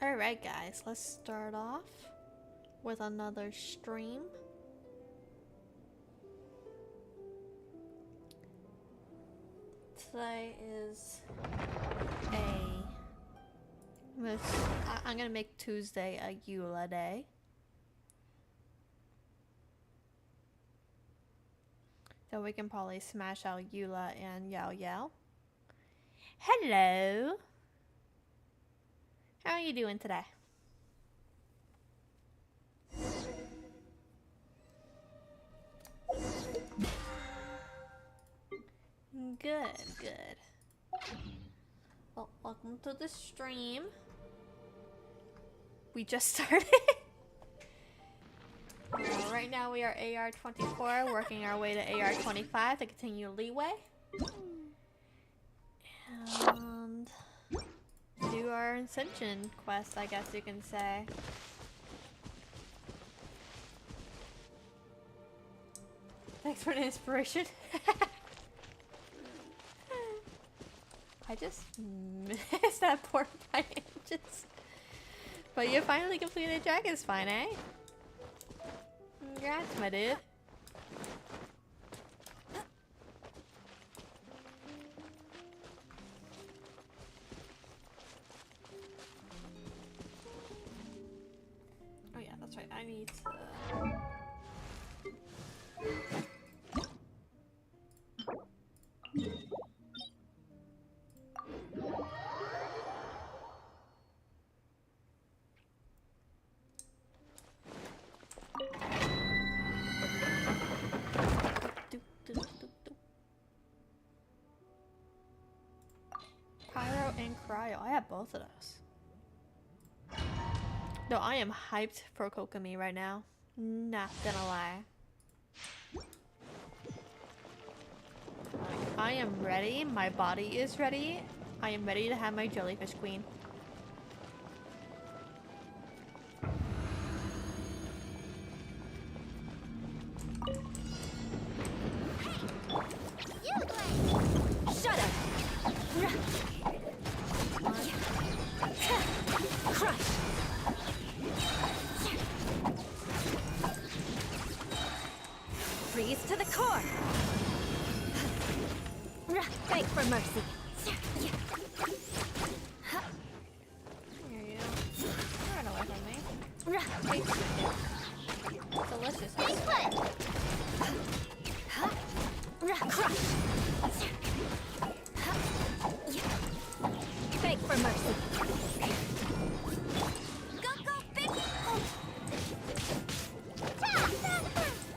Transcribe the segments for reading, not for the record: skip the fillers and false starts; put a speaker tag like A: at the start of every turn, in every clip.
A: Alright guys, let's start off with another stream. Today is I'm gonna make Tuesday a Eula day. So we can probably smash out Eula and Yao Yao. Hello! How are you doing today? Good, good. Well, welcome to the stream. We just started. Right now we are AR24, working our way to AR25 to continue leeway. And do our Ascension quest, I guess you can say. Thanks for the inspiration. I just missed that poor by inches. But you finally completed Dragon's Spine, eh? Congrats, my dude. Oh yeah, that's right. I need to... Pyro and Cryo. I have both of those. No, I am hyped for Kokomi right now. Not gonna lie. Like, I am ready. My body is ready. I am ready to have my jellyfish queen.
B: Shut up! Crush! Freeze to the core! Beg for mercy!
A: Here you go. Run away from me. Delicious.
B: Crush! Beg for mercy! Go, go, big!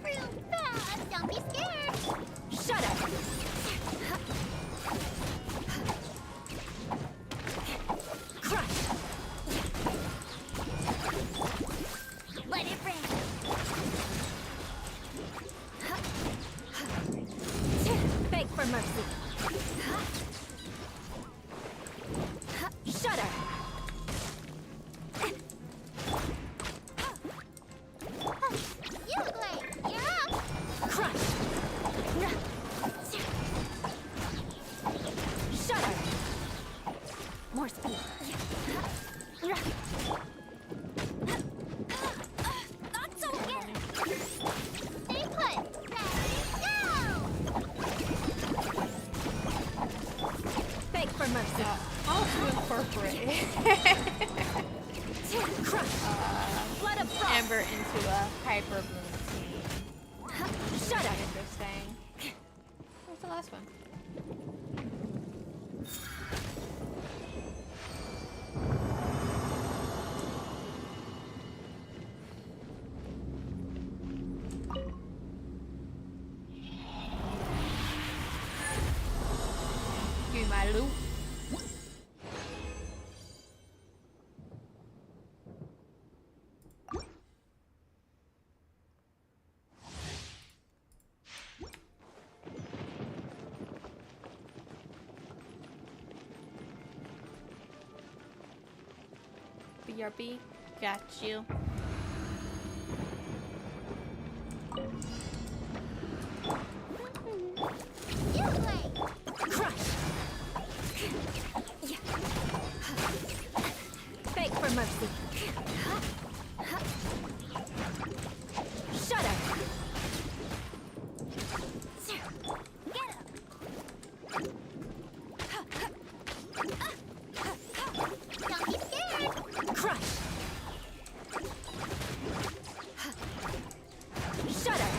B: Real fast! Don't be scared! Shut up! Crush! Let it rain! Beg for mercy! Shudder! You're up! Crush! Shudder! More speed! Not so good! Stay put! Ready, go! Beg for mercy!
A: How to incorporate
B: Blood of frost!
A: Amber into a hyper bloom scene.
B: Shut up!
A: Interesting. Where's the last one? Give me my loot. BRB, got you.
B: Crush! Beg for mercy! Don't be scared.
C: Crush. Shudder.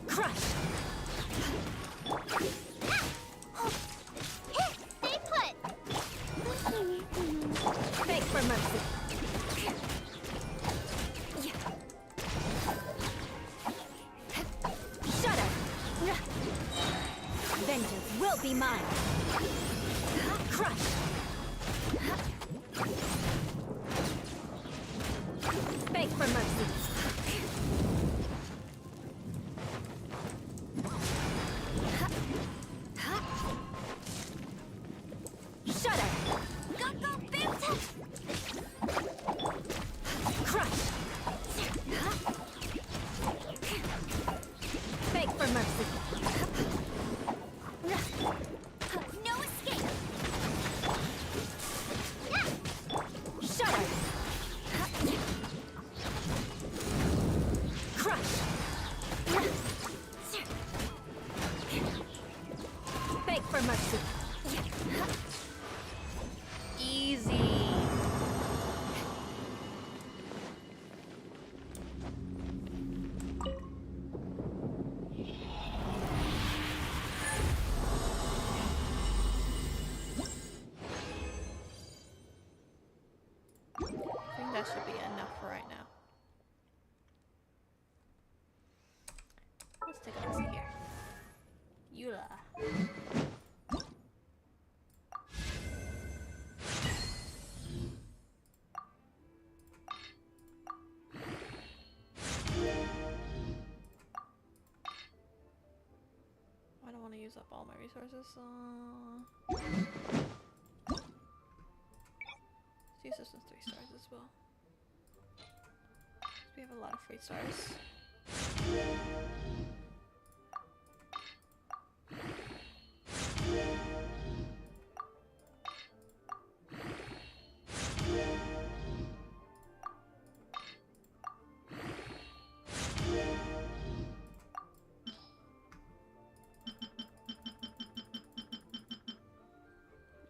C: Crush.
B: Stay put.
C: Beg for mercy. Shudder. Vengeance will be mine. Crush. Beg for mercy. Shudder.
B: Go, go, Bimp.
C: Crush. Beg for mercy.
B: No escape.
C: Shudder. Crush. Beg for mercy.
A: Easy. I think that should be enough for right now. Let's take a look here. Eula. I don't want to use up all my resources. Let's use this with 3 stars as well. We have a lot of free stars. There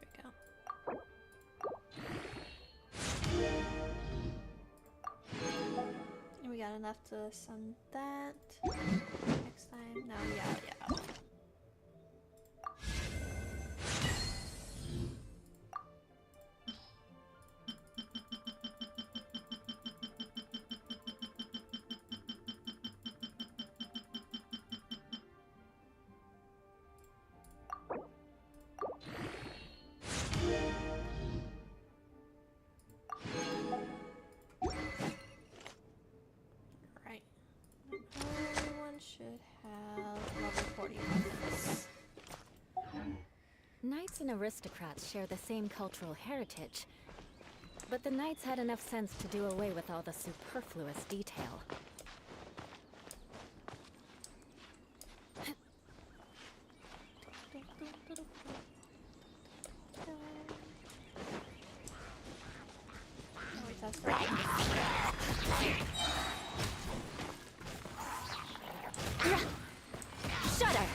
A: we go. And we got enough to send that next time. No, yeah. Right. Everyone should have level 40 weapons.
C: Knights and aristocrats share the same cultural heritage, but the knights had enough sense to do away with all the superfluous detail.
A: Oh, wait, that's right.
C: Shudder!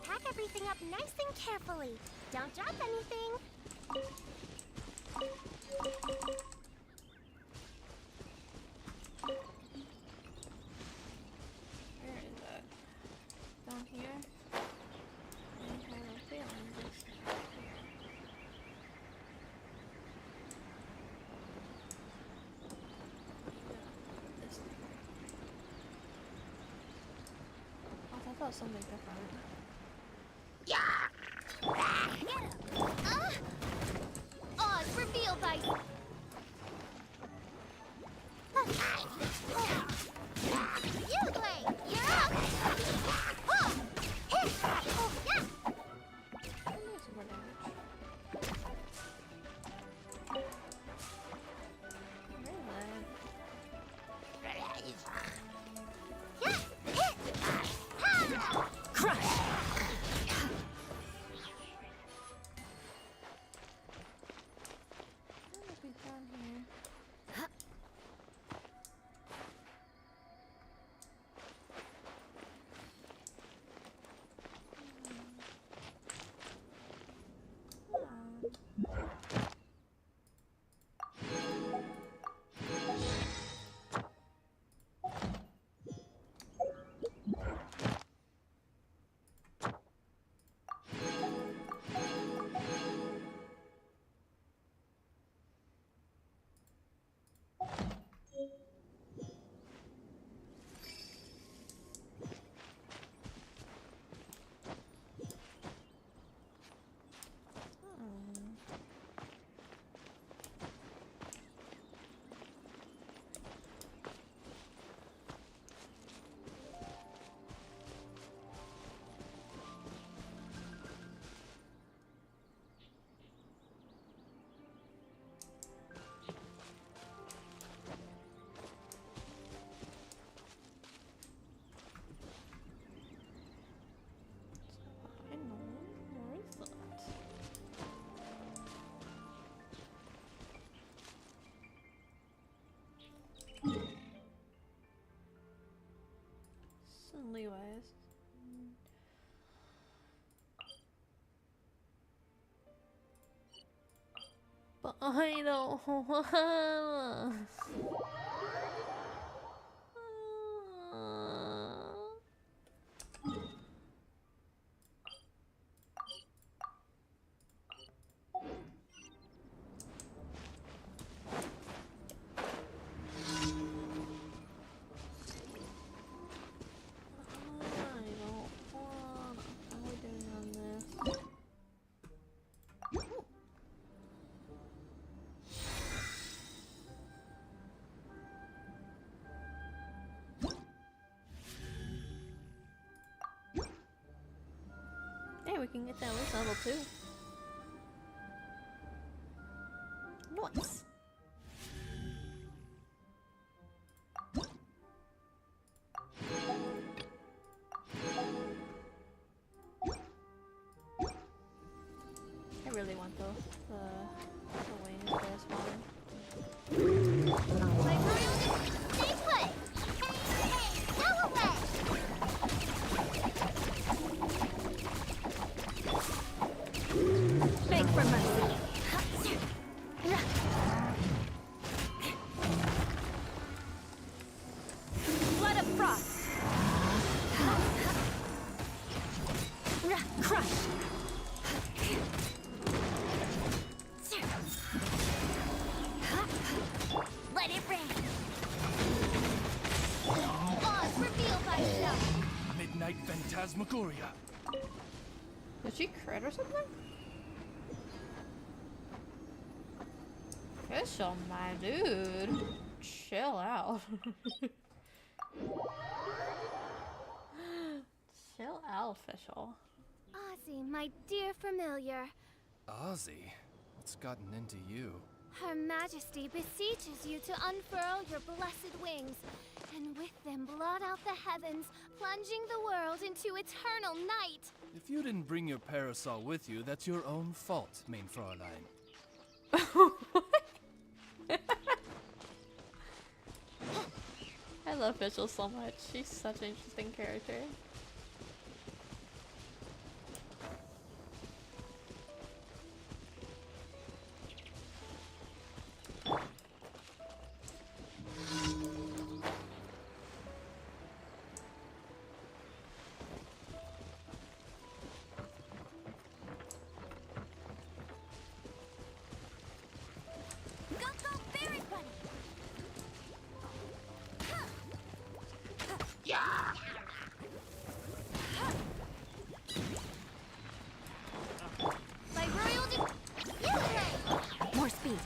B: Pack everything up nice and carefully. Don't drop anything.
A: Where is it? Down here? I have a feeling it's here. This thing. Oh, I thought that was something different.
B: Oz, reveal thyself. Uglay, you're up. Oh, yeah.
A: I need some more damage.
C: Crush!
A: What have we done here? I don't wanna. How are we doing on this? Hey, we can get that at least level 2. Nice. I really want the wings for this one.
B: My royal stay put! Hey, go away!
C: Beg for mercy. Blood of frost. Crush.
B: Let it rain! Oz, reveal thyself!
D: Midnight Phantasmagoria.
A: Did she crit or something? Official, my dude. Chill out. Chill out, official.
B: Ozzy, my dear familiar,
D: Ozzy, what's gotten into you?
B: Her Majesty beseeches you to unfurl your blessed wings, and with them blot out the heavens, plunging the world into eternal night.
D: If you didn't bring your parasol with you, that's your own fault, main Fräulein.
A: I love Vigil so much. She's such an interesting character.
B: Go, go, Berry Bunny! My royal
C: More speed.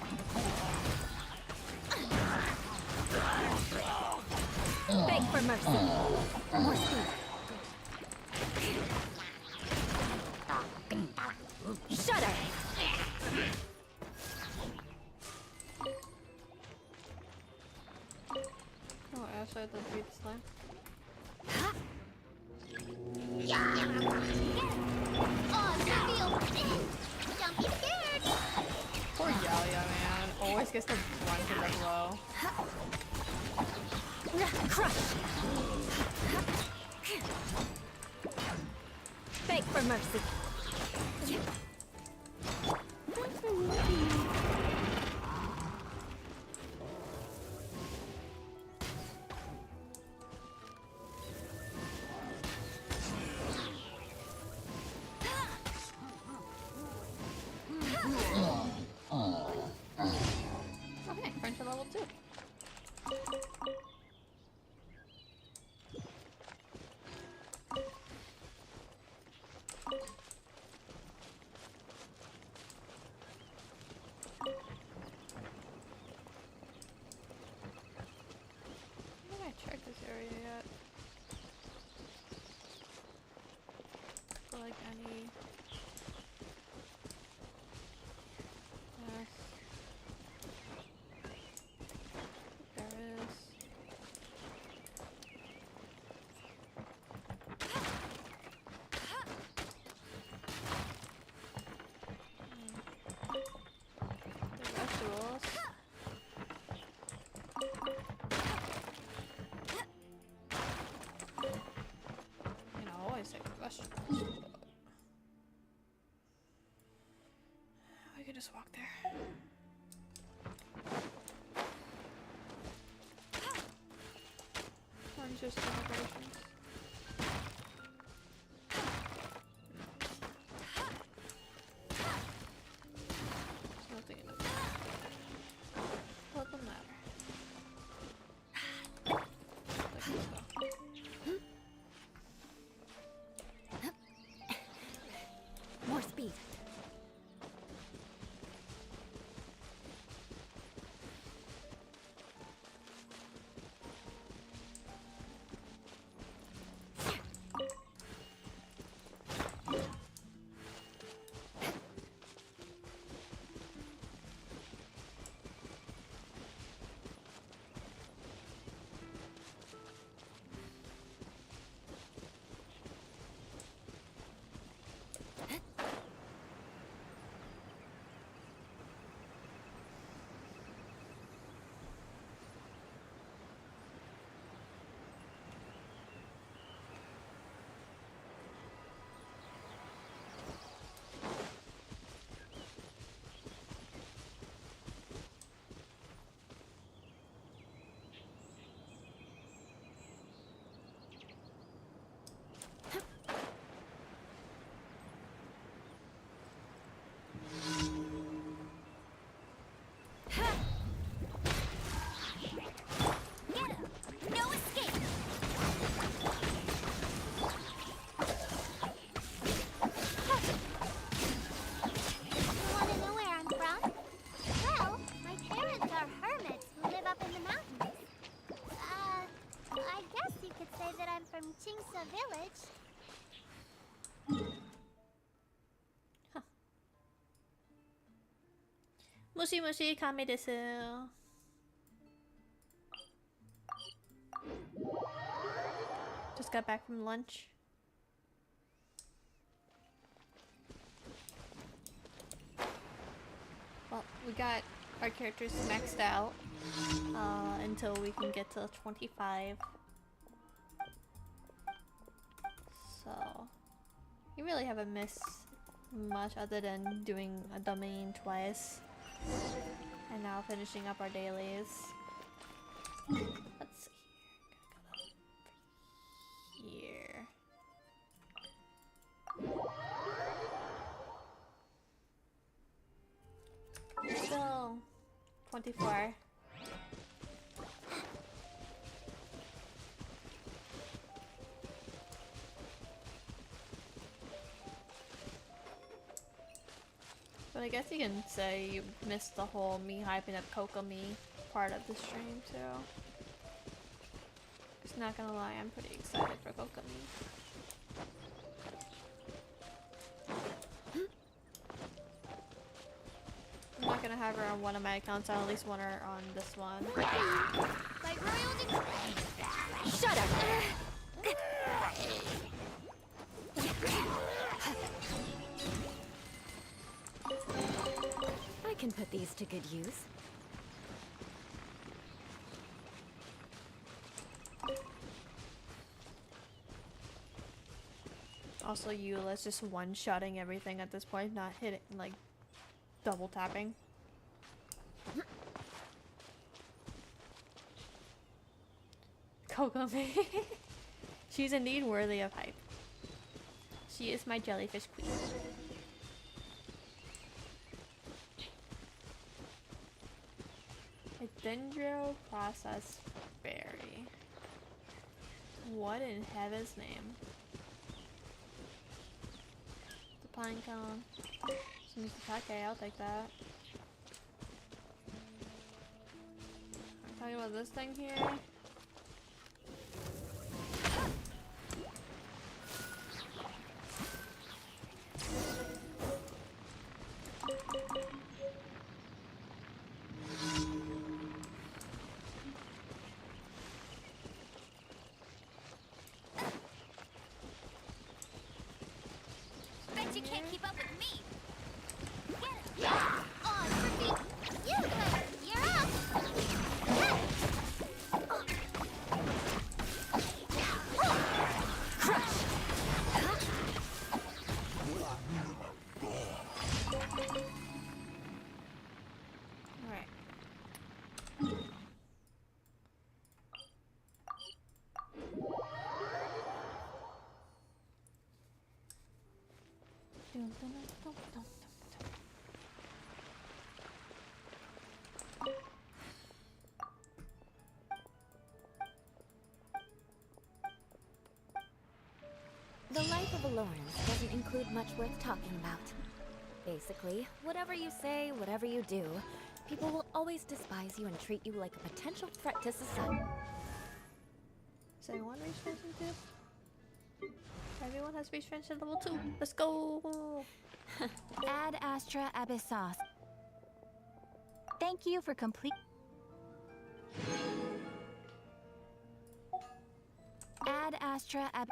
C: Beg for mercy. More speed. Shudder.
A: Oh, Ash, I had to beat this time.
B: Oz, reveal! Don't be scared!
A: Poor Yalia, man. Always gets to run to the blow.
C: Crush. Beg for mercy.
A: Okay, French at level 2. Did I check this area yet? For like any. Yes. There is. The vegetables. You know, I always take the vegetables, but we could just walk there. just immigrations. There's nothing in it. What the matter? Let's go.
C: More speed.
B: No escape! You wanna know where I'm from? Well, my parents are hermits who live up in the mountains. I guess you could say that I'm from Chingsa village.
A: Mushi mushi kame desu. Just got back from lunch. Well, we got our characters maxed out until we can get to 25. So, you really haven't missed much other than doing a domain twice. And now finishing up our dailies. Let's see here. Here. Still 24. But I guess you can say you missed the whole me hyping up Kokomi part of the stream too. Just not gonna lie, I'm pretty excited for Kokomi. I'm not gonna have her on one of my accounts, I'll at least want her on this one.
B: By royal decree.
C: Shut up! I can put these to good use.
A: Also, Eula's just one-shotting everything at this point, not hitting, like, double tapping. Kokomi. She's indeed worthy of hype. She is my jellyfish queen. A dendro process berry. What in heaven's name? The pine cone. Some Mizutake, I'll take that. I'm talking about this thing here.
B: Bet you can't keep up with me. Get him. On for me. You're up.
C: The life of a Lawrence doesn't include much worth talking about. Basically, whatever you say, whatever you do, people will always despise you and treat you like a potential threat to society.
A: Does anyone reach Fenton 2? Everyone has reached Fenton level 2. Let's go!
B: Ad Astra Abyssos. Thank you for complete. Ad Astra Ab.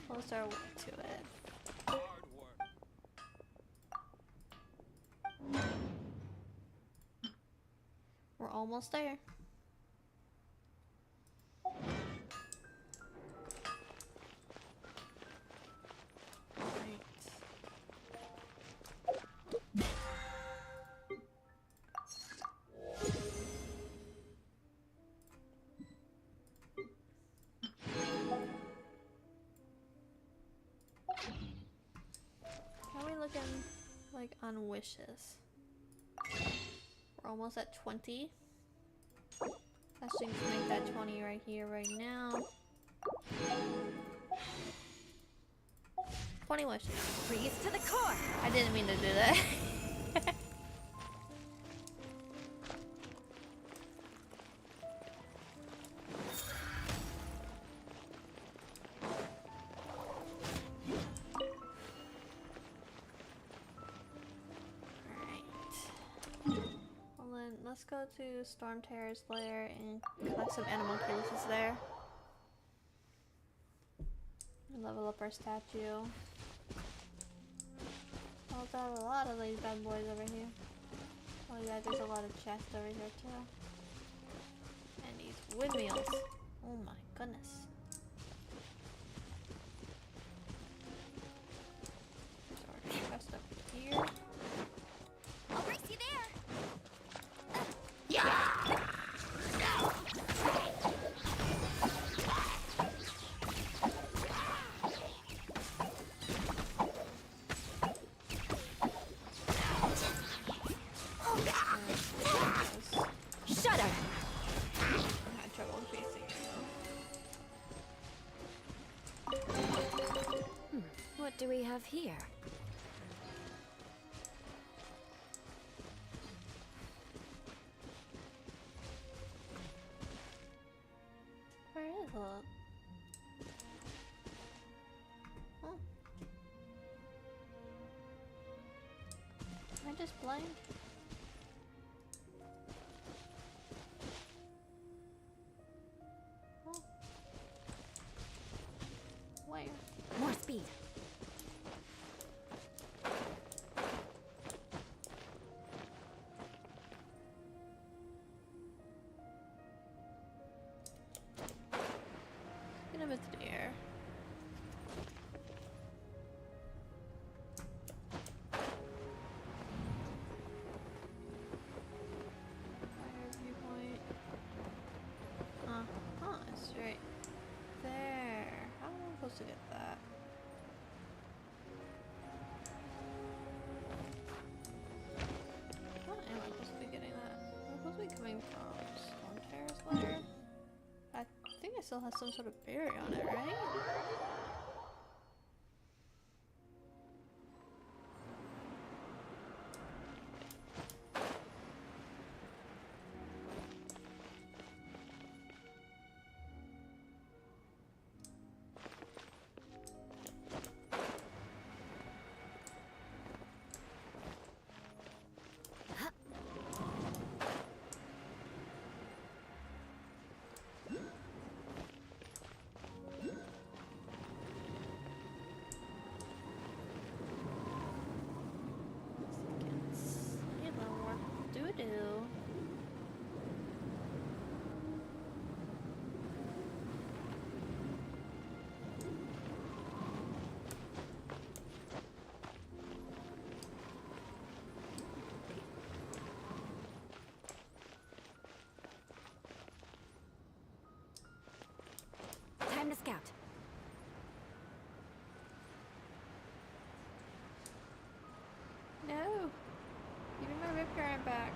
A: Close our way to it. We're almost there. Right. How are we looking like on wishes? We're almost at 20. That seems to make that 20 right here, right now. 20 wishes.
C: Freeze to the core!
A: I didn't mean to do that. Let's go to Storm Terror's lair and collect some animal cases there. And level up our statue. Also have a lot of these bad boys over here. Oh yeah, there's a lot of chests over here too. And these windmills. Oh my goodness. There's our chest up here.
B: I'll race you there.
C: Shudder!
A: I had trouble facing it.
C: What do we have here?
A: Where is it? Oh. Am I just blind? Oh. Where?
C: More speed.
A: Get him into the air. Fire viewpoint. Huh, it's right there. How am I supposed to get that? How am I supposed to be getting that? I'm supposed to be coming from Storm Terror's lair. I think it still has some sort of berry on it, right?
C: checkout.
A: No! Give me my rip current back.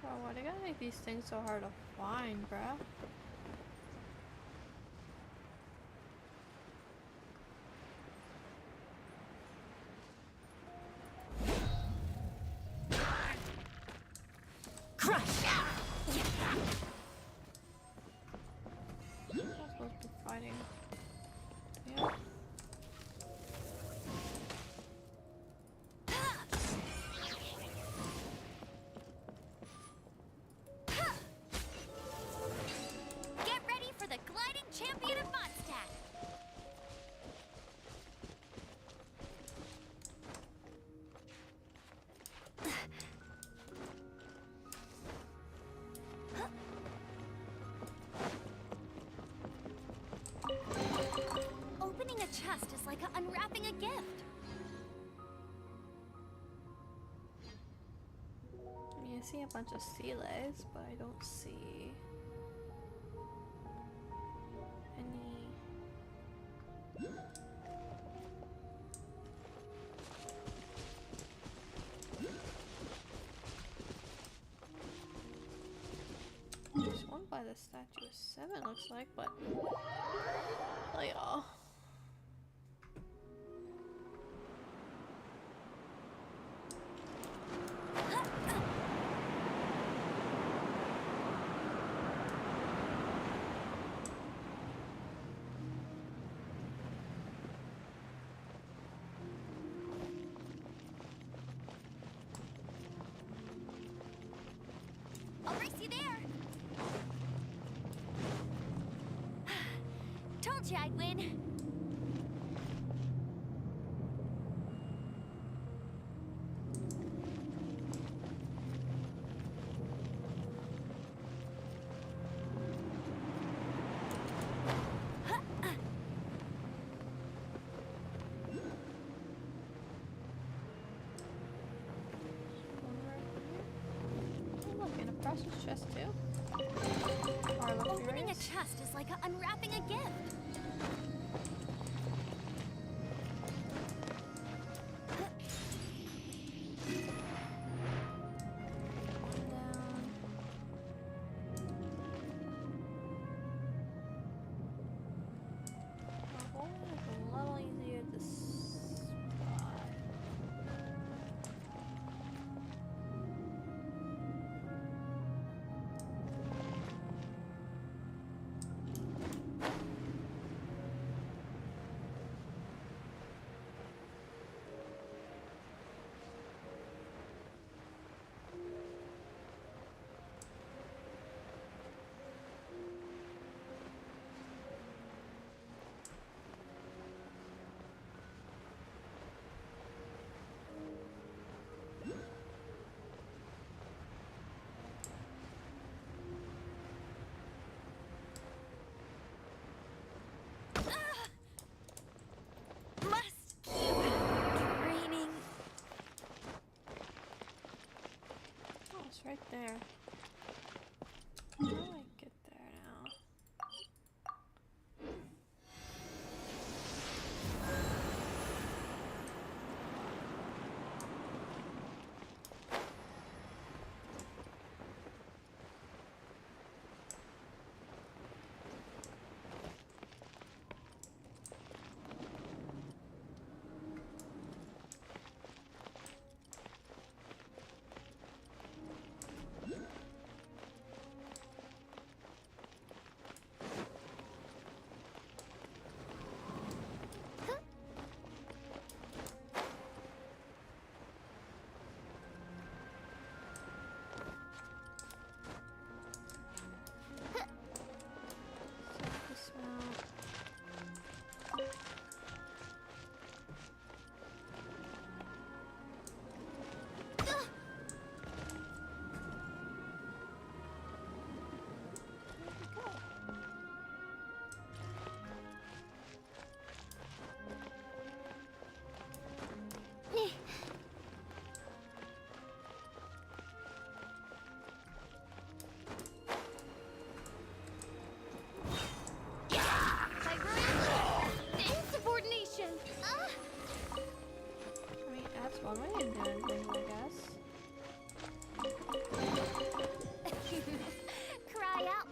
A: Bro, why they gotta make these things so hard to find, bruh?
C: Crush!
A: I'm not supposed to be fighting. Yeah.
B: Get ready for the gliding champion of Mondstadt. Opening a chest is like unwrapping a gift.
A: I mean, I see a bunch of sea legs, but I don't see any. There's one by the statue of 7, looks like, but oh y'all.
B: I'll race you there. Told you I'd win.
A: Look, in a precious chest too. Or let's be
B: Opening a
A: raised.
B: chest is like unwrapping a gift.
A: One down. The hole is a little easier to spot.
C: Must keep training.
A: Oh, it's right there. How do I get there now?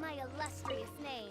B: my illustrious name.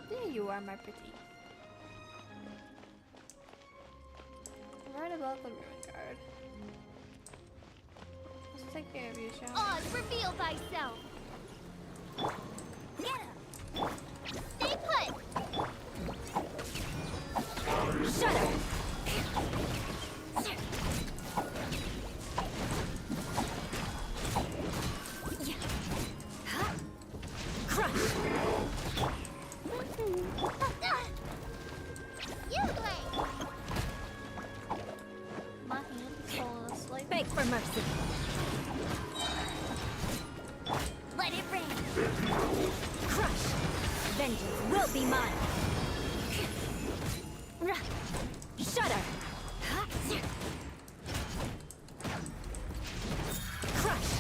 A: There you are, my pretty. Right above the ruin guard. Let's take care of you, shall we?
B: Oz, reveal thyself! Get him! Stay put!
C: Shudder! Crush!
B: You, Blake!
A: My hand is falling asleep.
C: Beg for mercy.
B: Let it rain!
C: Crush! Vengeance will be mine. Shudder! Crush!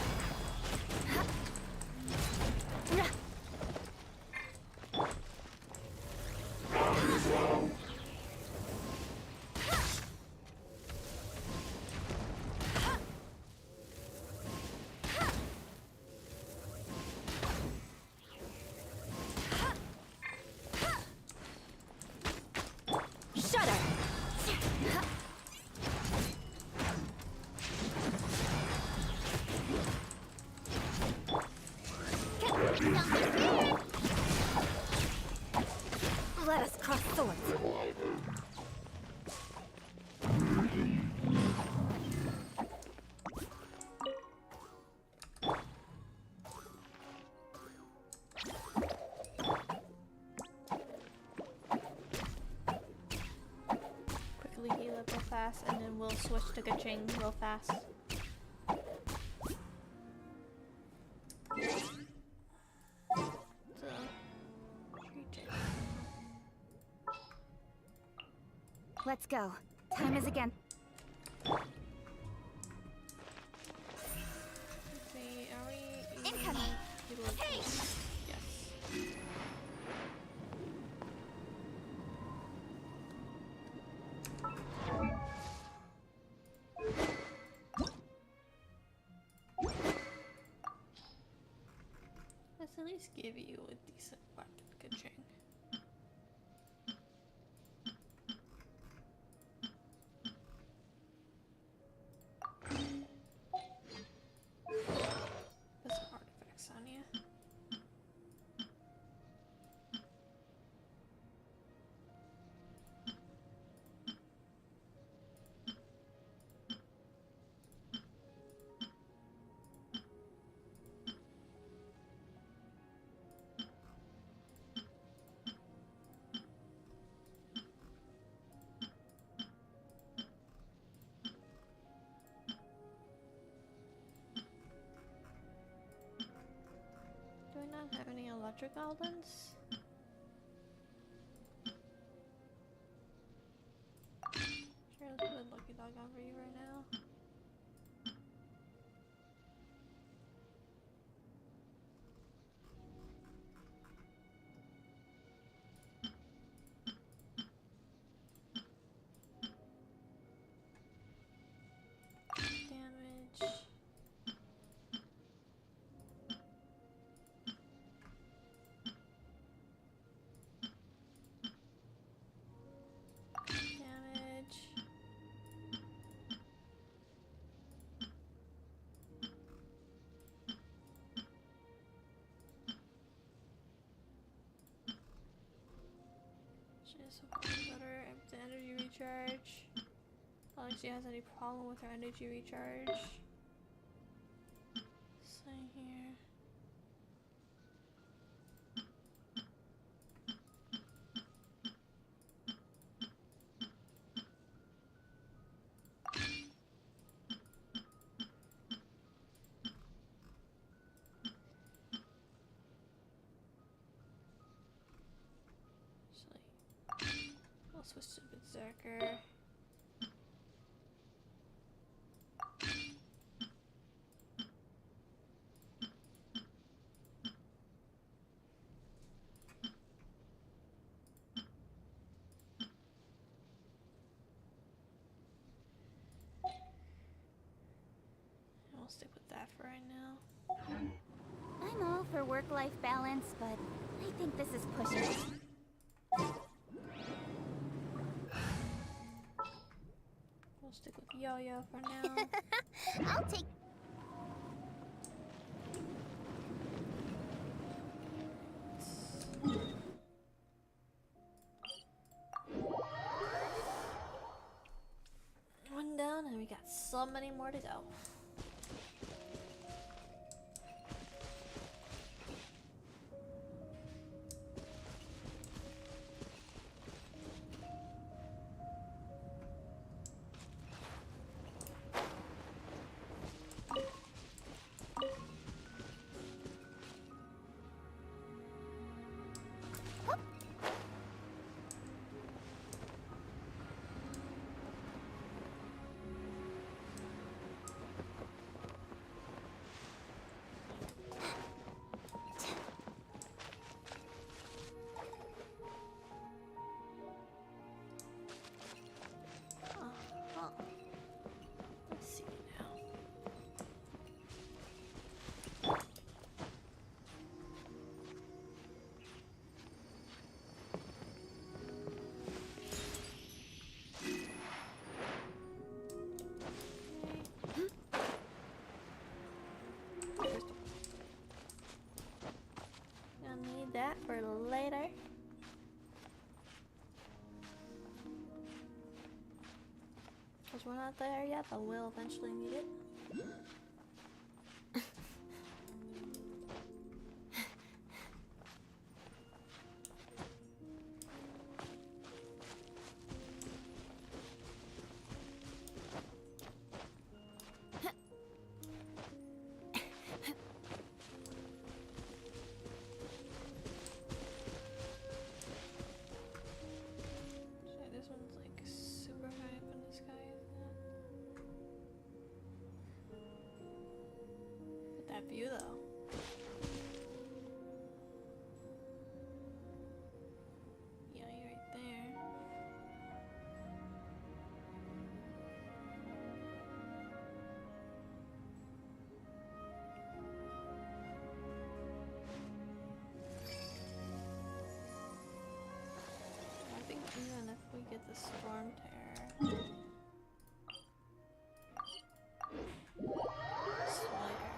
C: Shudder!
B: Don't be scared!
C: Let us cross swords.
A: Quickly heal up real fast, and then we'll switch to Kaching real fast. So, treat it.
B: Let's go. Time is again.
A: Let's see, are we
B: Incoming. Hey!
A: Yes. Let's at least give you a decent weapon, Kaching. Put some artifacts on you. Do I not have any electric goblins? Sure, let's put a lucky dog on for you right now. Damage. Damage. Not like she has any problem with her energy recharge. Sign here. I'll switch to Berserker. I'll stick with that for right now.
B: I'm all for work-life balance, but I think this is pushing it.
A: We'll stick with Yo-Yo for now.
B: I'll take.
A: One down, and we got so many more to go. Let's see now. Gonna need that for later. Because we're not there yet, but we'll eventually need it. So this one's like super high up in the sky, isn't it? But that view though. Yeah, you're right there. I think even if we get the storm terror. Slayer.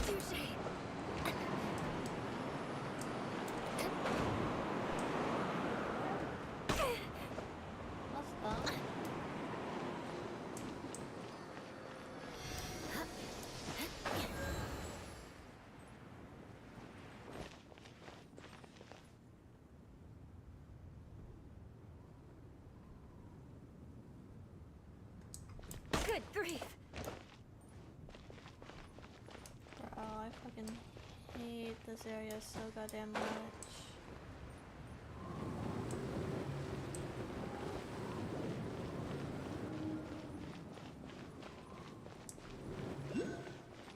C: Touche.
A: That's dumb.
C: Good grief.
A: Bro, I fucking hate this area so goddamn much.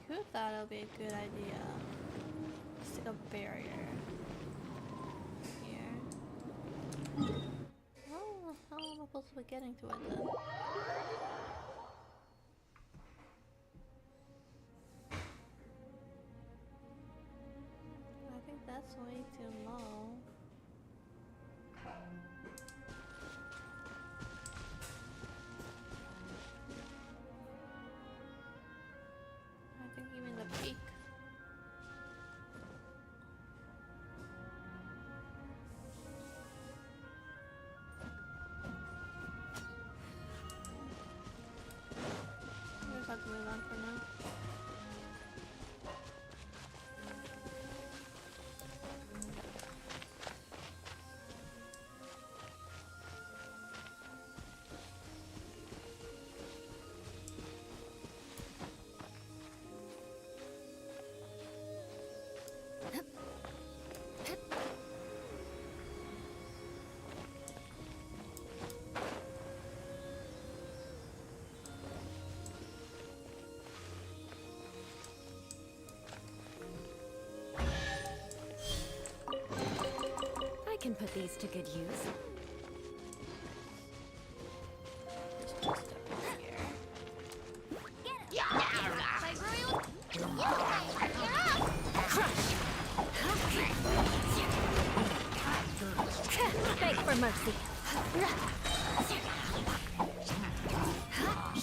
A: Who thought it would be a good idea? Stick a barrier here. How am I supposed to be getting to it then? It's way too low. I think you mean the peak. I just have to move on for now.
C: I can put these to good use.
A: Just over here.
C: Crush! Beg for mercy.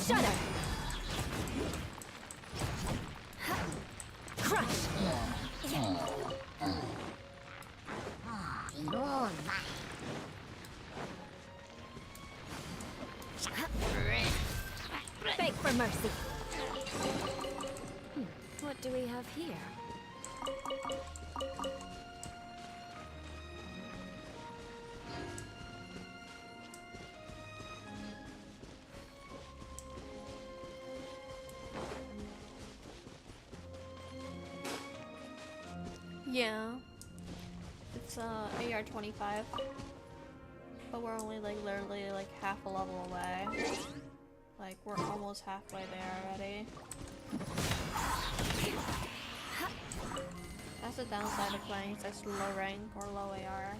C: Shudder! Crush! Beg for mercy. What do we have here?
A: Yeah. It's AR-25. But we're only like literally like half a level away. Like we're almost halfway there already. That's the downside of playing such low rank or low AR.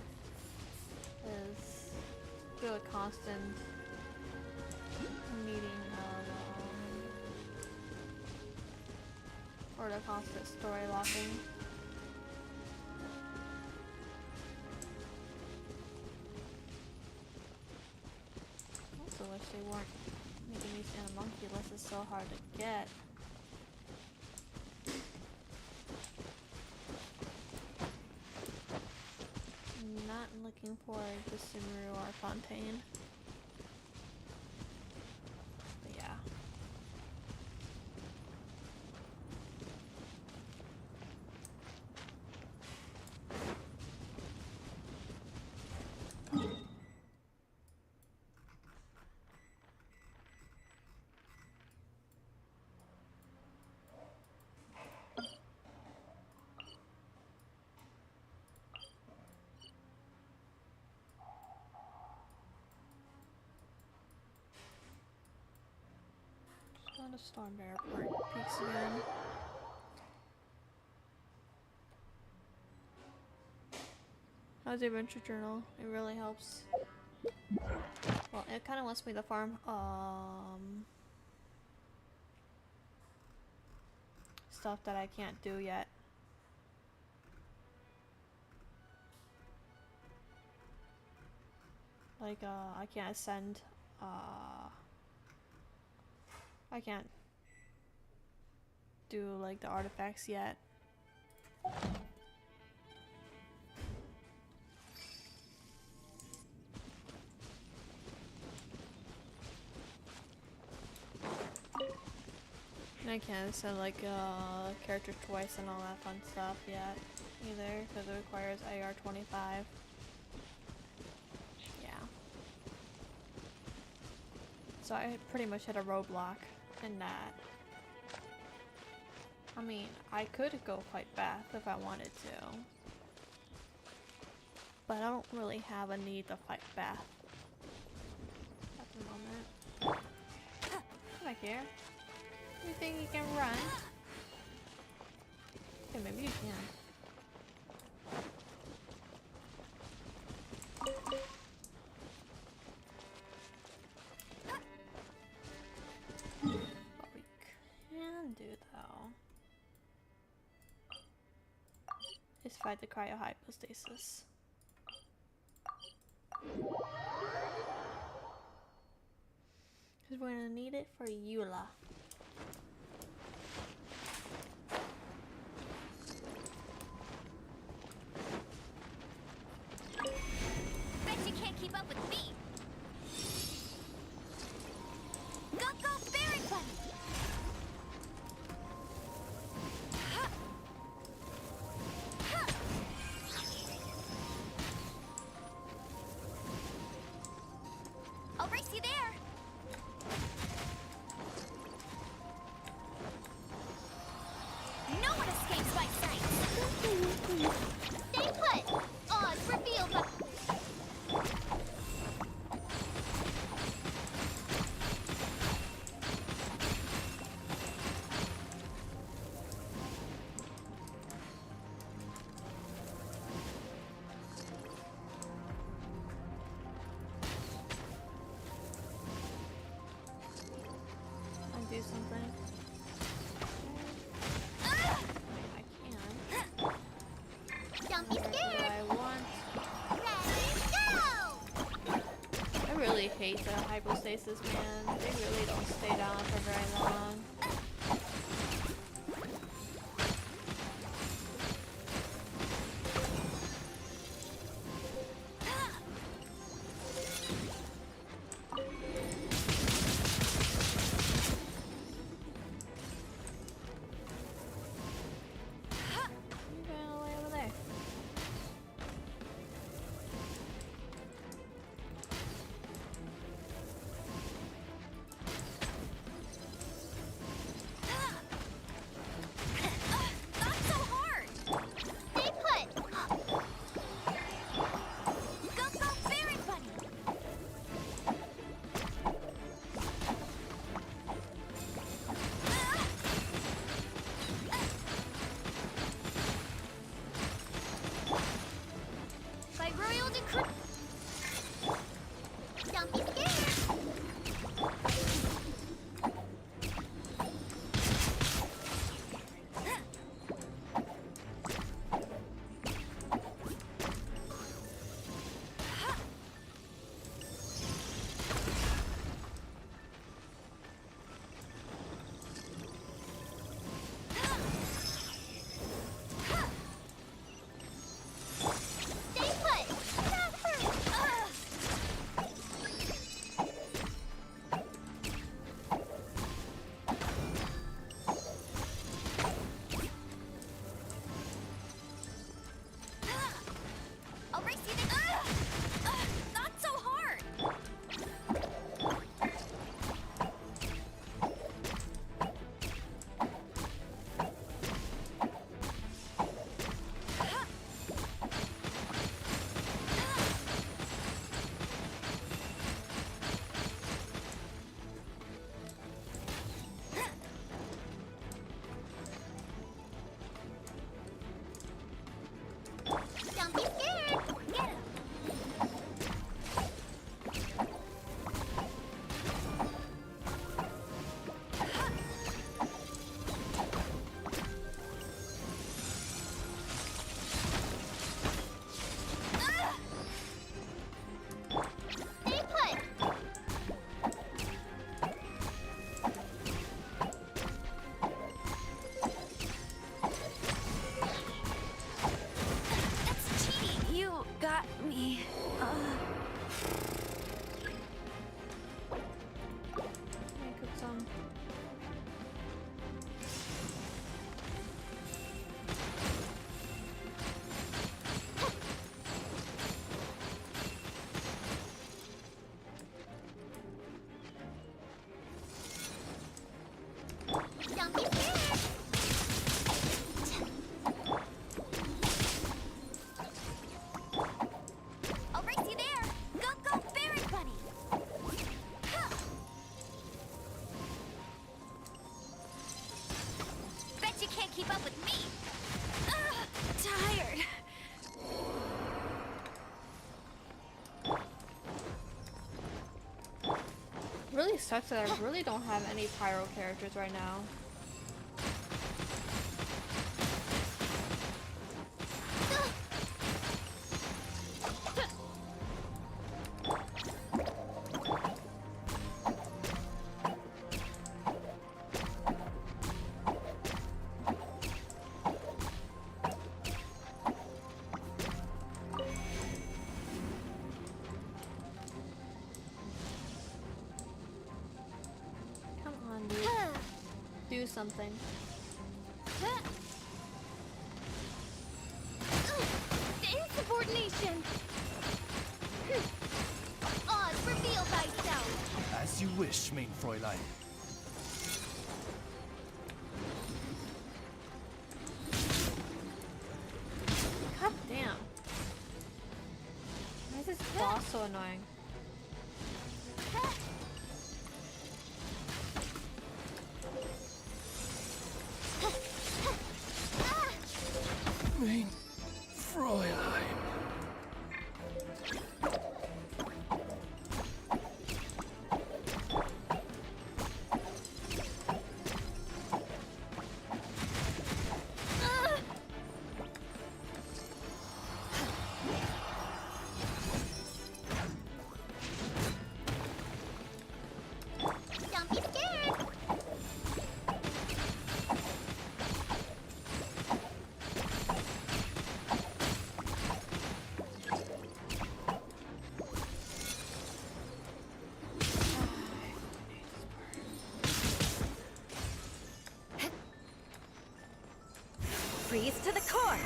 A: Is through a constant needing of or the constant story locking. Also wish they weren't making these animunculus so hard to get. Not looking for the Sumeru or Fontaine. But yeah. Go to Storm Airport peaks again. How's the adventure journal? It really helps. Well, it kind of wants me to farm stuff that I can't do yet. Like I can't ascend I can't do like the artifacts yet. And I can't send like character twice and all that fun stuff yet either because it requires AR-25. Yeah. So I pretty much hit a roadblock in that. I mean, I could go fight Beth if I wanted to. But I don't really have a need to fight Beth at the moment. Come back here. You think you can run? Okay, maybe you can. What we can do though is fight the cryohypostasis. Because we're gonna need it for Eula.
B: Bet you can't keep up with me. Go, go, Berry Bunny! Ha! Ha! I'll race you there. No one escapes my sight. Stay put. Oz reveal my...
A: Do something. I can.
B: Don't be
A: Where do
B: scared.
A: I want?
B: Ready, go!
A: I really hate the hypostasis, man. They really don't stay down for very long. You ran all the way over there.
B: Not so hard! Stay put! Go, go, Berry Bunny! By royal decree... Don't be scared! Stay put! Not hurt! I'll race you to... Not so hard! Don't be scared! Get him! Stay put! That's cheating!
C: You got me.
A: I cook some.
B: Don't be scared! I'll race you there! Go, go, Berry Bunny! Huh. Bet you can't keep up with me! Tired!
A: Really sucks that I really don't have any pyro characters right now. do something.
B: The insubordination! Oz, reveal thyself!
D: As you wish, main Fräulein.
A: God damn. Why is this boss so annoying?
D: Main Fräulein.
B: Don't be scared!
C: Freeze to the core!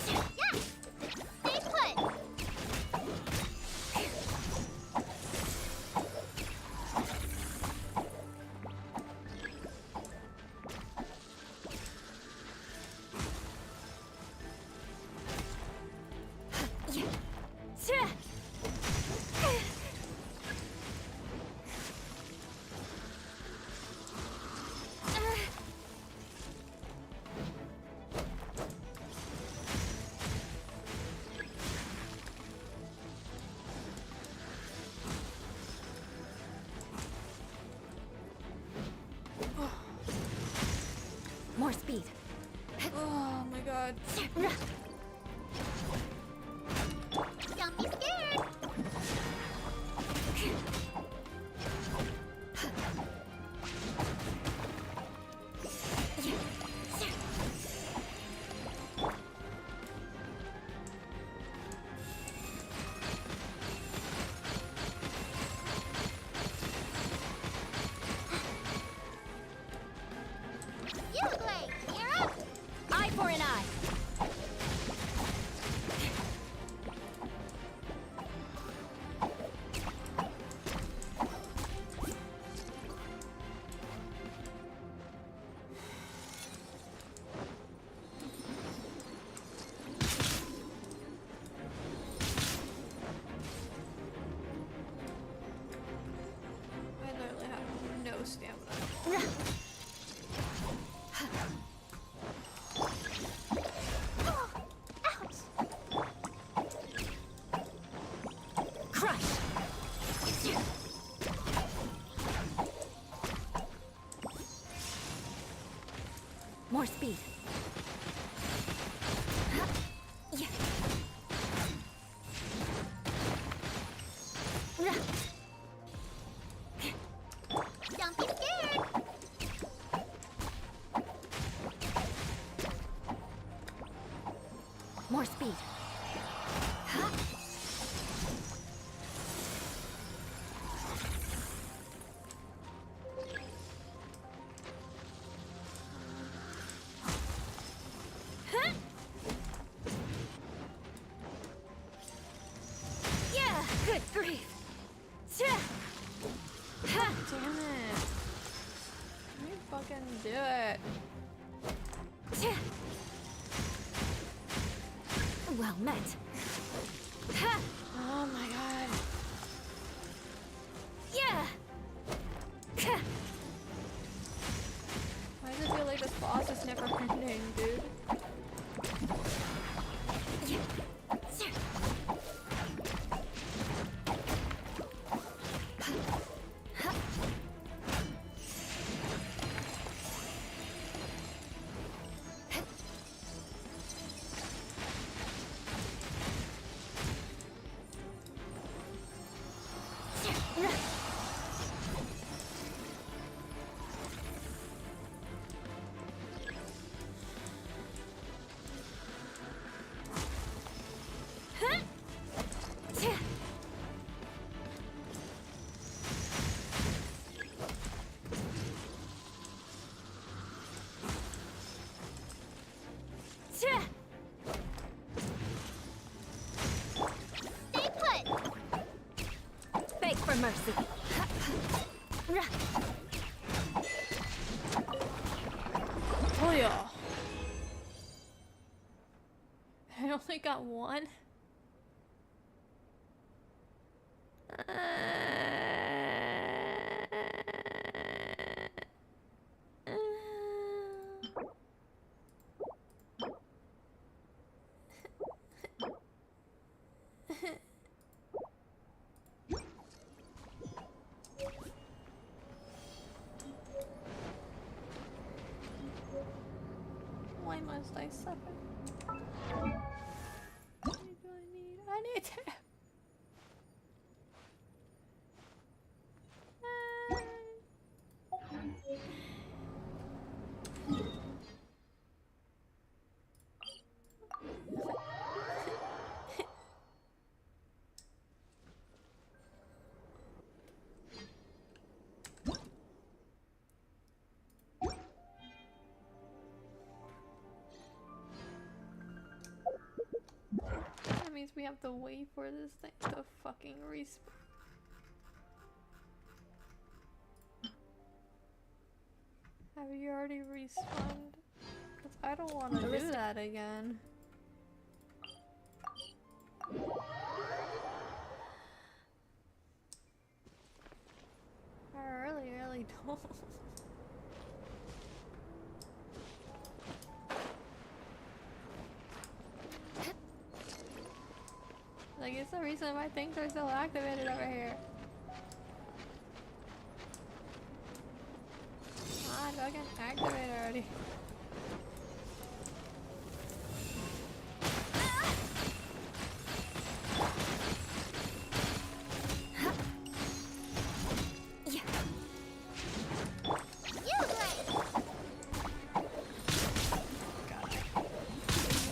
B: Yeah! Stay put!
C: More speed.
A: Oh my god.
B: Don't be scared! Uglay, you're up!
C: Eye for an eye.
A: I literally have no stamina.
B: Oh, ouch!
C: Crush! More speed. Yeah.
B: Don't be scared!
C: More speed. Yeah, good grief.
A: Damn it. Let me fucking do it.
C: Well met.
A: Oh my god.
C: Yeah.
A: Why does it feel like this boss is never ending, dude?
C: for mercy.
A: Oh yeah. I only got one. Why must I suffer? What do I need? I need to. That means we have to wait for this thing to fucking respawn. Have you already respawned? Because I don't want to do that again. I really don't. Like, it's the reason why things are still activated over here. Come on, fucking activate already.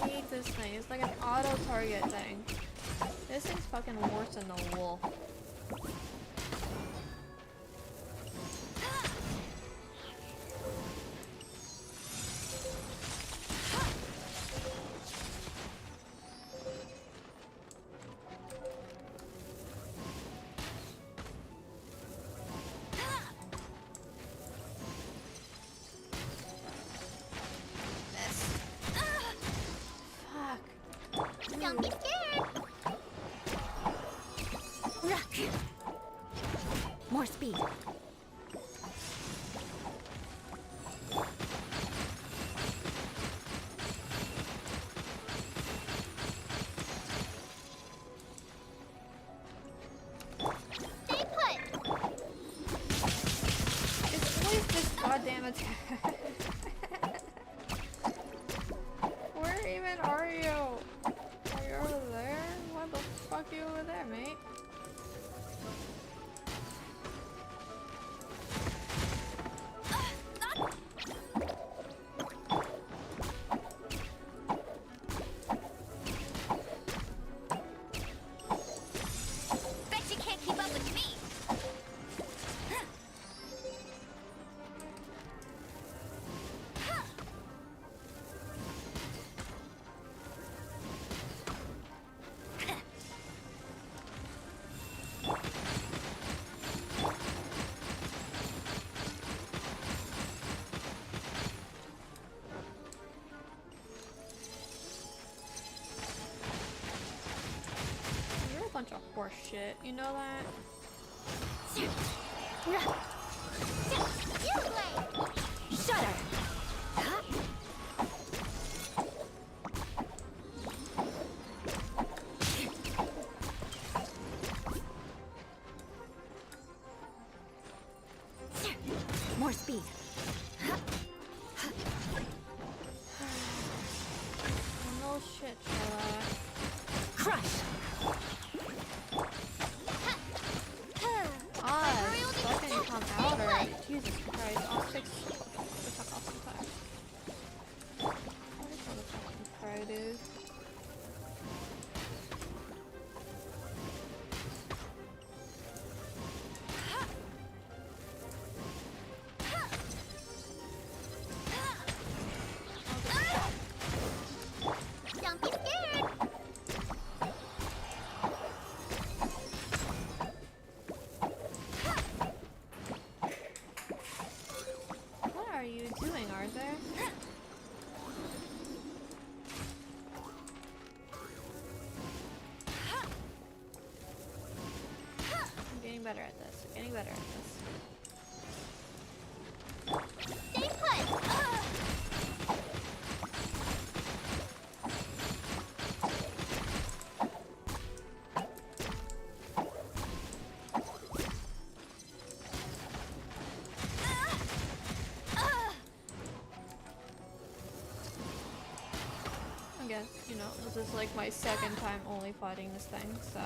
A: I hate this thing. It's like an auto target thing. This thing's fucking worse than the wolf.
B: Don't be scared.
C: More speed.
B: Stay put.
A: It's always this goddamn attack. Where even are you? Are you over there? What the fuck are you over there, mate?
B: Bet you can't keep up with me.
A: You're a bunch of horse shit, you know that?
B: You play.
C: Shudder. More speed.
A: No shit, Sherlock.
C: Crush.
A: Ah, it's fucking come out already. Jesus Christ, I'll fix the fuck off sometimes. getting better at this. We're getting better at this.
B: Stay put!
A: I guess, you know, this is like my second time only fighting this thing, so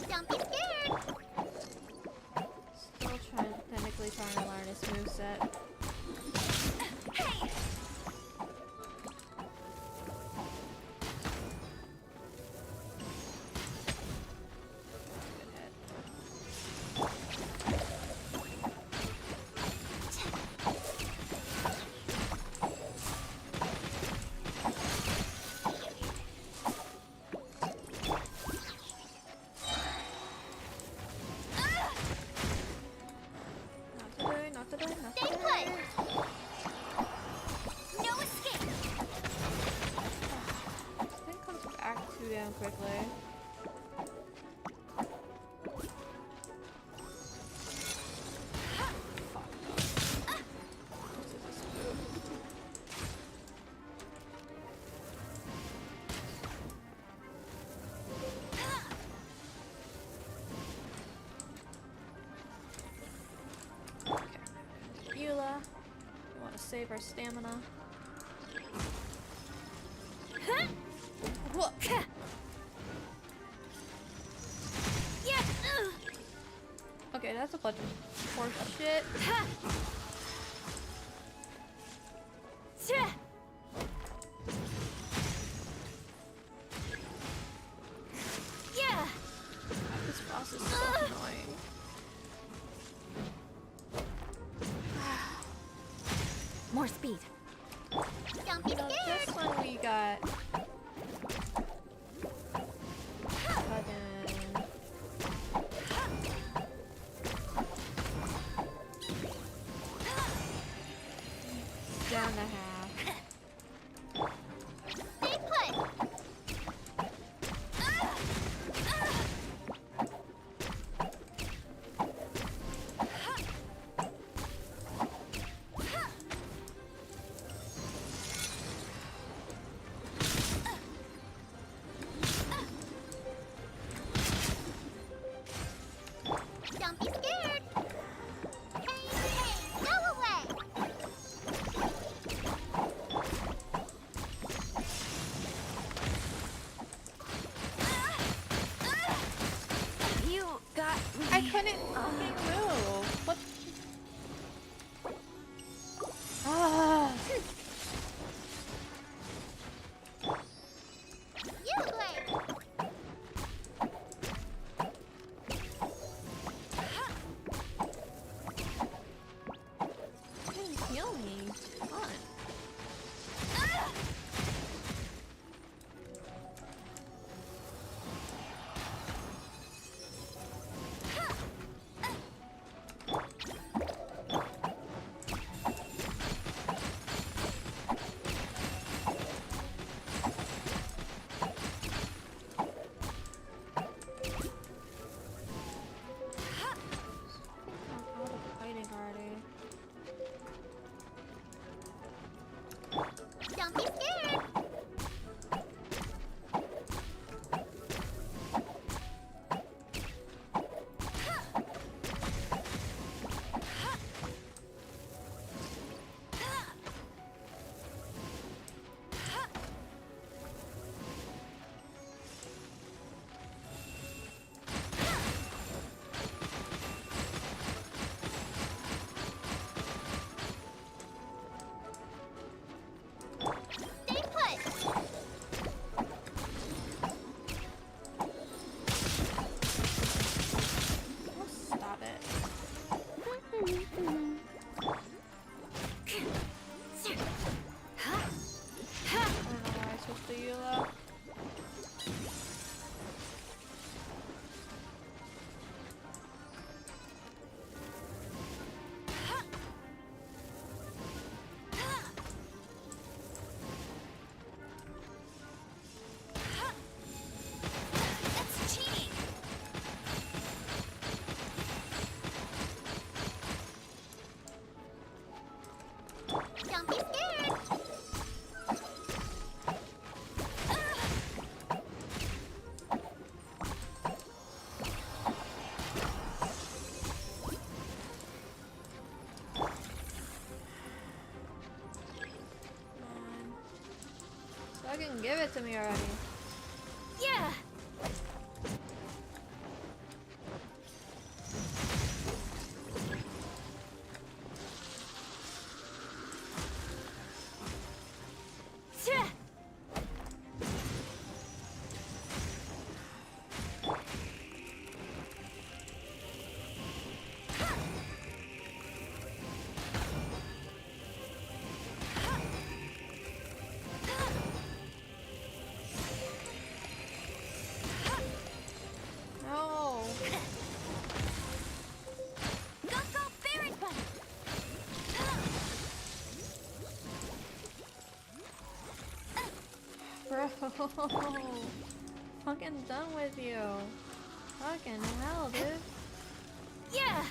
B: Don't be scared!
A: still technically trying to learn his moveset.
B: Hey!
A: Good hit. Not today, not
B: Stay
A: today.
B: put! No escape!
A: This thing comes back too damn quickly. Fuck. This is a screw. Okay. Beulah. We want to save our stamina. Whoa.
B: Yeah!
A: Okay, that's a bunch of horse shit.
B: Yeah!
A: This boss is so annoying.
C: More speed.
B: Don't be
A: You know,
B: scared!
A: just when we got fucking down to half.
B: Stay put! Don't be scared! Hey, hey, go away!
C: You got me.
A: I couldn't fucking move. What? Ah.
B: You, Blake!
A: You didn't heal me. Come on. give it to me already.
C: Yeah!
A: No.
C: Go, go, Barret Bun!
A: Bro. Fucking done with you. Fucking hell, dude.
C: Yeah!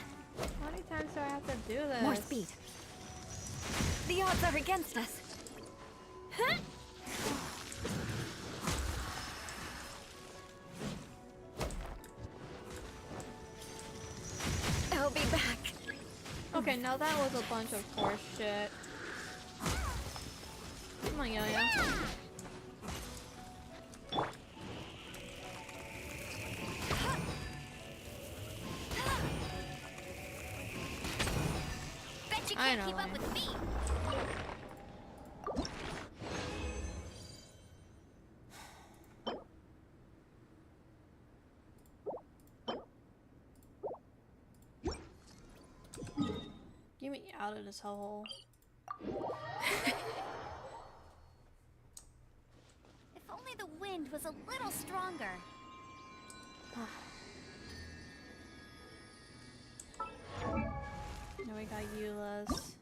A: How many times do I have to do this?
C: More speed. The odds are against us. Huh? I'll be back.
A: Okay, now that was a bunch of horse shit. Come on, Yo-Yo.
B: Bet you
A: I
B: can't
A: know,
B: keep up
A: I
B: with me.
A: Get me out of this hole.
B: If only the wind was a little stronger.
A: Now we got Eula's.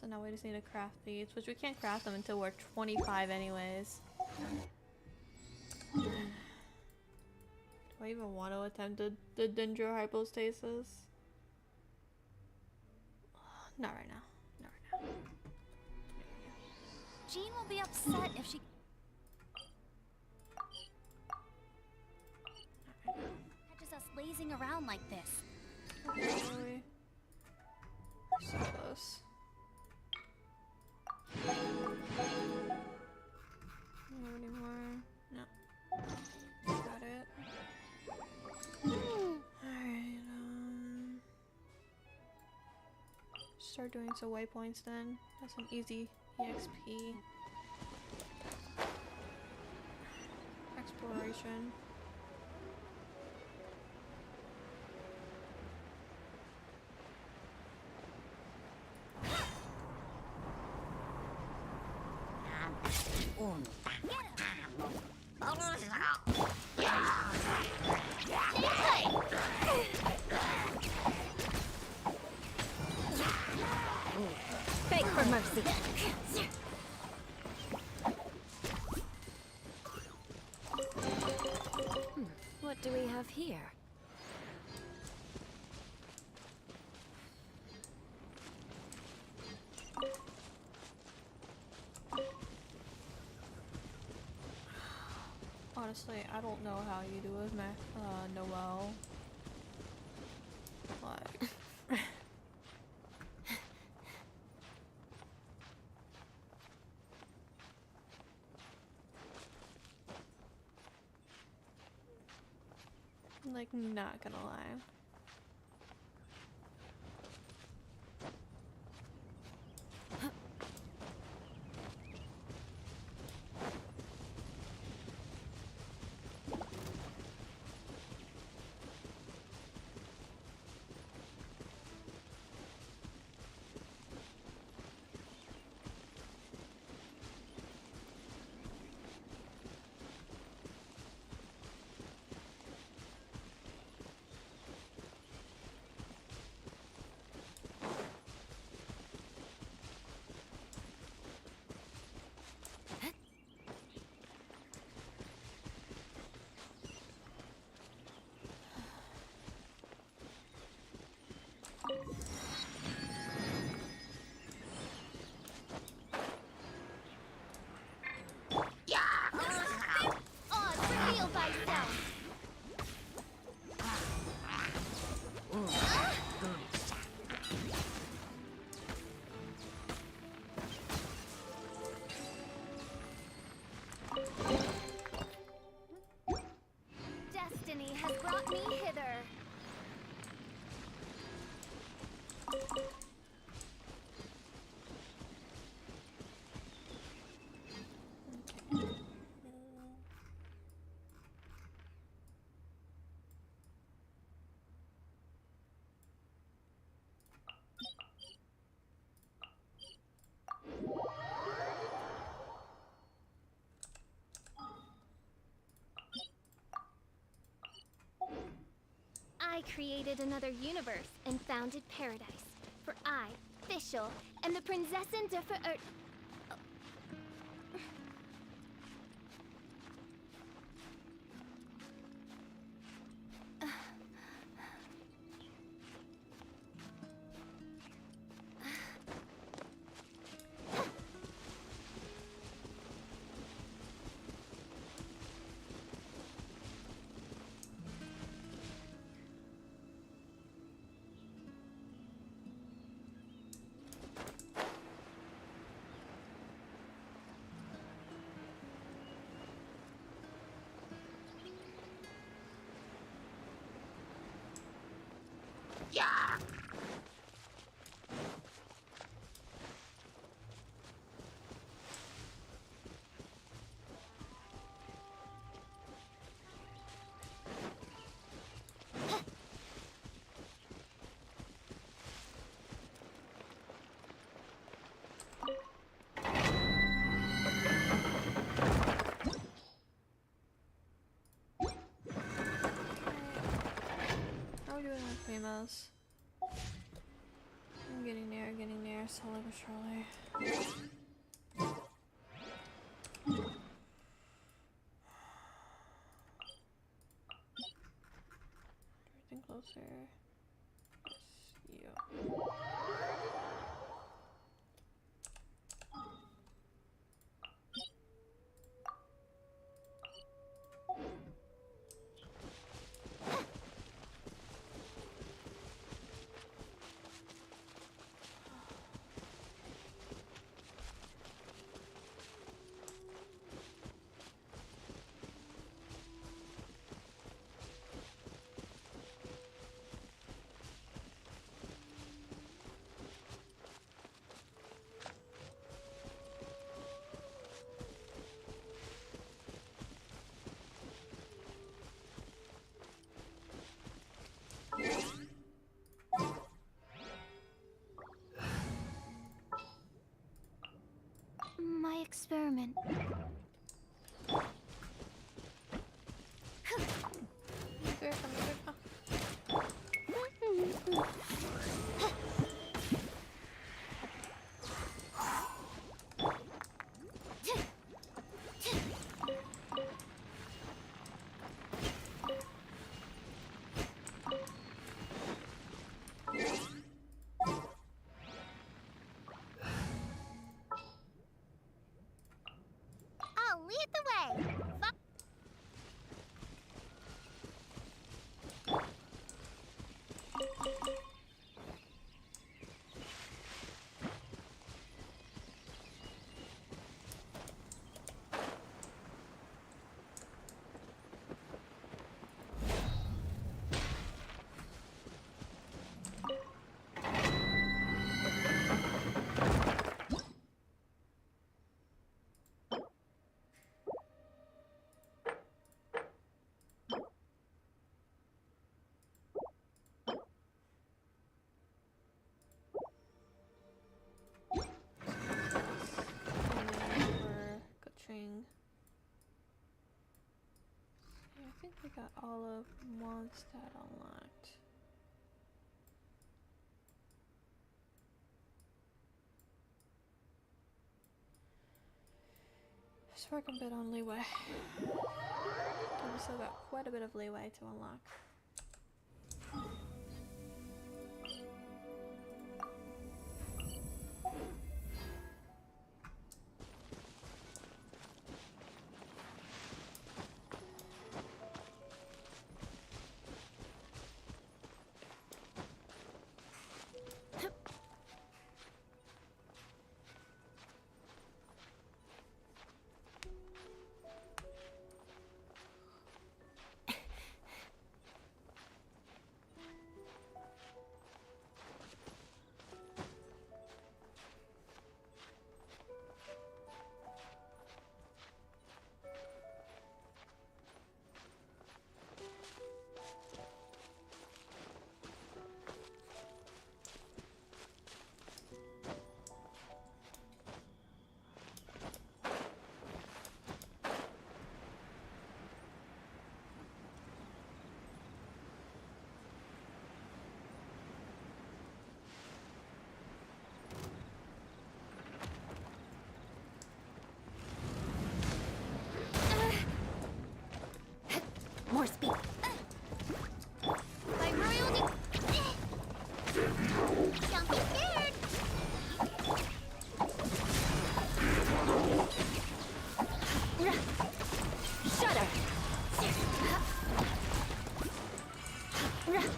A: So now we just need to craft these, which we can't craft them until we're 25 anyways. Do I even want to attempt the Dendro hypostasis? Not right now. Not right now.
B: Jean will be upset if she catches us lazing around like this.
A: Really? We're so close. No anymore. No. Got it. Alright, start doing some waypoints then. That's an easy EXP. Exploration.
C: Beg for mercy. What do we have here?
A: Honestly, I don't know how you do with Noelle. Like, like, not gonna lie.
C: Destiny has brought me hither.
B: I created another universe and founded paradise. For I, Fischl, am the Prinzessin der Verirrten.
A: How are we doing with Primos? I'm getting there, slowly but surely. Everything closer. Yes, you.
B: My experiment.
A: Good, I'm good.
B: I'll lead the way.
A: I think we got all of Mondstadt unlocked. Just work a bit on leeway. We still got quite a bit of leeway to unlock.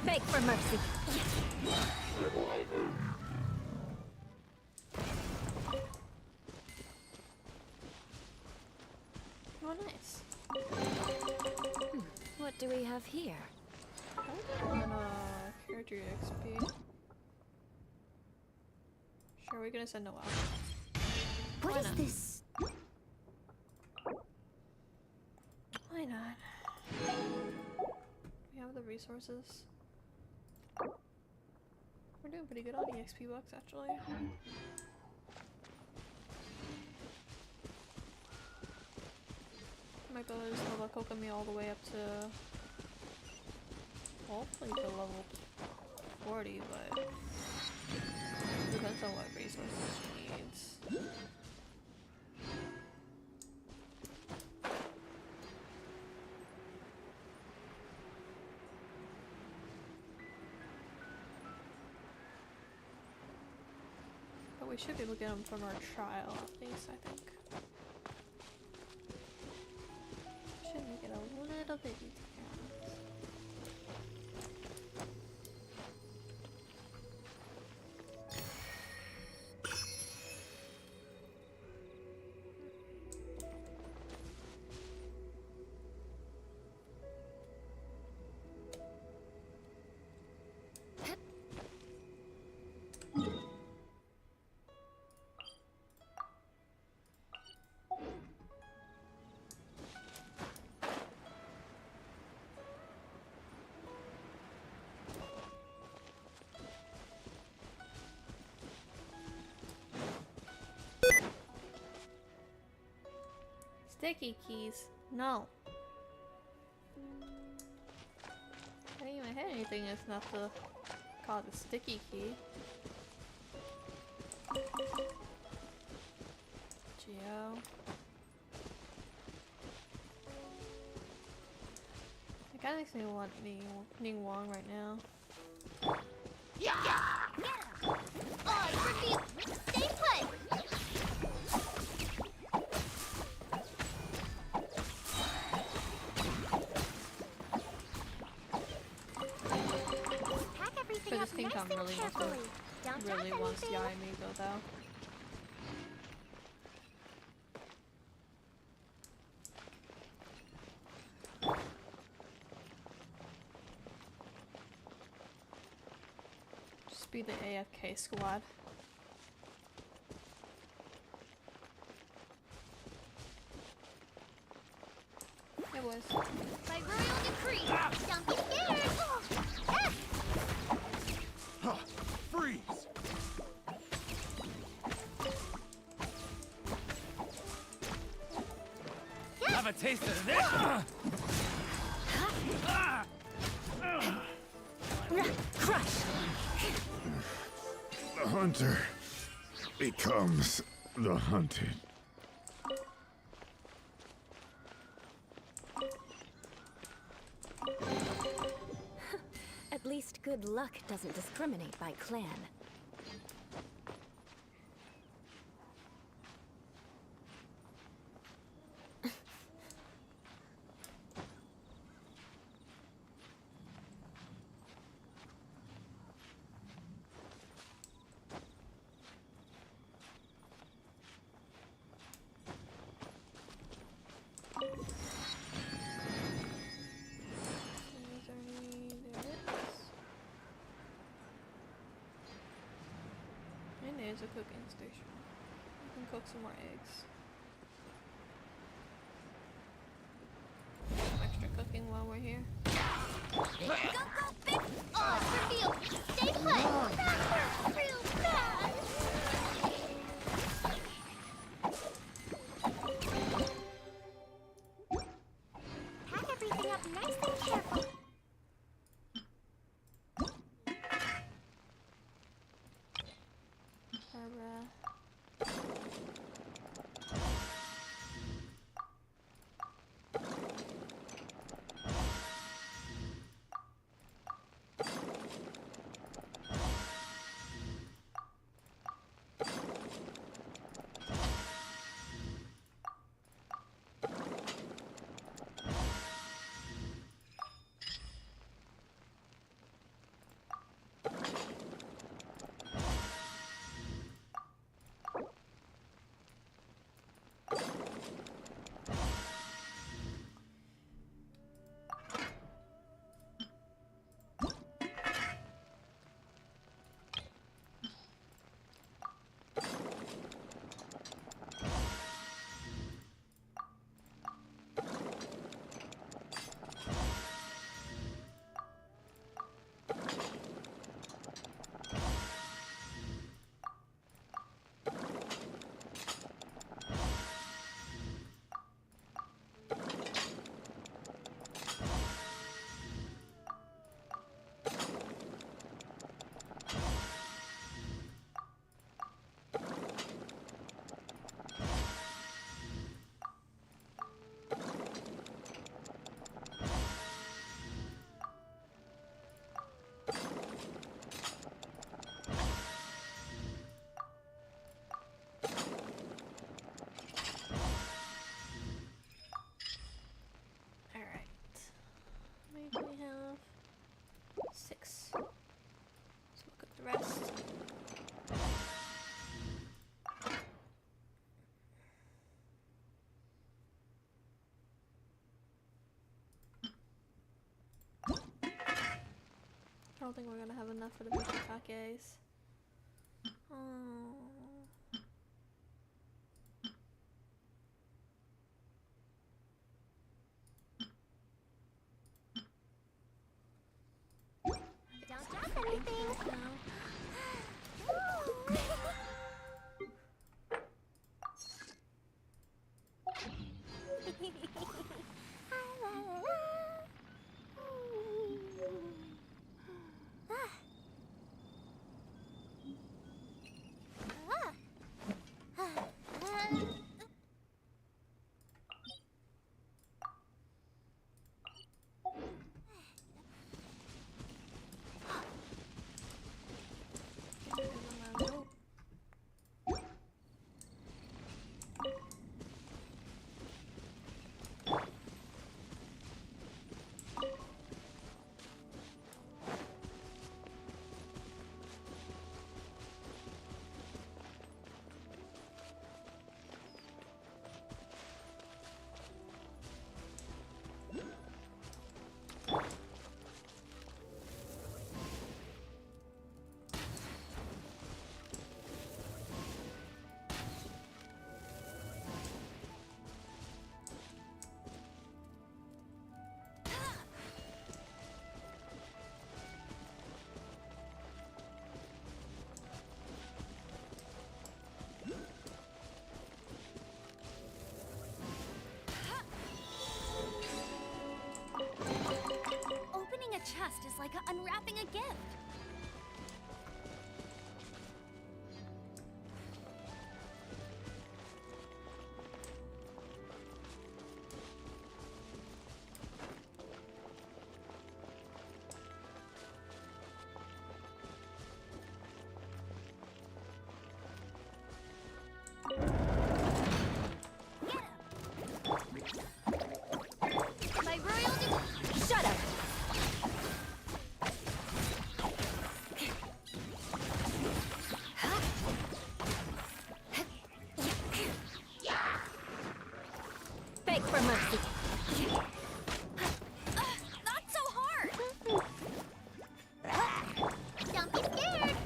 C: beg for mercy.
A: Oh, nice.
C: What do we have here?
A: And character XP. Sure, we're gonna send Noel.
B: What
A: Why
B: is
A: not?
B: this?
A: Why not? We have the resources. We're doing pretty good on EXP bucks, actually. Might be able to just level Kokomi all the way up to hopefully to level 40, but depends on what resources she needs. But we should be able to get them from our trial, at least, I think. Should make it a little bit easier. Sticky keys? No. I didn't even hit anything that's not the called a sticky key. Geo. It kinda makes me want Ning Wong right now.
B: Stay put! Pack everything
A: But
B: up
A: this King
B: nice
A: Kong
B: and
A: really wants to
B: carefully. Don't
A: really
B: drop
A: wants the
B: anything.
A: Amigo though. Just be the AFK squad. It was.
B: By royal decree. Don't be scared. Ah!
E: Huh. Freeze!
D: Have a taste of this!
C: Crush!
E: The hunter becomes the hunted.
C: At least good luck doesn't discriminate by clan.
A: Is there any- there is. And there's a cooking station. We can cook some more eggs. Some extra cooking while we're here.
B: Go, go, big! Oh, reveal! Stay put! That hurt real bad! Pack everything up nice and careful.
A: Barbara. don't think we're gonna have enough for the Bukakakes. Oh.
B: Don't drop anything.
A: No.
C: Opening a chest is like unwrapping a gift.
B: My royal
C: Shut up! Beg for mercy. Not so hard!
B: Don't be scared.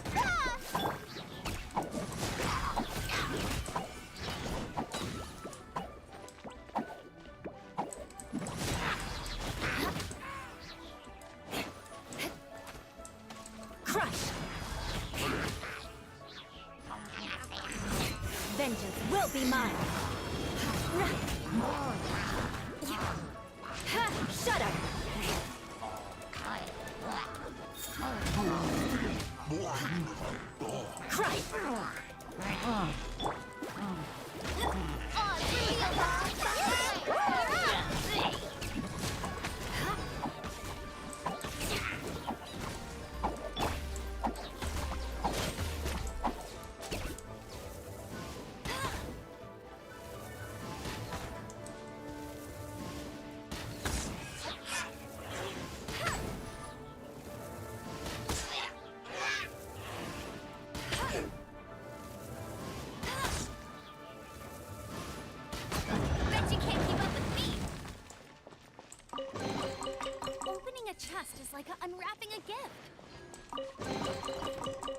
C: Crush! Vengeance will be mine! Shut up! Cry!
B: Bet you can't keep up with me.
C: Opening a chest is like unwrapping a gift.
B: Stay put.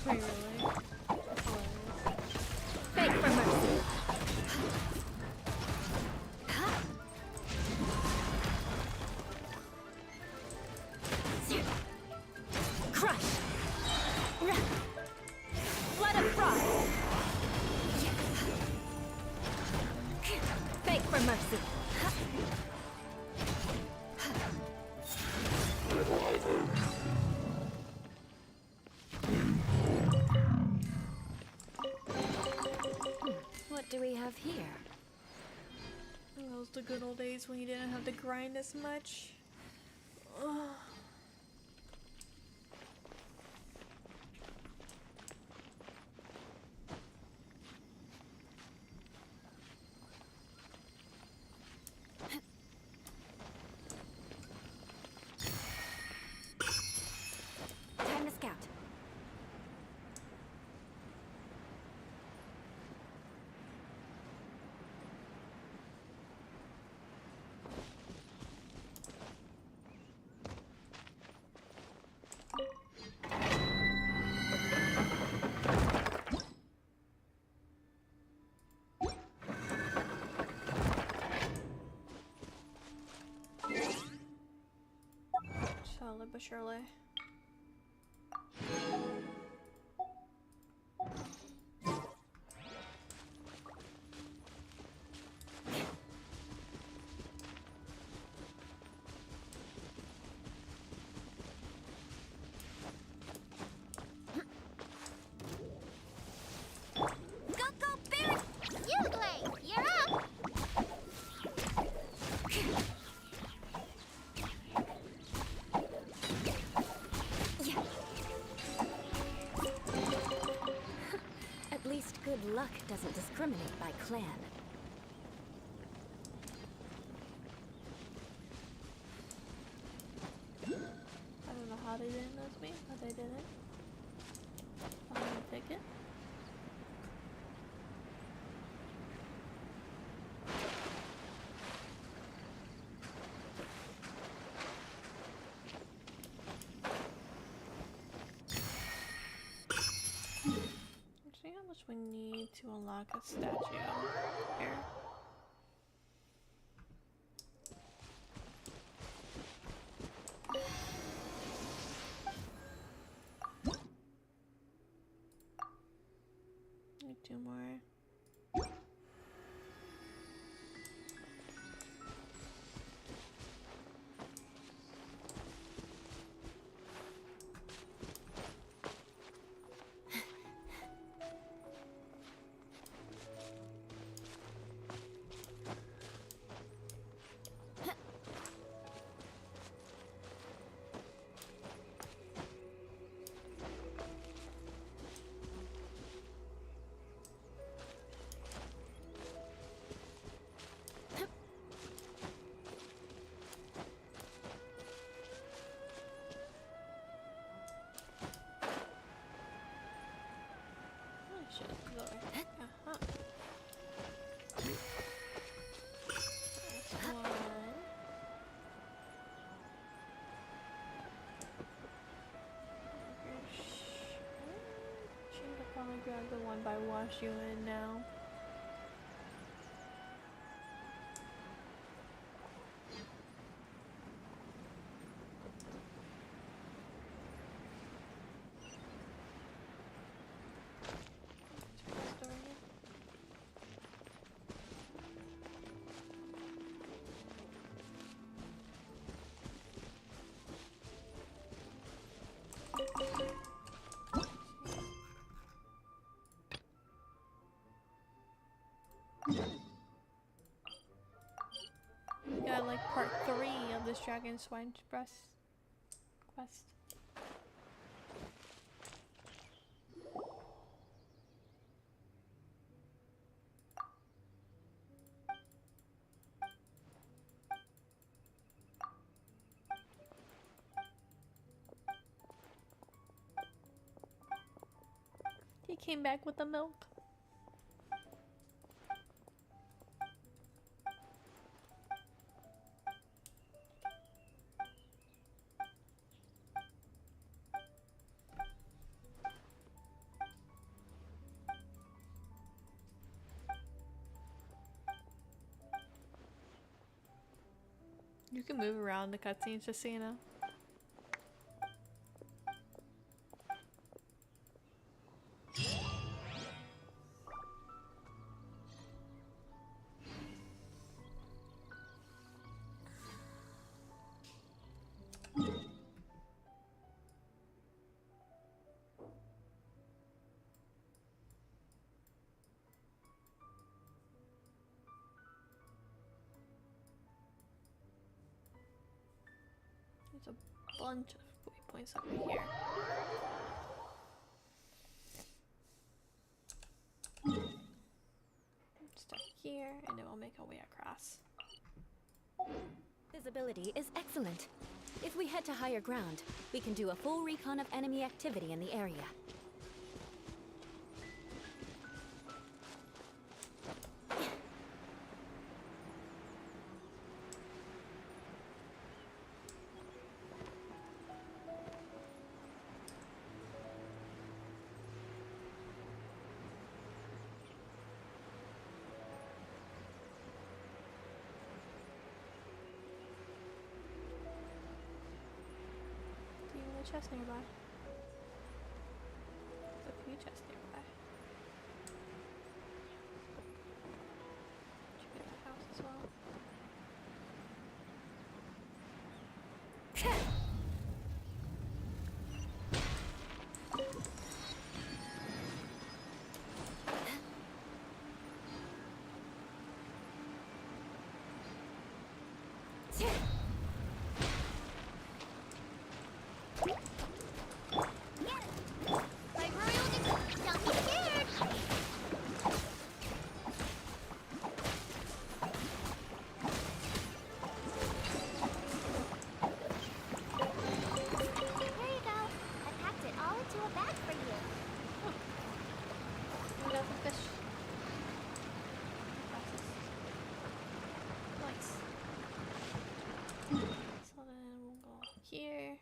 A: Wait, really?
C: Beg for mercy. Crush! Blood of frost! Beg for mercy.
A: the good old days when you didn't have to grind as much. Ugh.
C: Time to scout.
A: Slowly but surely.
C: Go, go, Barry!
B: You, Glade, you're up!
C: Yeah. At least good luck doesn't discriminate by clan.
A: I don't know how they didn't notice me, but they didn't. I'm gonna take it. Let's see how much we need to unlock a statue here. Need 2 more. Oh, shit. Go right. Uh-huh. That's one. Should have probably grabbed the one by Wash You In now. We got like part 3 of this Dragon Swine Breast quest. He came back with the milk. You can move around the cutscenes just so you know. There's a bunch of waypoints over here. Start here, and then we'll make our way across.
C: Visibility is excellent. If we head to higher ground, we can do a full recon of enemy activity in the area.
A: Chest nearby. There's a few chests nearby. Should be at the house as well. Here.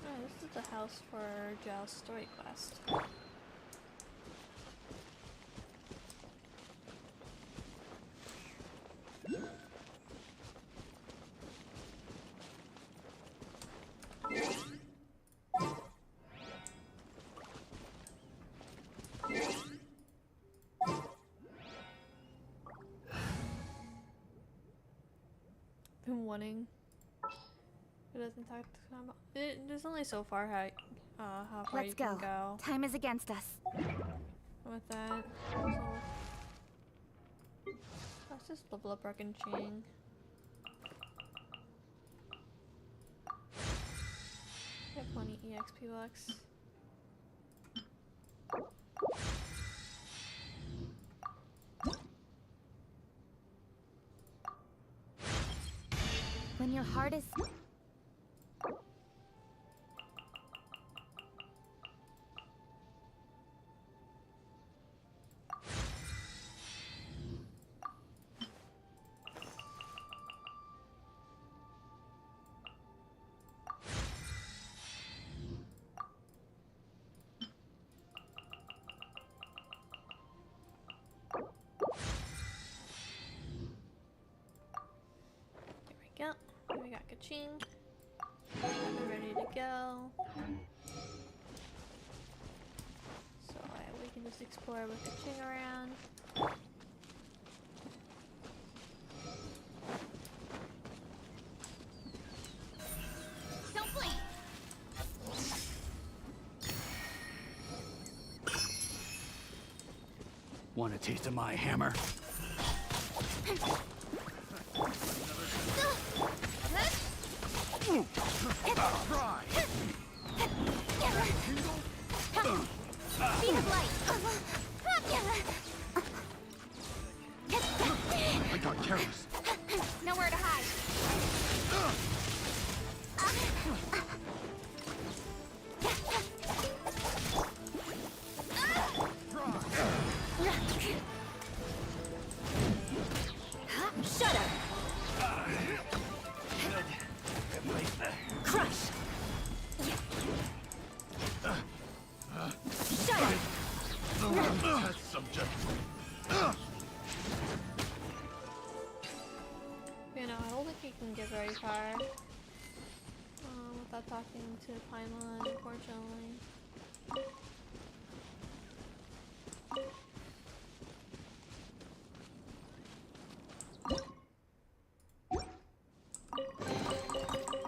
A: Oh, this is the house for Giles' story quest. Been wanting. It doesn't talk to him. There's only so far how far you can go.
B: Time is against us.
A: With that, so let's just level up our Ching. Get 20 EXP bucks.
B: When your heart is...
A: There we go. We got Kaching. We're ready to go. So we can just explore with Kaching around.
B: Don't blink!
F: Want a taste of my hammer?
B: Speed of light!
E: I got careless.
B: Nowhere to hide.
C: Shut up! Crush! Shut up!
E: Test subject.
A: You know, I don't think you can get very far without talking to Paimon, unfortunately.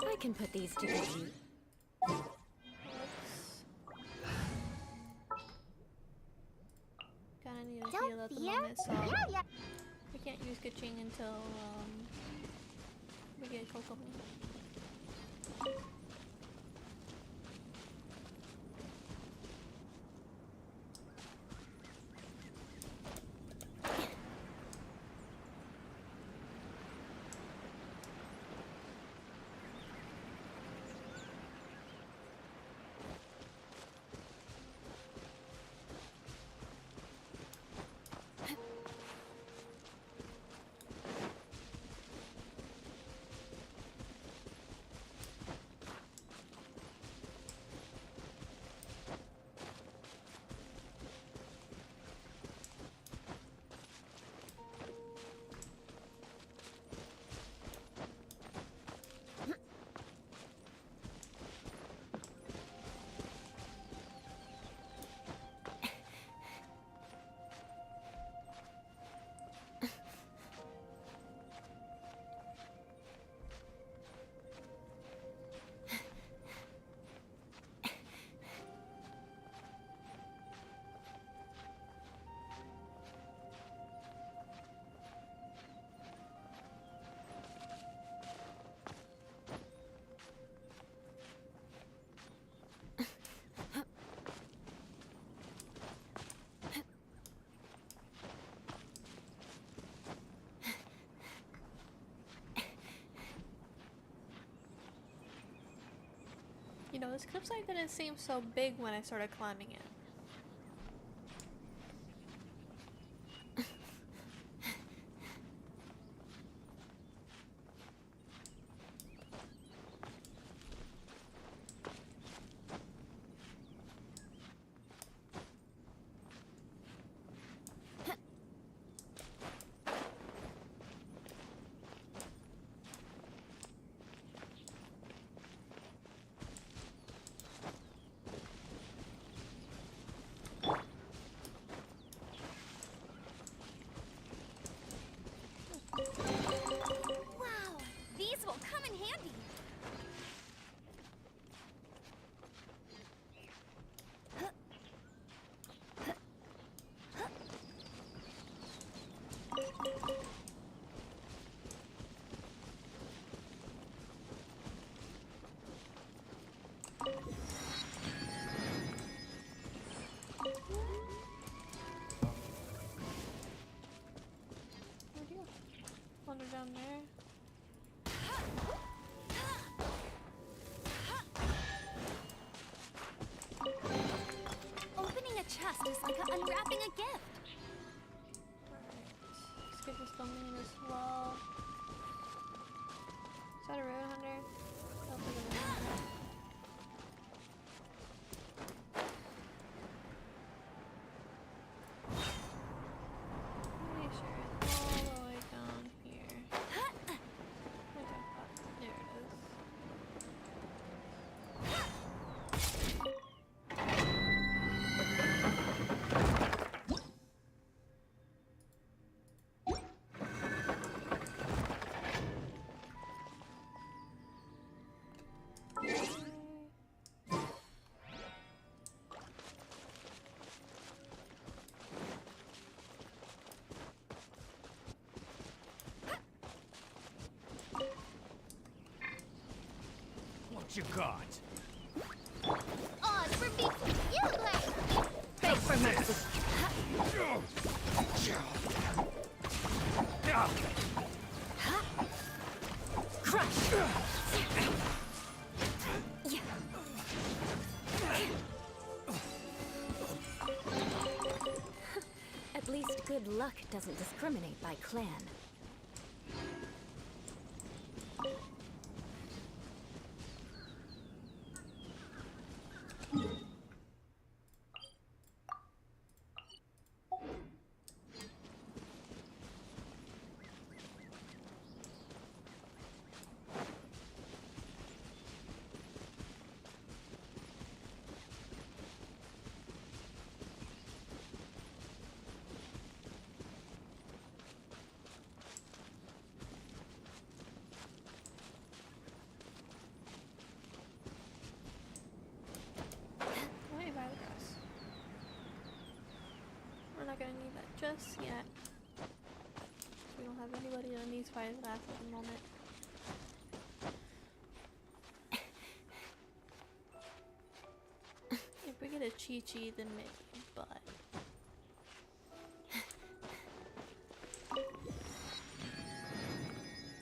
C: I can put these to good use.
A: Let's it, so
B: Yeah, yeah.
A: we can't use Kaching until we get Kokomi. You know, this cliffside didn't seem so big when I started climbing it.
C: Wow, these will come in handy.
A: Where'd you go? Wander down there.
C: Opening a chest is like unwrapping a gift.
A: Alright. Let's get this domain as well. Is that a road hunter? I don't think it is. Pretty sure it's all the way down here. Like I thought. There it is.
F: What you got?
B: Odds for beating you, Blake.
C: Beg for mercy. Crush. At least good luck doesn't discriminate by clan.
A: Why buy the grass? We're not gonna need that just yet. have anybody on these 5 left at the moment. If we get a Chi-Chi, then maybe, but...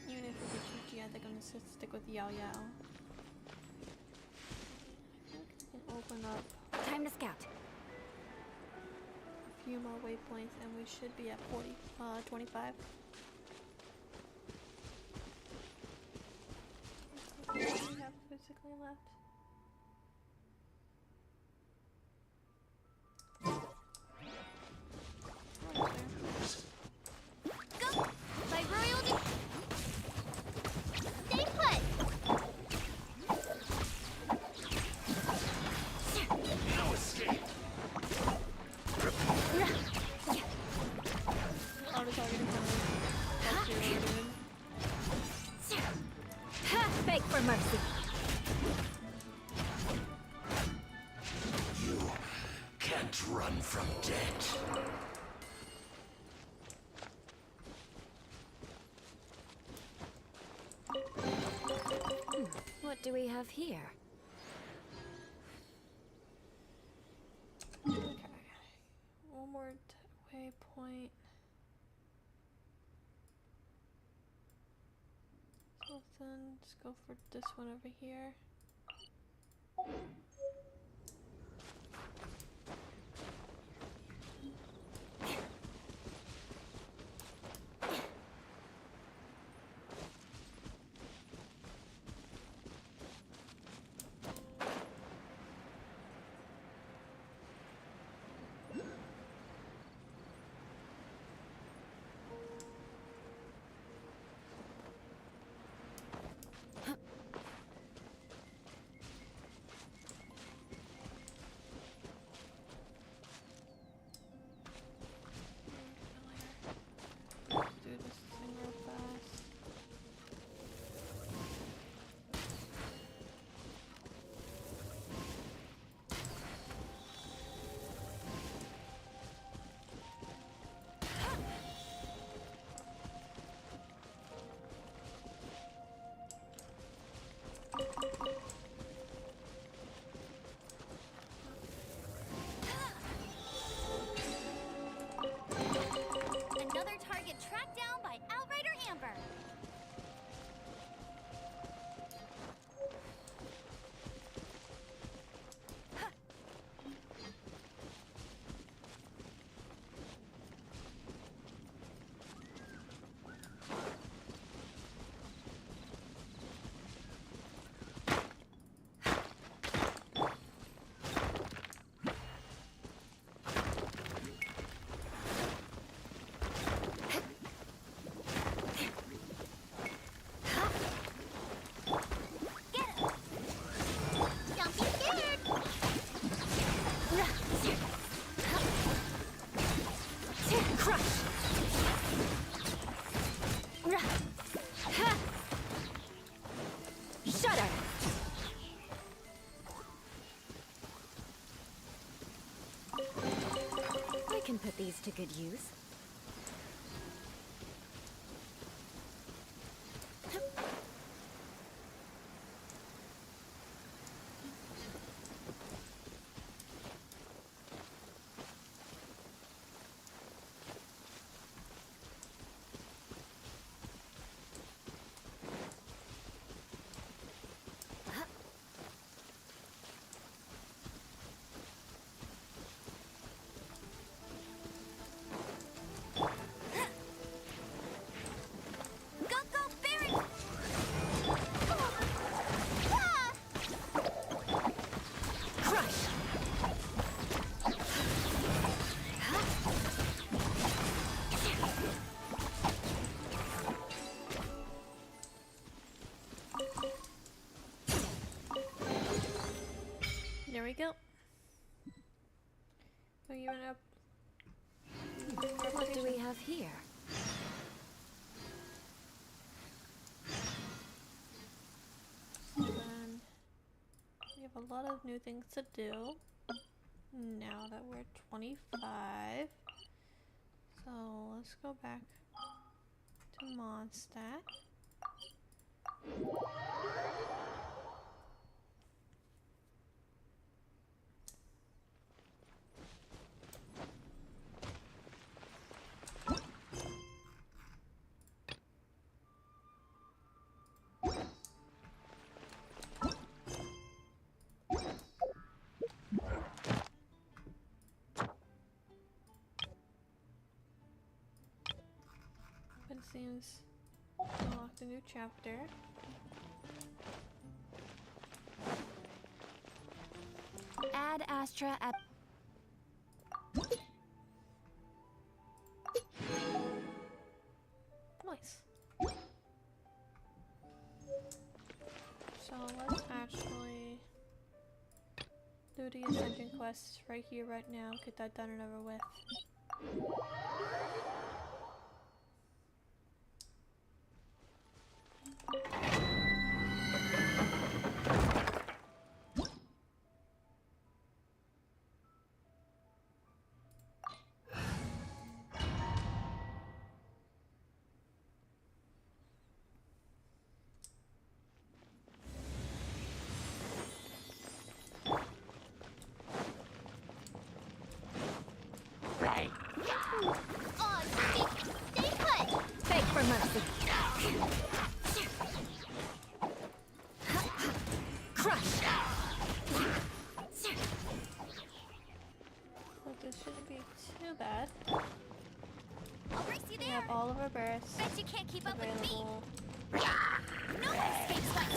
A: Even if we get Chi-Chi, I think I'm gonna stick with Yao Yao. I think we can open up
C: Time to scout.
A: a few more waypoints and we should be at 25. What do we have physically left? Oh,
B: Go! My royal Stay put!
E: No escape.
A: Auto targeting coming. That's zero, dude.
C: Ha! Beg for mercy.
E: You can't run from death.
C: What do we have here?
A: Okay. One more waypoint. So then, let's go for this one over here. Let's do this thing real fast.
B: Another target tracked down by Outrider Amber. Don't be scared.
C: Crush! Shudder! I can put these to good use.
B: Go, go, Baron! Ah!
C: Crush!
A: There we go. So you went up.
C: What do we have here?
A: So then we have a lot of new things to do now that we're 25. So let's go back to Mondstadt. But it seems unlocked a new chapter.
C: Ad Astra at.
A: Nice. So let's actually do the Ascension quest right here, right now. Get that done and over with.
B: Oh, stay put!
C: Beg for mercy. Crush.
A: Well, this shouldn't be too bad.
B: I'll race you
A: We
B: there!
A: have all of our bursts
B: Bet you can't keep up with me!
A: available.
B: No escape like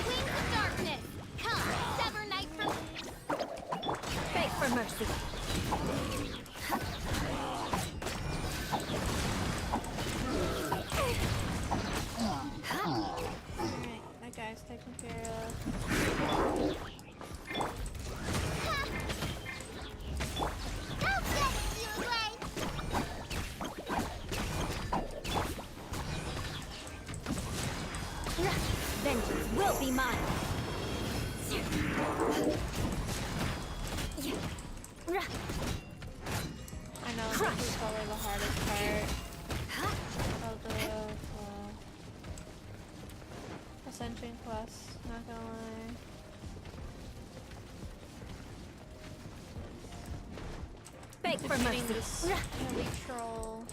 B: Wings of darkness! Come, sever night from...
C: Beg for mercy.
A: Alright, that guy's taken care of.
B: Don't let it steal away!
C: Vengeance will be mine.
A: I know this is probably the hardest part of the Ascension quest, not gonna lie.
C: Beg for
A: Defeating
C: mercy.
A: this heavy troll.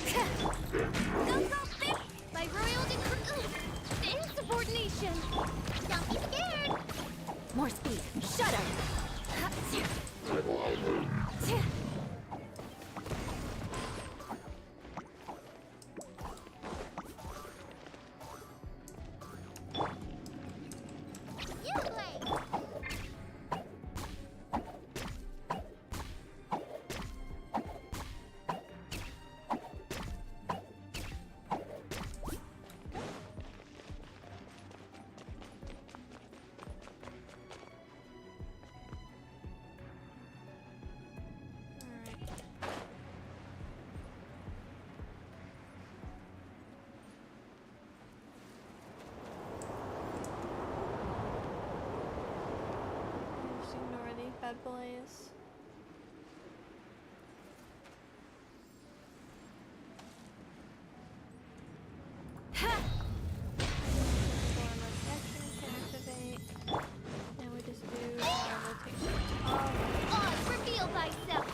B: Go, go, fit! By royal decree... Insubordination! Don't be scared!
C: More speed. Shudder.
B: You play!
A: Alright. Just ignore the bad boys. Form of action can activate. And we just do rotation. Oh,
B: Oz, reveal thyself!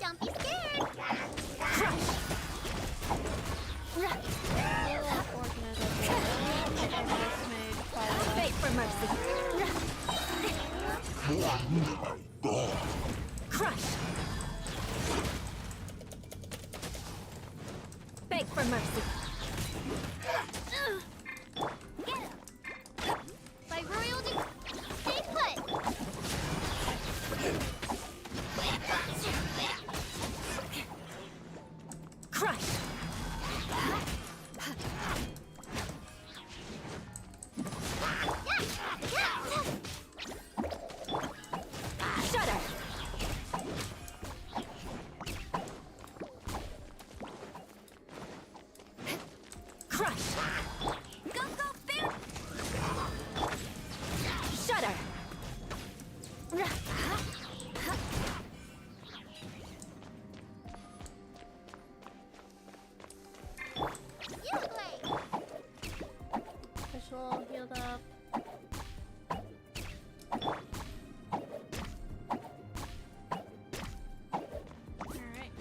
B: Don't be scared!
A: a little unfortunate that I just made quite
C: Beg for mercy. Crush. Beg for mercy.
B: Get him! By royal decree... Stay put!
C: Crush.
A: usual, healed up. Alright.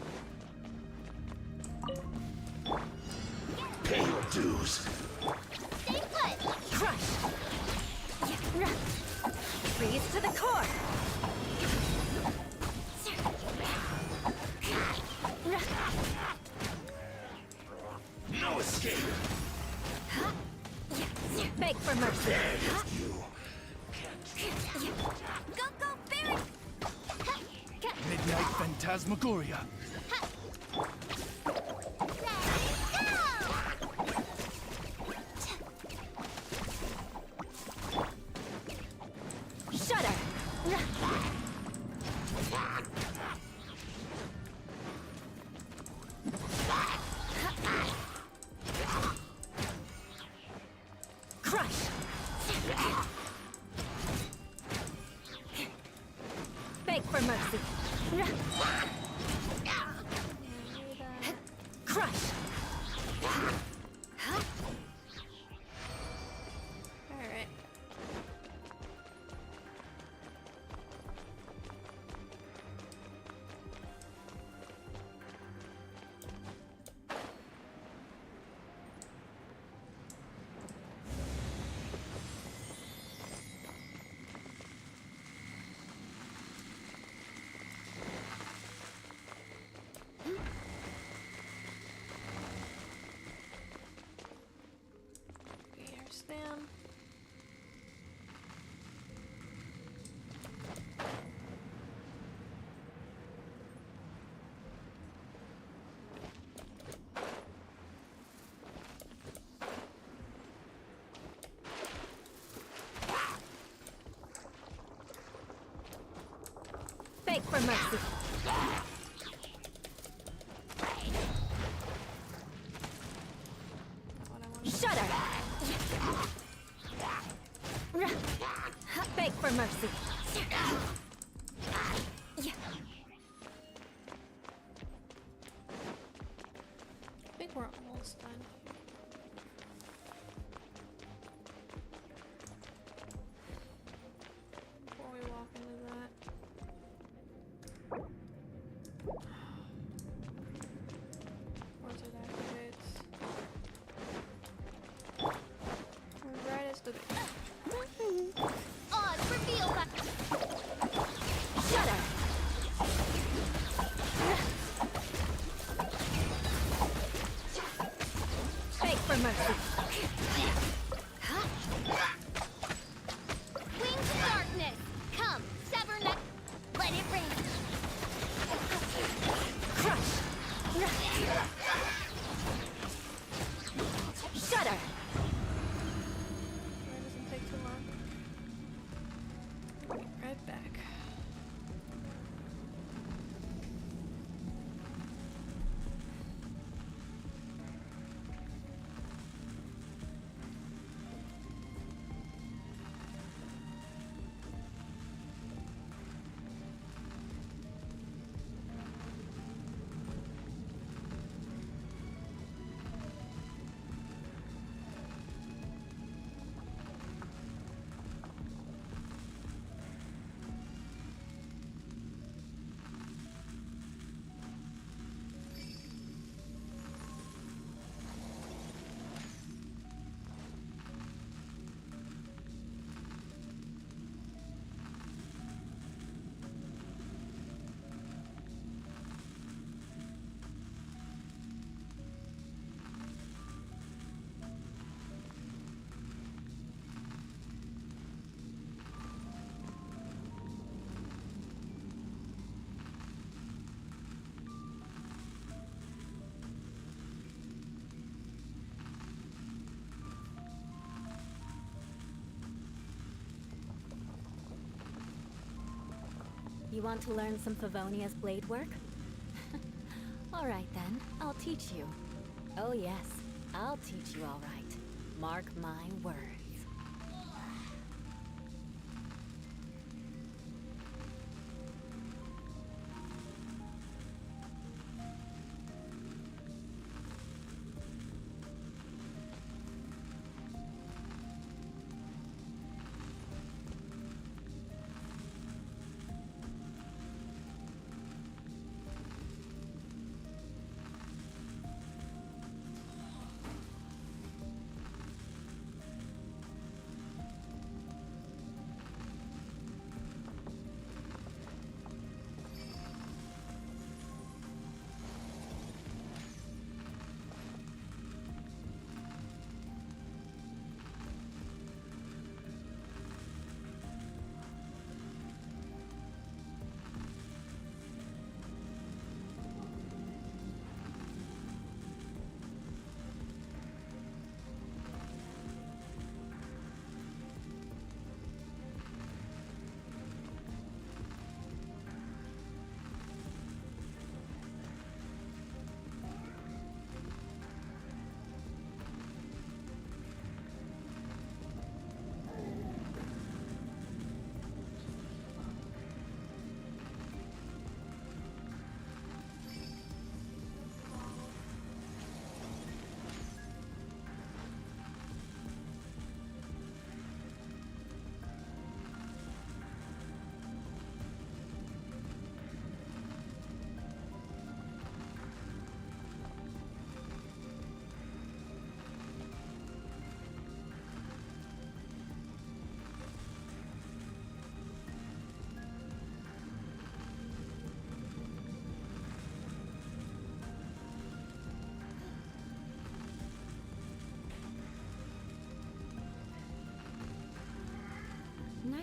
E: Pay your dues.
B: Stay put!
C: Crush! Freeze to the core!
E: No escape.
C: Beg for mercy.
E: You
C: Go, go, Barry!
D: Midnight Phantasmagoria.
C: Shudder! Crush! Beg for mercy. Crush!
A: Alright. Okay, here's them.
C: Beg for mercy.
A: What I want.
C: Shudder! Beg for mercy.
A: I think we're almost done. Before we walk into that. Once it activates. Right as the
B: Odd reveal by
C: Shudder! Beg for mercy.
B: wings of darkness. Come, sever neck. Let it rain.
C: Crush! Shudder!
A: That doesn't take too long. Right back.
C: You want to learn some Favonia's blade work? Alright then, I'll teach you. Oh yes, I'll teach you alright. Mark my words.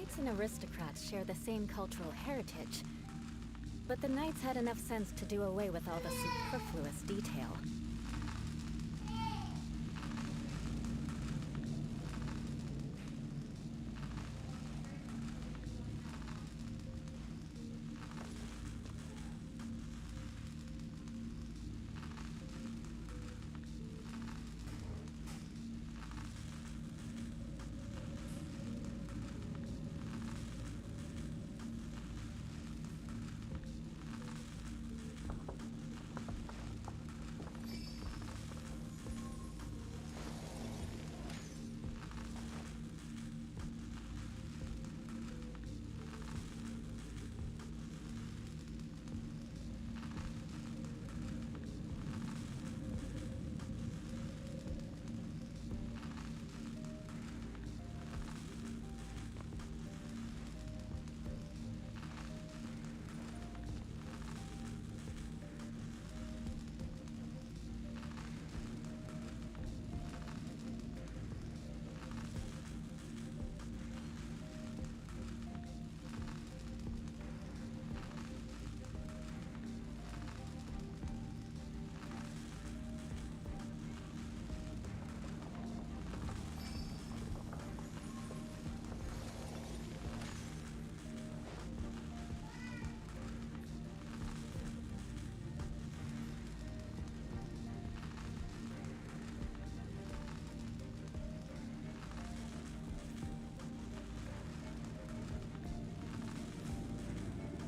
C: Knights and aristocrats share the same cultural heritage, but the knights had enough sense to do away with all the superfluous detail.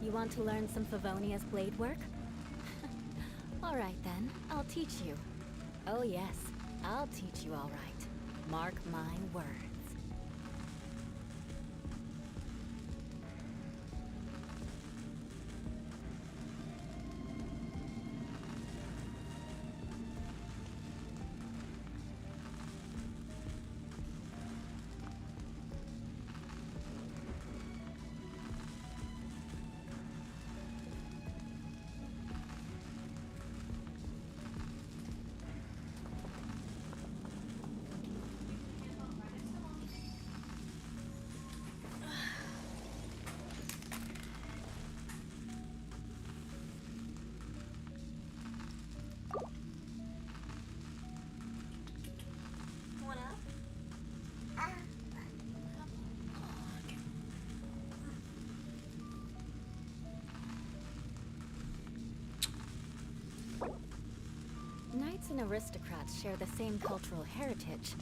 C: You want to learn some Favonia's blade work? Alright then, I'll teach you. Oh yes, I'll teach you alright. Mark my words. Knights and aristocrats share the same cultural heritage,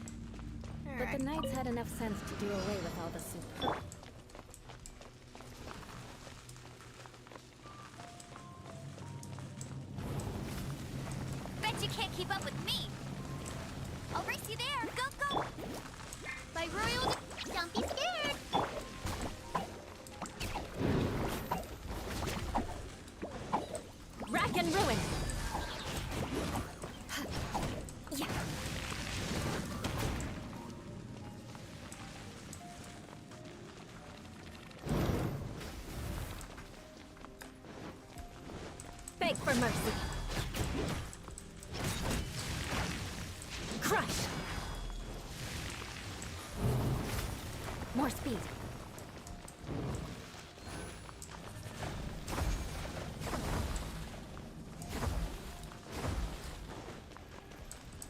C: but the knights had enough sense to do away with all the super...
B: Bet you can't keep up with me. I'll race you there. Go, go. My royal... Don't be scared.
C: Rack and ruin! Yeah. Beg for mercy. Crush! More speed.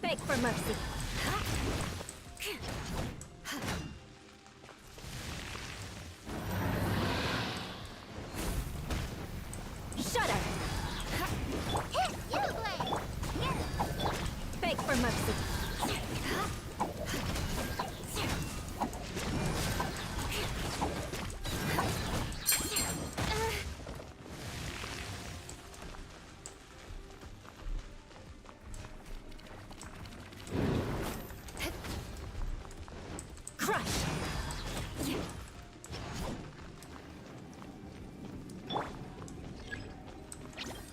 C: Beg for mercy. Shudder!
B: Hit you, Blade. Here.
C: Beg for mercy. Crush!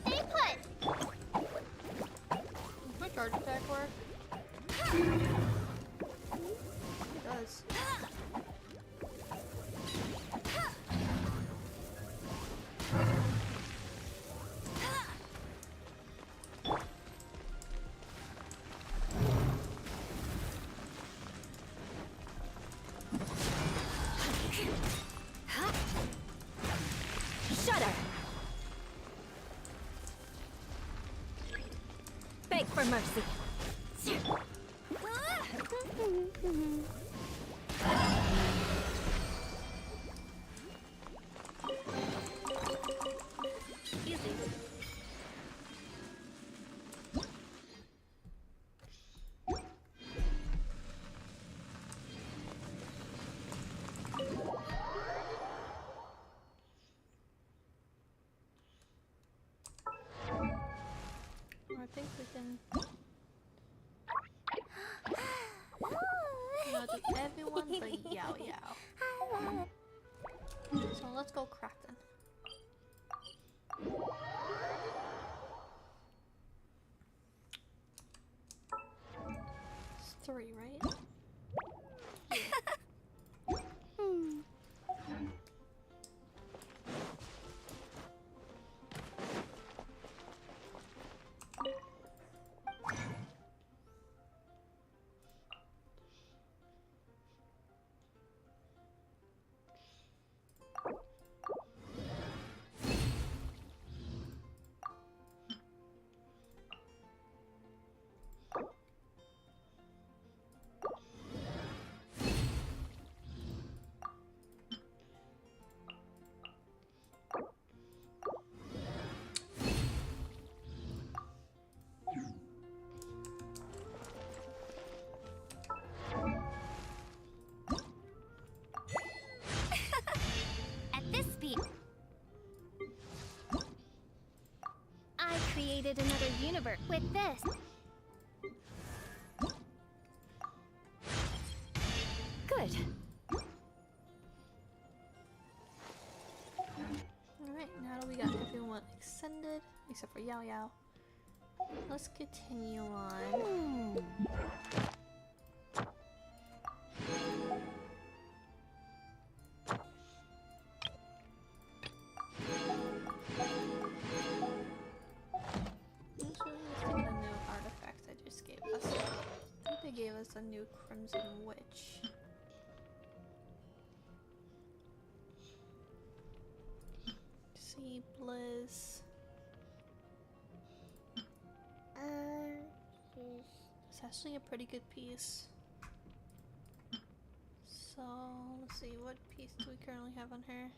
B: Stay put.
A: Does my charge attack work? It does.
C: mercy.
A: Easy. I think we can now do everyone but Yao Yao. So let's go crafting. It's 3, right?
B: At this speed, I created another universe with this.
C: Good.
A: Alright, now that we got everyone extended, except for Yao Yao, let's continue on. Let's look at a new artifact they just gave us. I think they gave us a new Crimson Witch. See, Blizz. It's actually a pretty good piece. So, let's see, what piece do we currently have on her?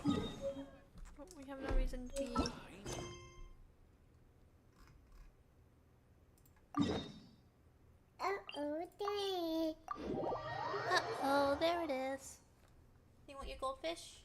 A: Oh, we have no reason to be... Uh-oh, there it is. You want your goldfish?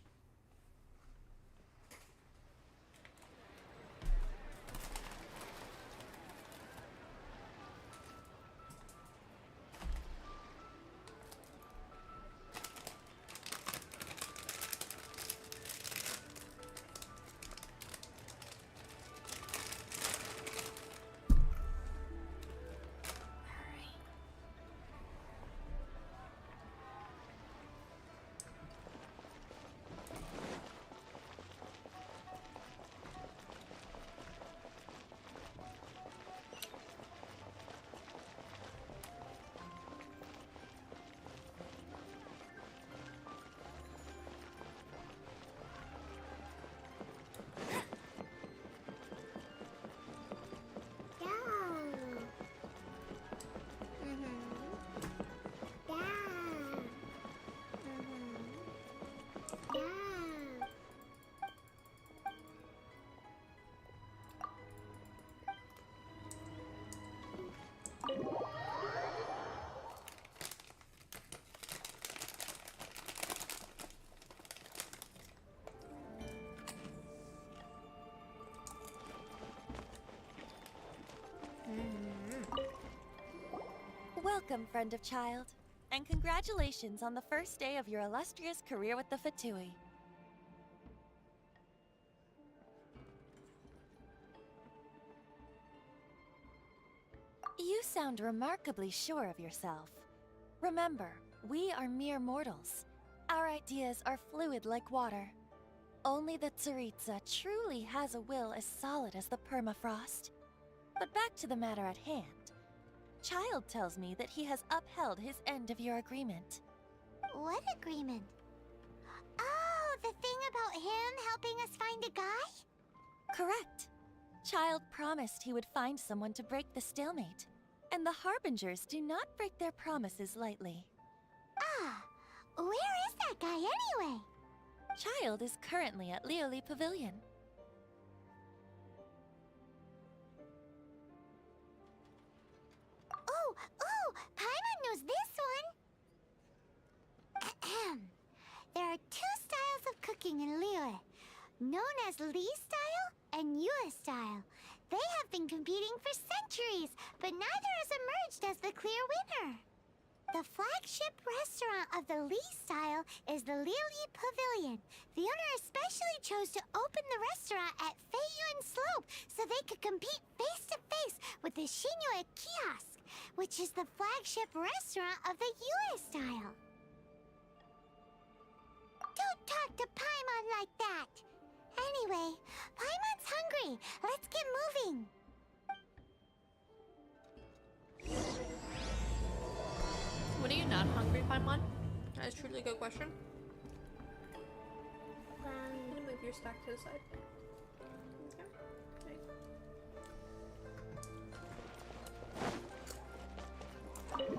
C: Welcome, friend of child, and congratulations on the first day of your illustrious career with the Fatui. You sound remarkably sure of yourself. Remember, we are mere mortals. Our ideas are fluid like water. Only the Tsaritsa truly has a will as solid as the permafrost. But back to the matter at hand.
G: Child tells me that he has upheld his end of your agreement.
B: What agreement? Oh, the thing about him helping us find a guy?
G: Correct. Child promised he would find someone to break the stalemate. And the Harbingers do not break their promises lightly.
B: Ah, where is that guy anyway?
G: Child is currently at Lioli Pavilion.
B: Oh, Paimon knows this one! Ahem. There are two styles of cooking in Liyue, known as Li style and Yue style. They have been competing for centuries, but neither has emerged as the clear winner. The flagship restaurant of the Li style is the Lioli Pavilion. The owner especially chose to open the restaurant at Feiyuan Slope so they could compete face to face with the Shinue Kiosk, which is the flagship restaurant of the Yue style. Don't talk to Paimon like that! Anyway, Paimon's hungry. Let's get moving.
A: When are you not hungry, Paimon? That is truly a good question. I'm gonna move your stack to the side. Okay.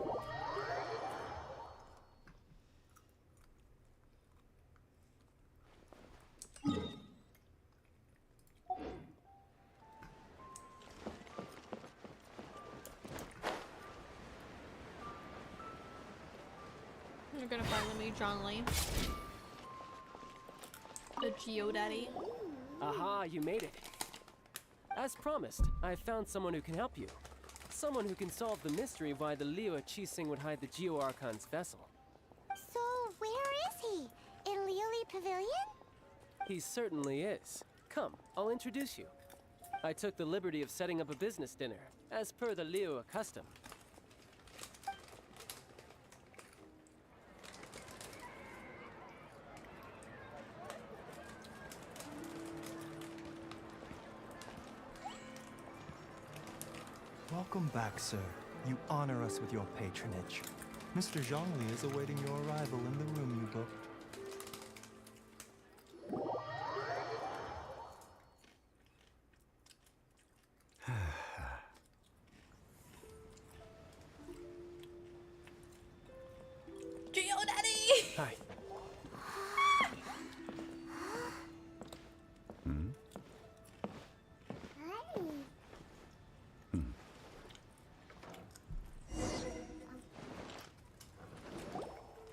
A: You're gonna finally meet John Lee. The Geodaddy.
H: Aha, you made it. As promised, I found someone who can help you. Someone who can solve the mystery of why the Liyue Qixing would hide the Geo Archon's vessel.
B: So, where is he? In Lioli Pavilion?
H: He certainly is. Come, I'll introduce you. I took the liberty of setting up a business dinner, as per the Liyue custom.
I: Welcome back, sir. You honor us with your patronage. Mr. Zhongli is awaiting your arrival in the room you booked.
A: Geodaddy!
H: Hi.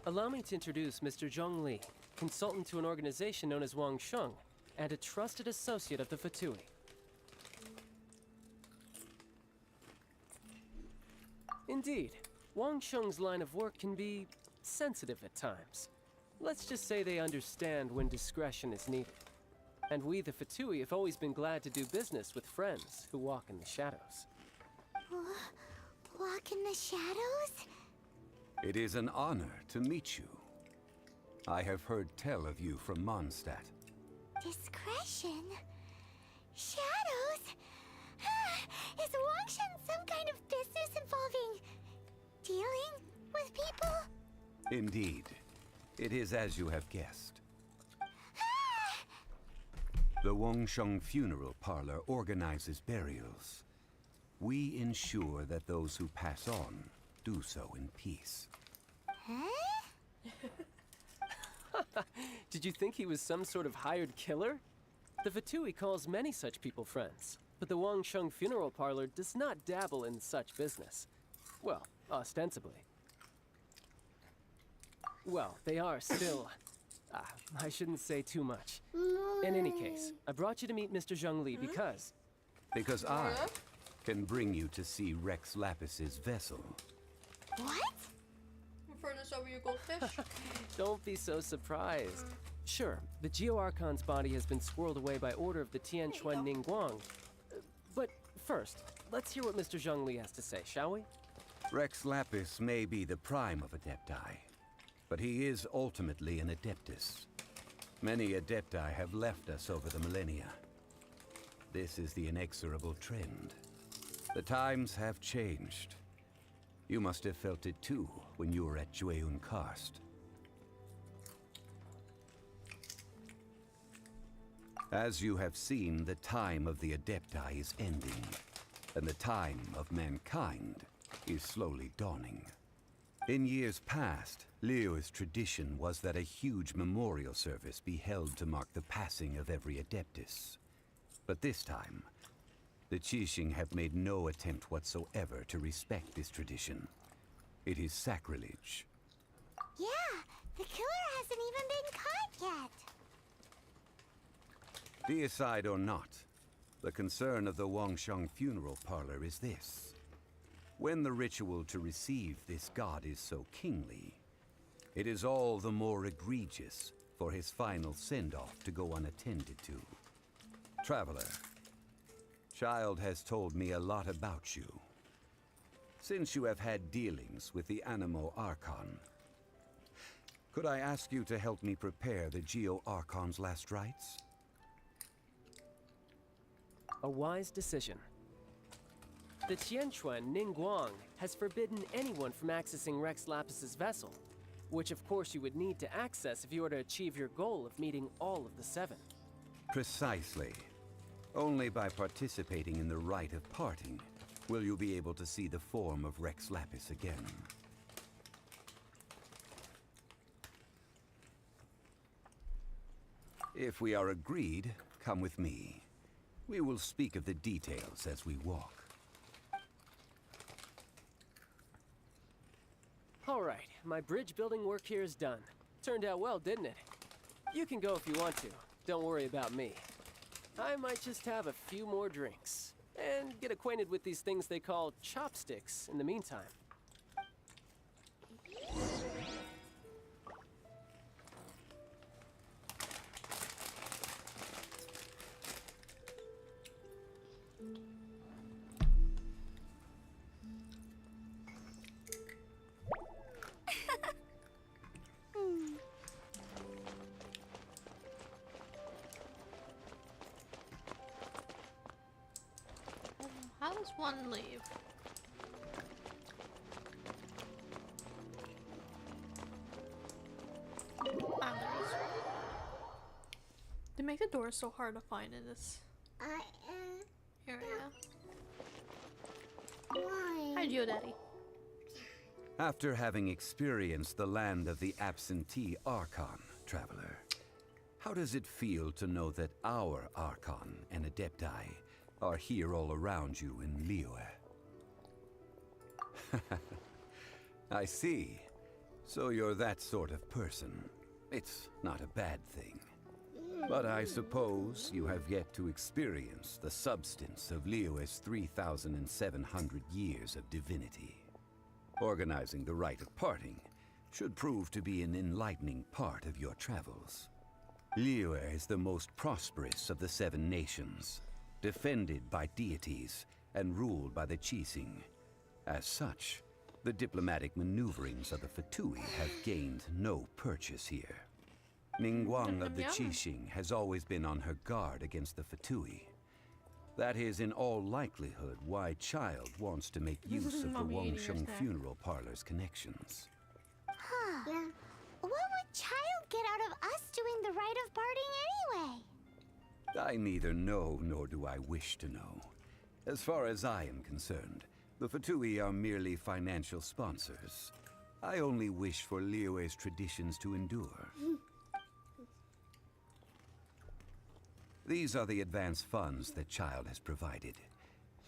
H: Allow me to introduce Mr. Zhong Li, consultant to an organization known as Wang Sheng, and a trusted associate of the Fatui. Indeed, Wang Sheng's line of work can be sensitive at times. Let's just say they understand when discretion is needed. And we, the Fatui, have always been glad to do business with friends who walk in the shadows.
B: Walk in the shadows?
J: It is an honor to meet you. I have heard tell of you from Mondstadt.
B: Discretion? Shadows? Is Wangshan some kind of business involving dealing with people?
J: Indeed. It is as you have guessed. The Wangsheng Funeral Parlor organizes burials. We ensure that those who pass on do so in peace.
B: Huh?
H: Did you think he was some sort of hired killer? The Fatui calls many such people friends, but the Wangsheng Funeral Parlor does not dabble in such business. Well, ostensibly. Well, they are still... I shouldn't say too much. In any case, I brought you to meet Mr. Zhong Li because...
J: Because I can bring you to see Rex Lapis's vessel.
B: What?
A: Furnace over your goldfish?
H: Don't be so surprised. Sure, the Geo Archon's body has been squirreled away by order of the Tian Chuan Ningguang. But first, let's hear what Mr. Zhong Li has to say, shall we?
J: Rex Lapis may be the prime of Adepti, but he is ultimately an Adeptus. Many Adepti have left us over the millennia. This is the inexorable trend. The times have changed, You must have felt it too when you were at Jueyun Karst. As you have seen, the time of the Adepti is ending, and the time of mankind is slowly dawning. In years past, Liyue's tradition was that a huge memorial service be held to mark the passing of every Adeptus. But this time, the Qixing have made no attempt whatsoever to respect this tradition. It is sacrilege.
B: Yeah, the killer hasn't even been caught yet.
J: Deicide or not, the concern of the Wangsheng funeral parlor is this. When the ritual to receive this god is so kingly, it is all the more egregious for his final send-off to go unattended to. Traveler, Child has told me a lot about you. Since you have had dealings with the Anemo Archon, could I ask you to help me prepare the Geo Archon's last rites?
H: A wise decision. The Tianquan Ningguang has forbidden anyone from accessing Rex Lapis's vessel, which of course you would need to access if you were to achieve your goal of meeting all of the seven.
J: Precisely. Only by participating in the rite of parting will you be able to see the form of Rex Lapis again. If we are agreed, come with me. We will speak of the details as we walk.
H: All right, my bridge building work here is done. Turned out well, didn't it? You can go if you want to. Don't worry about me. I might just have a few more drinks and get acquainted with these things they call chopsticks in the meantime.
A: How does one leave? Ah, there is one. They make the doors so hard to find in this area.
B: Why?
A: Hi, Geodaddy.
J: After having experienced the land of the absentee Archon, Traveler, how does it feel to know that our Archon and Adepti are here all around you in Liyue? I see. So you're that sort of person. It's not a bad thing. But I suppose you have yet to experience the substance of Liyue's 3,700 years of divinity. Organizing the rite of parting should prove to be an enlightening part of your travels. Liyue is the most prosperous of the 7 nations, defended by deities and ruled by the Qixing. As such, the diplomatic maneuverings of the Fatui have gained no purchase here. Ningguang of the Qixing has always been on her guard against the Fatui. That is in all likelihood why Child wants to make use of the Wangsheng funeral parlor's connections.
B: Huh. Yeah. What would Child get out of us doing the rite of parting anyway?
J: I neither know nor do I wish to know. As far as I am concerned, the Fatui are merely financial sponsors. I only wish for Liyue's traditions to endure. These are the advance funds that Child has provided.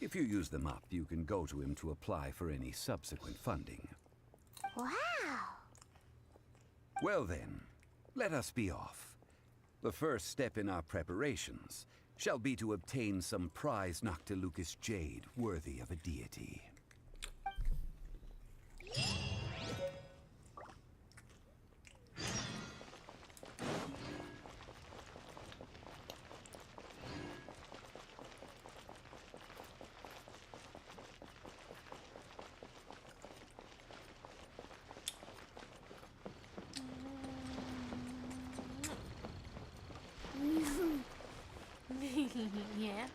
J: If you use them up, you can go to him to apply for any subsequent funding.
B: Wow!
J: Well then, let us be off. The first step in our preparations shall be to obtain some prized Noctilucous jade worthy of a deity.
A: Yeah.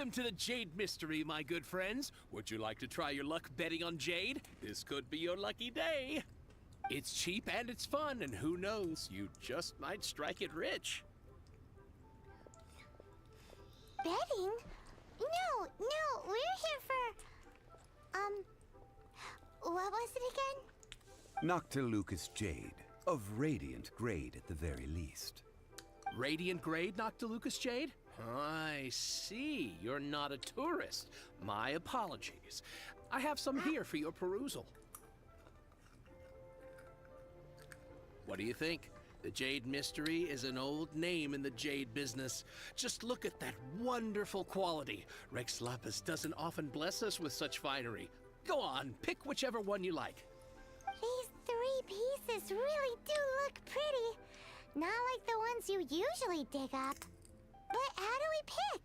F: Welcome to the Jade Mystery, my good friends. Would you like to try your luck betting on Jade? This could be your lucky day. It's cheap and it's fun, and who knows, you just might strike it rich.
B: Betting? No, we're here for... what was it again?
J: Noctilucous Jade, of radiant grade at the very least.
F: Radiant grade, Noctilucous Jade? I see. You're not a tourist. My apologies. I have some here for your perusal. What do you think? The Jade Mystery is an old name in the jade business. Just look at that wonderful quality. Rex Lapis doesn't often bless us with such finery. Go on, pick whichever one you like.
B: These 3 pieces really do look pretty. Not like the ones you usually dig up. But how do we pick?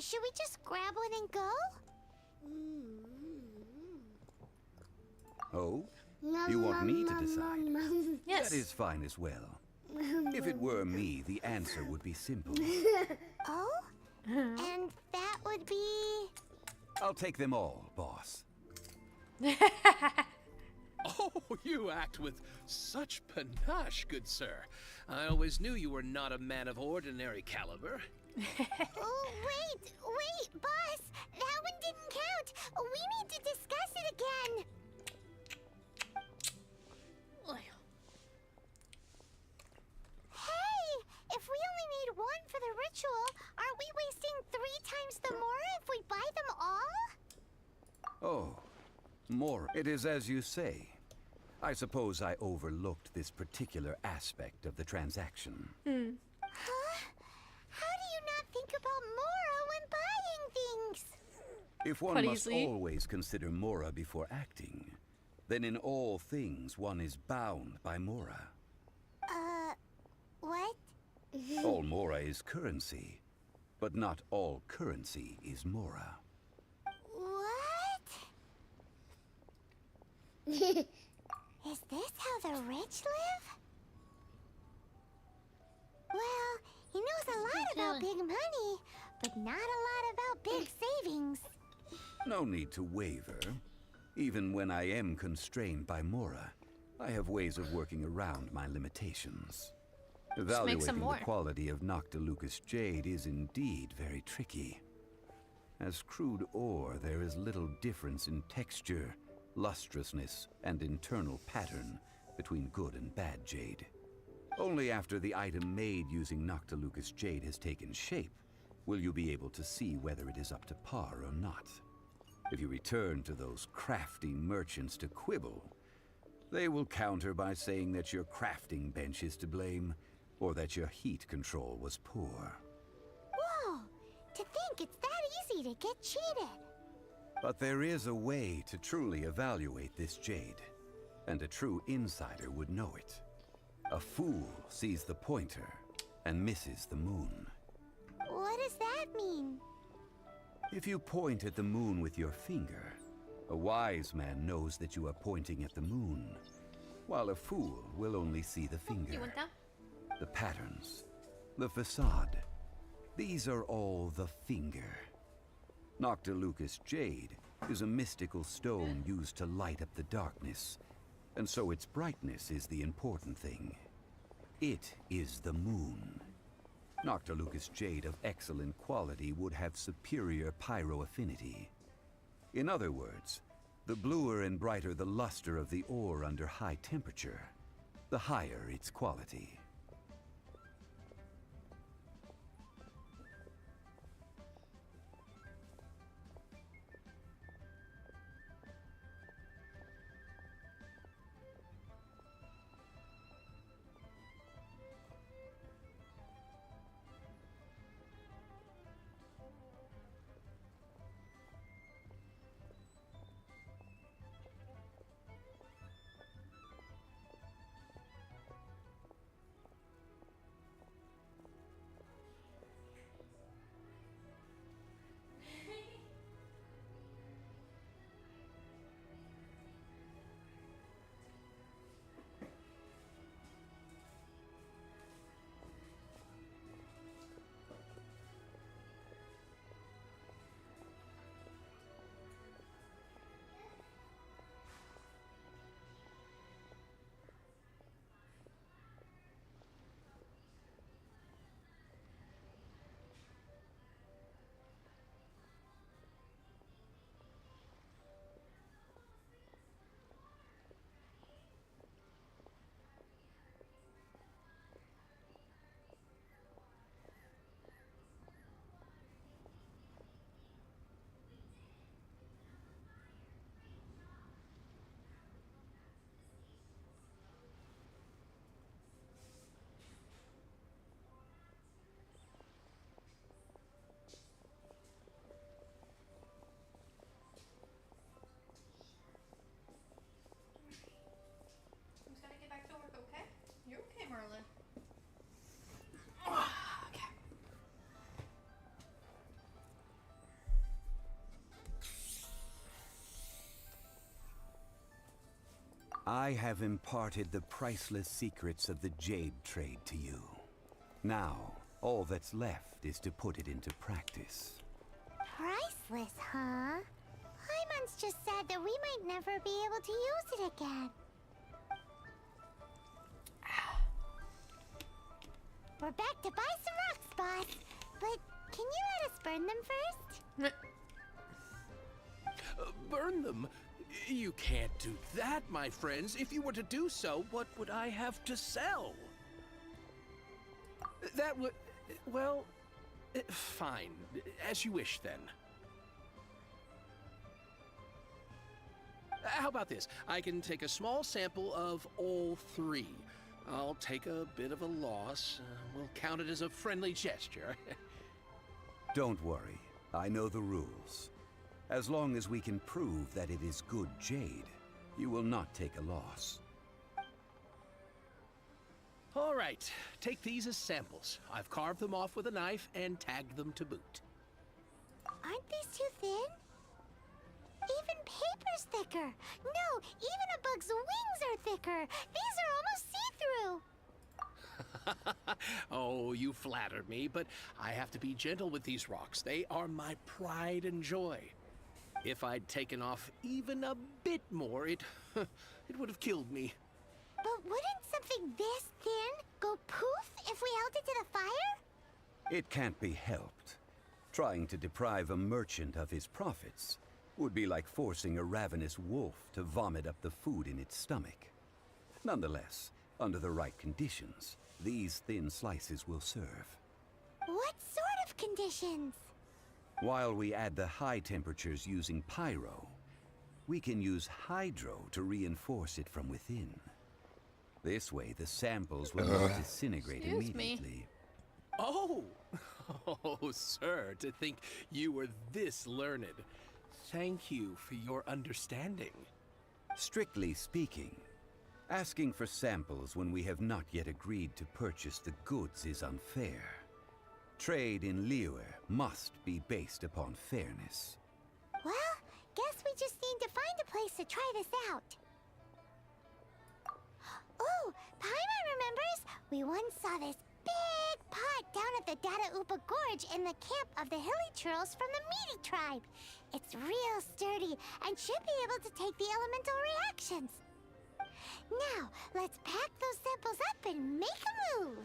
B: Should we just grab one and go?
J: Oh? You want me to decide?
A: Yes.
J: That is fine as well. If it were me, the answer would be simple.
B: Oh? And that would be...
J: I'll take them all, boss.
F: Oh, you act with such panache, good sir. I always knew you were not a man of ordinary caliber.
B: Oh, wait, boss! That one didn't count! We need to discuss it again! Hey! If we only need one for the ritual, aren't we wasting 3 times the more if we buy them all?
J: Oh, more. It is as you say. I suppose I overlooked this particular aspect of the transaction.
B: Huh? How do you not think about Mora when buying things?
J: If one
A: Quite
J: must
A: easily.
J: always consider Mora before acting, then in all things one is bound by Mora.
B: What?
J: All Mora is currency, but not all currency is Mora.
B: What? Is this how the rich live? Well, he knows a lot about big money, but not a lot about big savings.
J: No need to waver. Even when I am constrained by Mora, I have ways of working around my limitations.
A: make some
J: Evaluating
A: more.
J: the quality of Noctilucous Jade is indeed very tricky. As crude ore, there is little difference in texture, lustrousness, and internal pattern between good and bad jade. Only after the item made using Noctilucous Jade has taken shape will you be able to see whether it is up to par or not. If you return to those crafty merchants to quibble, they will counter by saying that your crafting bench is to blame, or that your heat control was poor.
B: Whoa! To think it's that easy to get cheated.
J: But there is a way to truly evaluate this jade, and a true insider would know it. A fool sees the pointer and misses the moon.
B: What does that mean?
J: If you point at the moon with your finger, a wise man knows that you are pointing at the moon, while a fool will only see the
A: You
J: finger.
A: want that?
J: The patterns, the facade, these are all the finger. Noctilucous Jade is a mystical stone used to light up the darkness, and so its brightness is the important thing. It is the moon. Noctilucous Jade of excellent quality would have superior pyroaffinity. In other words, the bluer and brighter the luster of the ore under high temperature, the higher its quality. I have imparted the priceless secrets of the Jade trade to you. Now, all that's left is to put it into practice.
B: Priceless, huh? Paimon's just said that we might never be able to use it again. We're back to buy some rocks, boss. But can you let us burn them first?
F: Burn them? You can't do that, my friends. If you were to do so, what would I have to sell? That would... well... fine. As you wish, then. How about this? I can take a small sample of all three. I'll take a bit of a loss. We'll count it as a friendly gesture.
J: Don't worry. I know the rules. As long as we can prove that it is good jade, you will not take a loss.
F: All right. Take these as samples. I've carved them off with a knife and tagged them to boot.
B: Aren't these too thin? Even paper's thicker. No, even a bug's wings are thicker. These are almost see-through.
F: Oh, you flatter me, but I have to be gentle with these rocks. They are my pride and joy. If I'd taken off even a bit more, it would have killed me.
B: But wouldn't something this thin go poof if we held it to the fire?
J: It can't be helped. Trying to deprive a merchant of his profits would be like forcing a ravenous wolf to vomit up the food in its stomach. Nonetheless, under the right conditions, these thin slices will serve.
B: What sort of conditions?
J: While we add the high temperatures using pyro, we can use hydro to reinforce it from within. This way, the samples will not disintegrate
A: Excuse me.
J: immediately.
F: Oh! Oh, sir, to think you were this learned. Thank you for your understanding.
J: Strictly speaking, asking for samples when we have not yet agreed to purchase the goods is unfair. Trade in Liyue must be based upon fairness.
B: Well, guess we just need to find a place to try this out. Oh, Paimon remembers we once saw this big pot down at the Dada Upa Gorge in the camp of the Hilly Churls from the Meaty tribe. It's real sturdy and should be able to take the elemental reactions. Now, let's pack those samples up and make a move.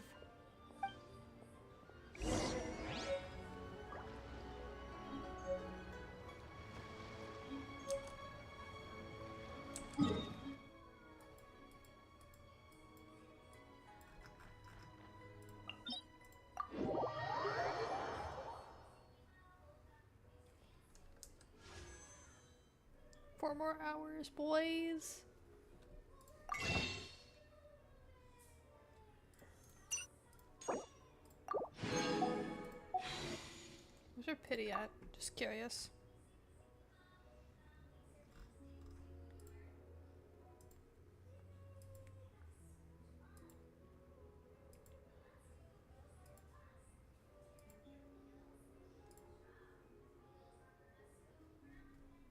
A: Four more hours, boys. Where's your pity at? Just curious.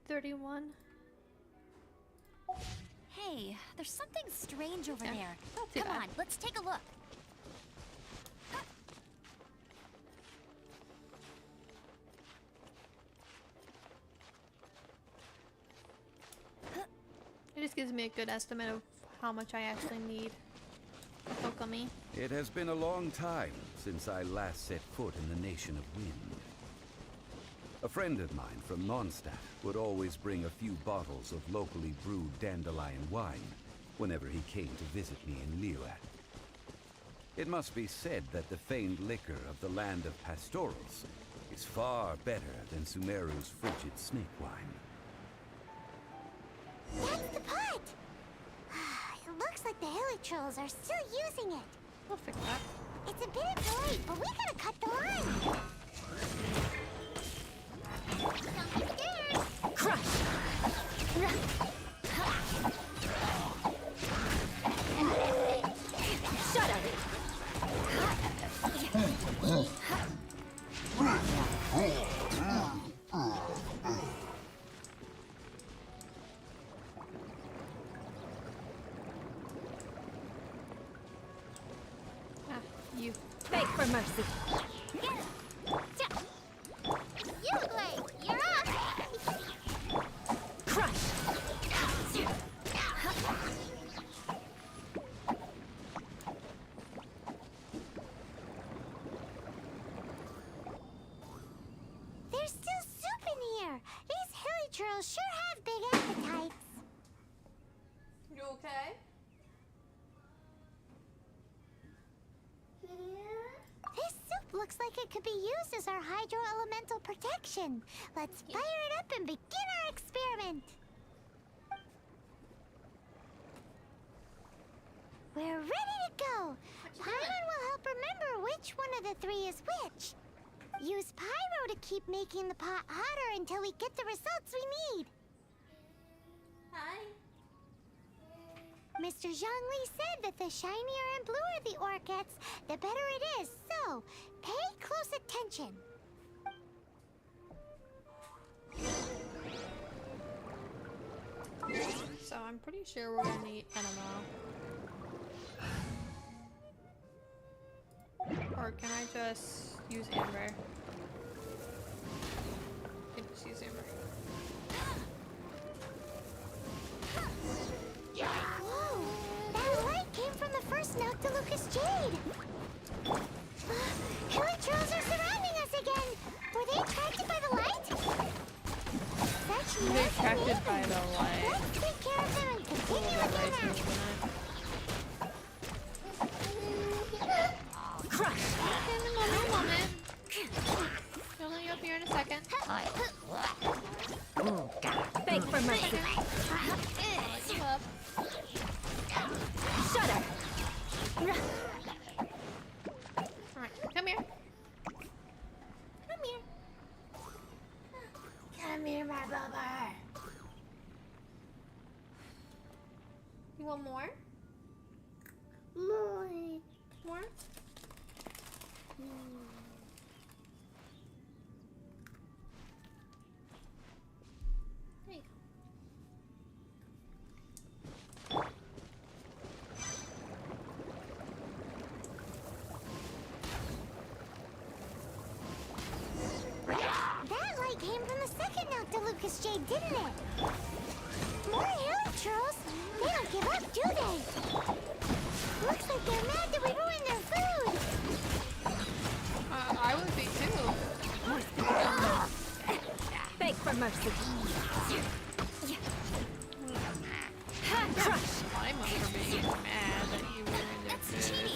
A: $31.
G: Hey, there's something strange over
A: Yeah,
G: there.
A: not too
G: Come
A: bad.
G: on, let's take a look.
A: It just gives me a good estimate of how much I actually need. Okami.
J: It has been a long time since I last set foot in the Nation of Wind. A friend of mine from Mondstadt would always bring a few bottles of locally brewed dandelion wine whenever he came to visit me in Liyue. It must be said that the famed liquor of the land of pastorals is far better than Sumeru's frigid snake wine.
B: That's the pot! It looks like the Hilly Trolls are still using it.
A: We'll fix that.
B: It's a bit late, but we gotta cut the line. Don't be scared.
C: Crush! Shut up! Beg for mercy.
B: You, Blake, you're up!
C: Crush!
B: There's still soup in here! These hilly churls sure have big appetites.
A: You okay?
B: This soup looks like it could be used as our hydro elemental protection. Let's fire it up and begin our experiment. We're ready to go. Paimon will help remember which one of the three is which. Use pyro to keep making the pot hotter until we get the results we need.
A: Hi.
B: Mr. Zhongli said that the shinier and bluer the ore gets, the better it is. So, pay close attention.
A: So I'm pretty sure we're gonna need enema. Or can I just use amber? I can just use amber.
B: Whoa! That light came from the first Noctilucous Jade! Hilly trolls are surrounding us again! Were they attracted by the light? Such
A: They're attracted
B: nice
A: by the light.
B: Let's take care of them and continue with our match.
C: Crush!
A: Okay, moment. I'll let you up here in a second.
C: Beg for mercy.
A: I'll let you up.
C: Shudder!
A: Alright, come here.
B: Come here. Come here, my bubba.
A: You want more?
B: More.
A: More? There you go.
B: That light came from the second Noctilucous Jade, didn't it? More hilly trolls. They don't give up, do they? Looks like they're mad that we ruined their food.
A: I would be too.
C: Beg for mercy. Crush!
A: I'm for being mad that you ruined their food.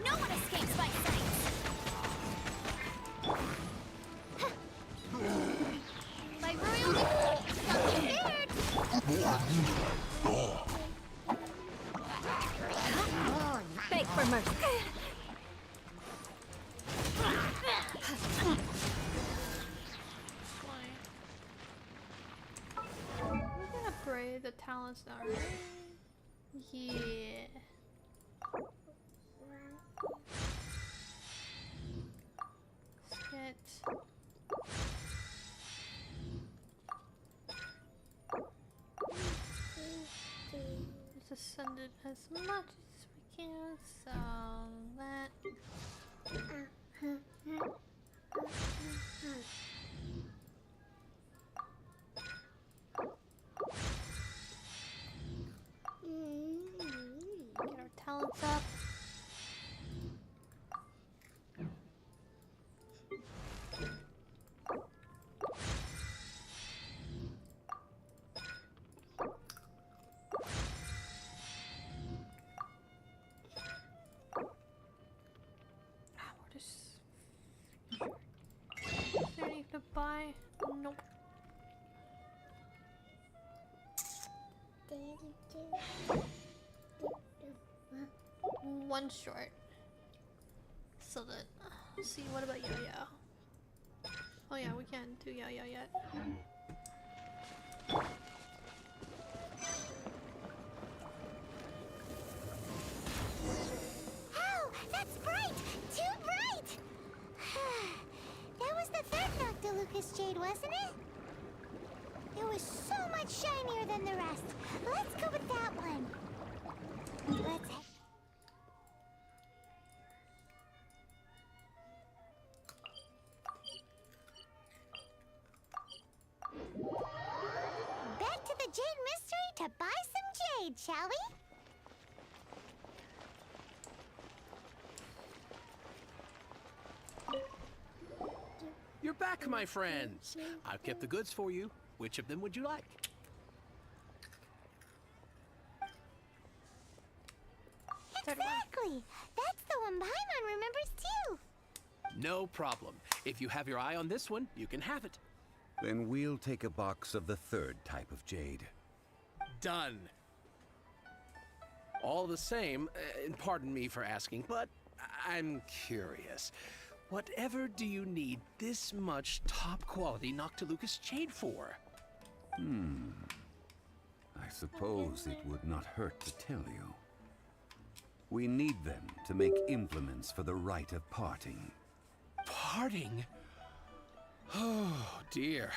B: No one escapes my sight. My royal come prepared.
C: Beg for mercy.
A: We're gonna upgrade the talents now, right? Yeah. Let's ascend it as much as we can, so that. Get our talents up. What is there anything to buy? Nope. One short. So that. Let's see, what about Yo-Yo? Oh yeah, we can't do Yo-Yo yet.
B: Oh, that's bright! Too bright! That was the third Noctilucous Jade, wasn't it? It was so much shinier than the rest. Let's go with that one. Let's... to buy some jade, shall we?
F: You're back, my friends. I've kept the goods for you. Which of them would you like?
B: Exactly! That's the one Paimon remembers too!
F: No problem. If you have your eye on this one, you can have it.
J: Then we'll take a box of the third type of jade.
F: Done. All the same, and pardon me for asking, but I'm curious. Whatever do you need this much top quality Noctilucous jade for?
J: I suppose it would not hurt to tell you. We need them to make implements for the rite of parting.
F: Parting? Oh, dear.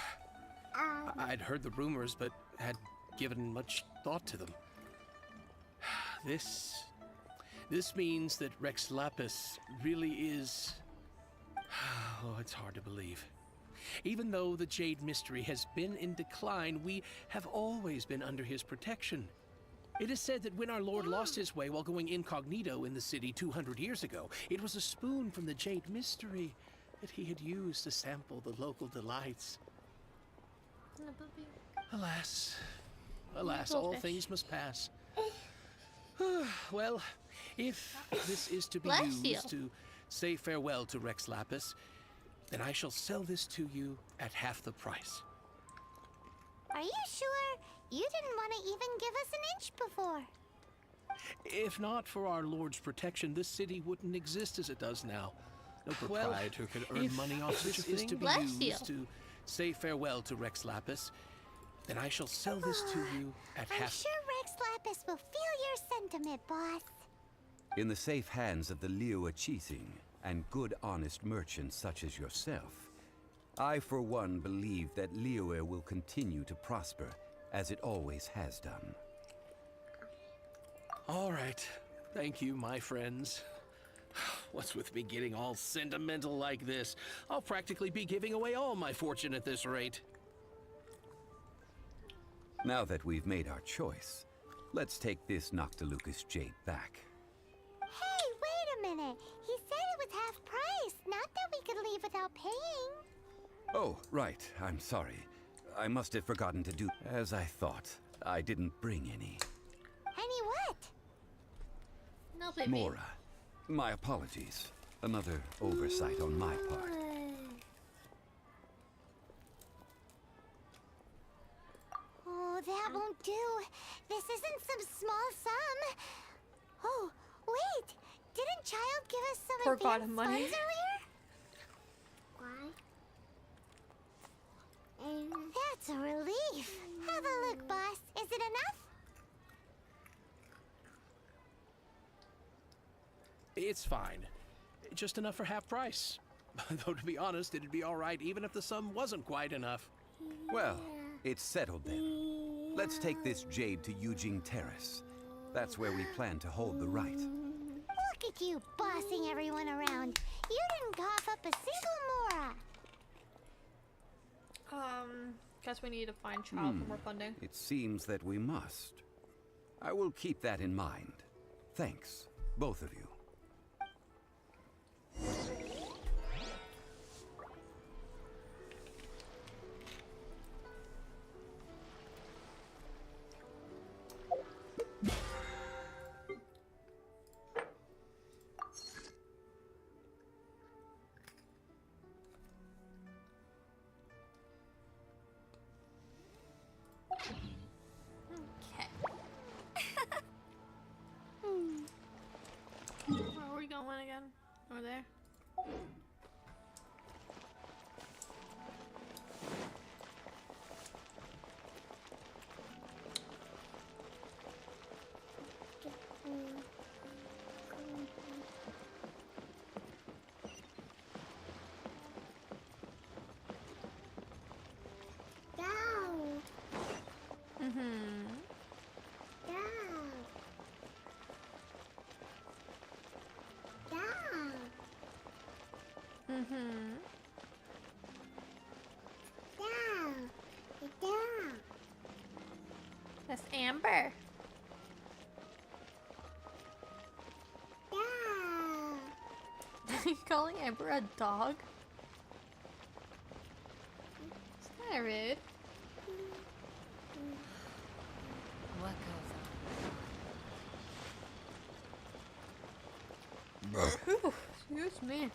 F: I'd heard the rumors, but had given much thought to them. This means that Rex Lapis really is... Oh, it's hard to believe. Even though the Jade Mystery has been in decline, we have always been under his protection. It is said that when our Lord lost his way while going incognito in the city 200 years ago, it was a spoon from the Jade Mystery that he had used to sample the local delights. Alas, alas, all things must pass. Well, if this is to be used to say farewell to Rex Lapis, then I shall sell this to you at half the price.
B: Are you sure? You didn't want to even give us an inch before.
F: If not for our Lord's protection, this city wouldn't exist as it does now. No proprietor could earn money off such a thing. Is to be used to say farewell to Rex Lapis, then I shall sell this to you at half.
B: I'm sure Rex Lapis will feel your sentiment, boss.
J: In the safe hands of the Liyue Qixing and good honest merchants such as yourself, I for one believe that Liyue will continue to prosper as it always has done.
F: All right. Thank you, my friends. What's with me getting all sentimental like this? I'll practically be giving away all my fortune at this rate.
J: Now that we've made our choice, let's take this Noctilucous jade back.
B: Hey, wait a minute. He said it was half price, not that we could leave without paying.
J: Oh, right. I'm sorry. I must have forgotten to do as I thought. I didn't bring any.
B: Any what?
A: No, baby.
J: Mora, my apologies. Another oversight on my part.
B: Oh, that won't do. This isn't some small sum. Oh, wait. Didn't Child give us some
A: Forgot
B: advance
A: money.
B: funds earlier? Why? That's a relief. Have a look, boss. Is it enough?
F: It's fine. Just enough for half price. Though to be honest, it'd be all right even if the sum wasn't quite enough.
J: Well, it's settled then. Let's take this jade to Yujing Terrace. That's where we plan to hold the rite.
B: Look at you bossing everyone around. You didn't cough up a single Mora.
A: Guess we need to find Child for more funding.
J: It seems that we must. I will keep that in mind. Thanks, both of you.
A: Okay. Where are we going again? Over there? That's Amber.
B: Yeah.
A: You calling Amber a dog? It's kind of rude.
C: What goes on?
A: Whew, excuse me.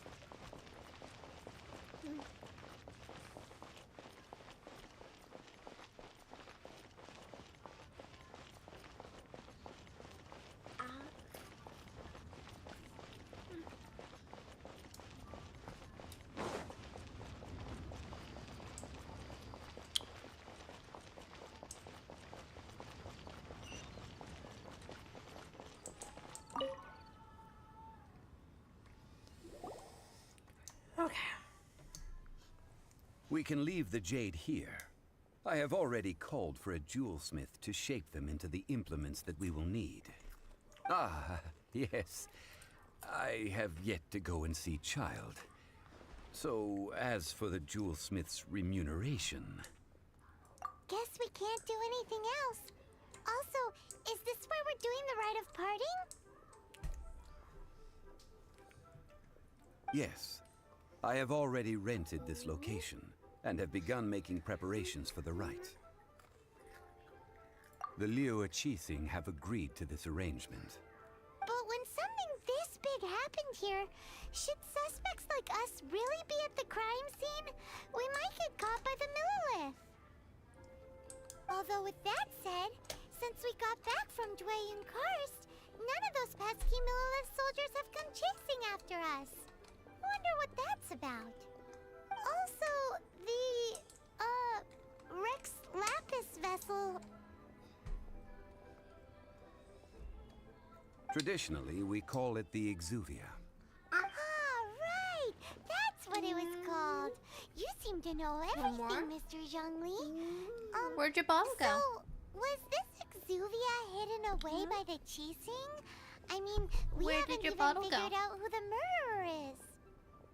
A: Okay.
J: We can leave the jade here. I have already called for a jewelsmith to shape them into the implements that we will need. Ah, yes. I have yet to go and see Child. So, as for the jewelsmith's remuneration...
B: Guess we can't do anything else. Also, is this where we're doing the rite of parting?
J: Yes. I have already rented this location, and have begun making preparations for the rite. The Liyue Qixing have agreed to this arrangement.
B: But when something this big happened here, should suspects like us really be at the crime scene? We might get caught by the Millelith. Although with that said, since we got back from Dwayne Karst, none of those pesky Millelith soldiers have come chasing after us. Wonder what that's about. Also, the, Rex Lapis vessel...
J: Traditionally, we call it the Exuvia.
B: Ah, right! That's what it was called. You seem to know
A: One more?
B: everything, Mr. Zhongli.
A: Where'd your bottle go?
B: So, was this Exuvia hidden away by the Qixing? I mean, we
A: Where
B: haven't
A: did your
B: even
A: bottle go?
B: figured out who the murderer is.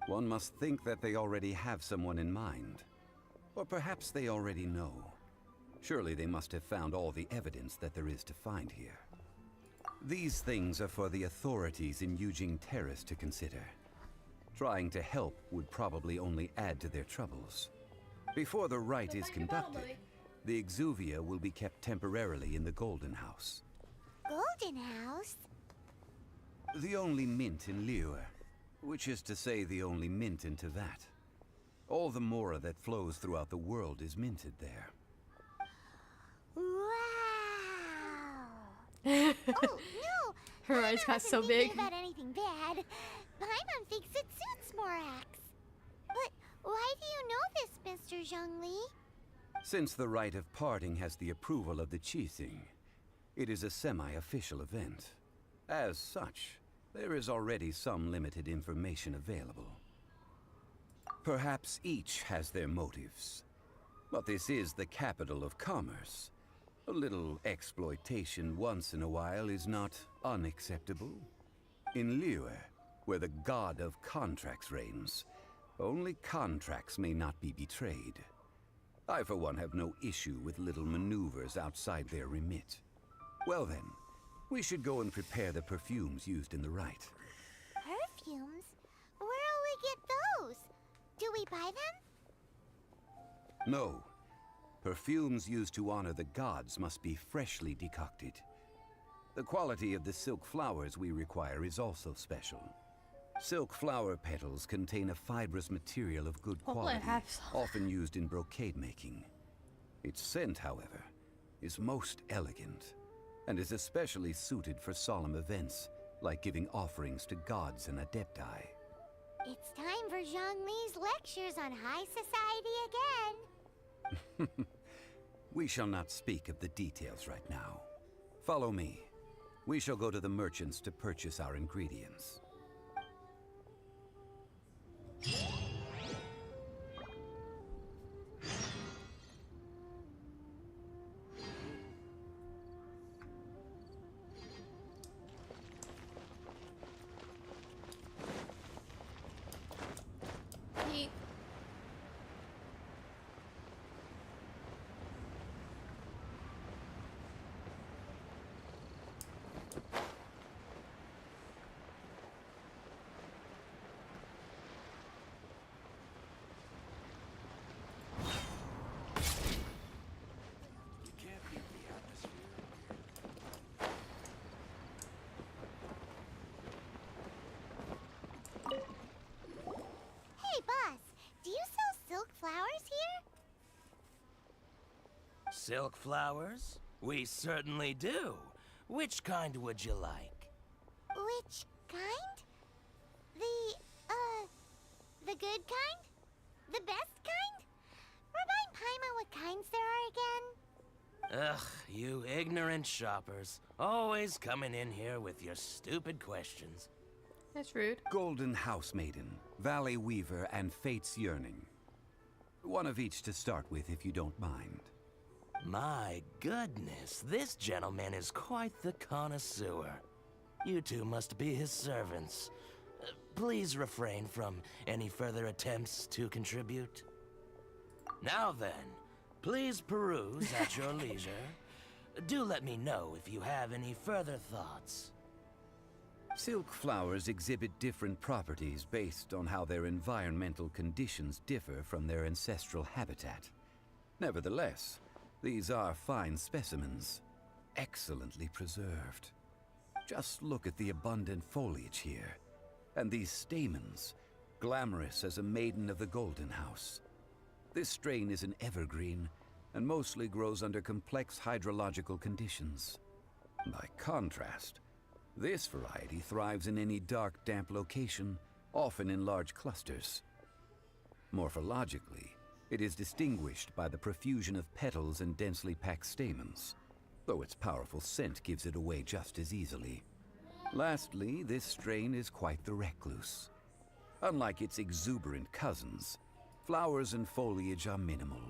J: One must think that they already have someone in mind. Or perhaps they already know. Surely they must have found all the evidence that there is to find here. These things are for the authorities in Yujing Terrace to consider. Trying to help would probably only add to their troubles. Before the rite is conducted, the Exuvia will be kept temporarily in the Golden House.
B: Golden House?
J: The only mint in Liyue, which is to say the only mint in Teyvat. All the mora that flows throughout the world is minted there.
B: Wow! Oh, no!
A: Her eyes
B: Paimon
A: got so
B: wasn't
A: big.
B: thinking about anything bad. Paimon thinks it suits Morax. But why do you know this, Mr. Zhongli?
J: Since the rite of parting has the approval of the Qixing, it is a semi-official event. As such, there is already some limited information available. Perhaps each has their motives. But this is the capital of commerce. A little exploitation once in a while is not unacceptable. In Liyue, where the god of contracts reigns, only contracts may not be betrayed. I, for one, have no issue with little maneuvers outside their remit. Well then, we should go and prepare the perfumes used in the rite.
B: Perfumes? Where'll we get those? Do we buy them?
J: No. Perfumes used to honor the gods must be freshly decocted. The quality of the silk flowers we require is also special. Silk flower petals contain a fibrous material of good
A: Hopefully I
J: quality,
A: have some.
J: often used in brocade making. Its scent, however, is most elegant, and is especially suited for solemn events, like giving offerings to gods and adepti.
B: It's time for Zhongli's lectures on high society again.
J: We shall not speak of the details right now. Follow me. We shall go to the merchants to purchase our ingredients.
A: Yeet.
K: Silk flowers? We certainly do. Which kind would you like?
B: Which kind? The good kind? The best kind? Remind Paimon what kinds there are again.
K: Ugh, you ignorant shoppers. Always coming in here with your stupid questions.
A: That's rude.
J: Golden House Maiden, Valley Weaver, and Fate's Yearning. One of each to start with, if you don't mind.
K: My goodness, this gentleman is quite the connoisseur. You two must be his servants. Please refrain from any further attempts to contribute. Now then, please peruse at your leisure. Do let me know if you have any further thoughts.
J: Silk flowers exhibit different properties based on how their environmental conditions differ from their ancestral habitat. Nevertheless, these are fine specimens, excellently preserved. Just look at the abundant foliage here, and these stamens, glamorous as a maiden of the Golden House. This strain is an evergreen, and mostly grows under complex hydrological conditions. By contrast, this variety thrives in any dark, damp location, often in large clusters. Morphologically, it is distinguished by the profusion of petals and densely packed stamens, though its powerful scent gives it away just as easily. Lastly, this strain is quite the recluse. Unlike its exuberant cousins, flowers and foliage are minimal,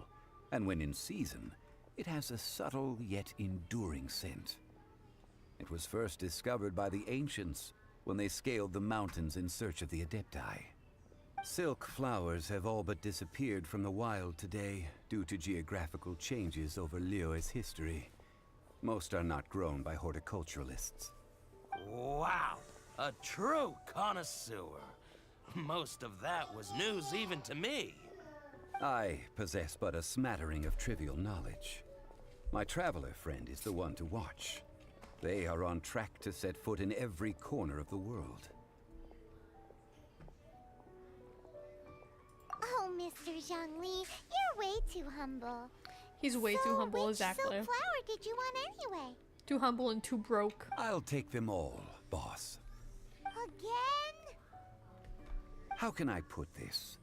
J: and when in season, it has a subtle yet enduring scent. It was first discovered by the ancients when they scaled the mountains in search of the Adepti. Silk flowers have all but disappeared from the wild today due to geographical changes over Liyue's history. Most are not grown by horticulturalists.
K: Wow, a true connoisseur. Most of that was news even to me.
J: I possess but a smattering of trivial knowledge. My traveler friend is the one to watch. They are on track to set foot in every corner of the world.
B: Oh, Mr. Zhongli, you're way too humble.
A: He's way too humble, exactly.
B: Which silk flower did you want anyway?
A: Too humble and too broke.
J: I'll take them all, boss.
B: Again?
J: How can I put this?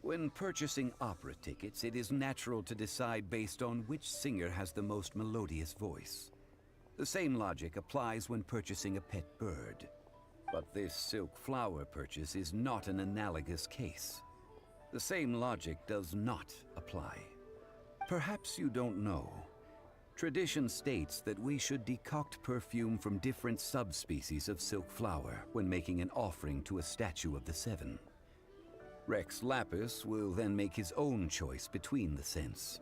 J: When purchasing opera tickets, it is natural to decide based on which singer has the most melodious voice. The same logic applies when purchasing a pet bird. But this silk flower purchase is not an analogous case. The same logic does not apply. Perhaps you don't know. Tradition states that we should decoct perfume from different subspecies of silk flower when making an offering to a statue of the Seven. Rex Lapis will then make his own choice between the scents.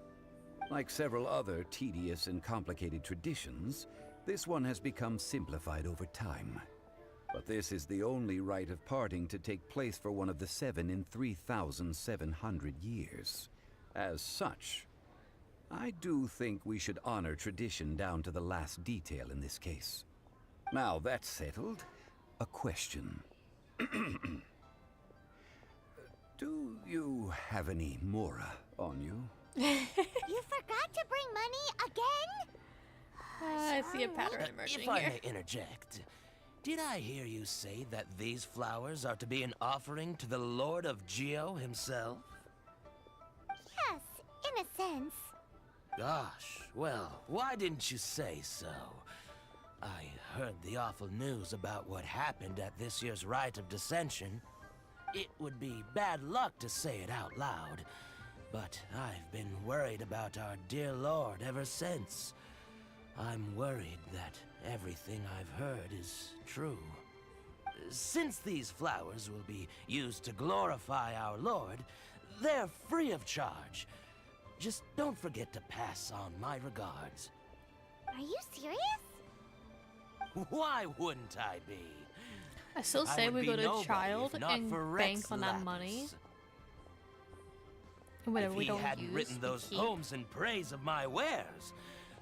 J: Like several other tedious and complicated traditions, this one has become simplified over time. But this is the only rite of parting to take place for one of the Seven in 3,700 years. As such, I do think we should honor tradition down to the last detail in this case. Now that's settled, a question. Do you have any Mora on you?
B: You forgot to bring money again?
A: I see a pattern emerging
K: If I
A: here.
K: may interject, did I hear you say that these flowers are to be an offering to the Lord of Geo himself?
B: Yes, in a sense.
K: Gosh, well, why didn't you say so? I heard the awful news about what happened at this year's Rite of Dissension. It would be bad luck to say it out loud, but I've been worried about our dear Lord ever since. I'm worried that everything I've heard is true. Since these flowers will be used to glorify our Lord, they're free of charge. Just don't forget to pass on my regards.
B: Are you serious?
K: Why wouldn't I be?
A: I still
K: I
A: say
K: would
A: we go
K: be
A: to
K: nobody
A: Child
K: if not
A: and
K: for
A: bank
K: Rex
A: on that
K: Lapis.
A: money. And whatever
K: If
A: we
K: he
A: don't
K: hadn't
A: use,
K: written
A: we
K: those
A: keep.
K: poems in praise of my wares,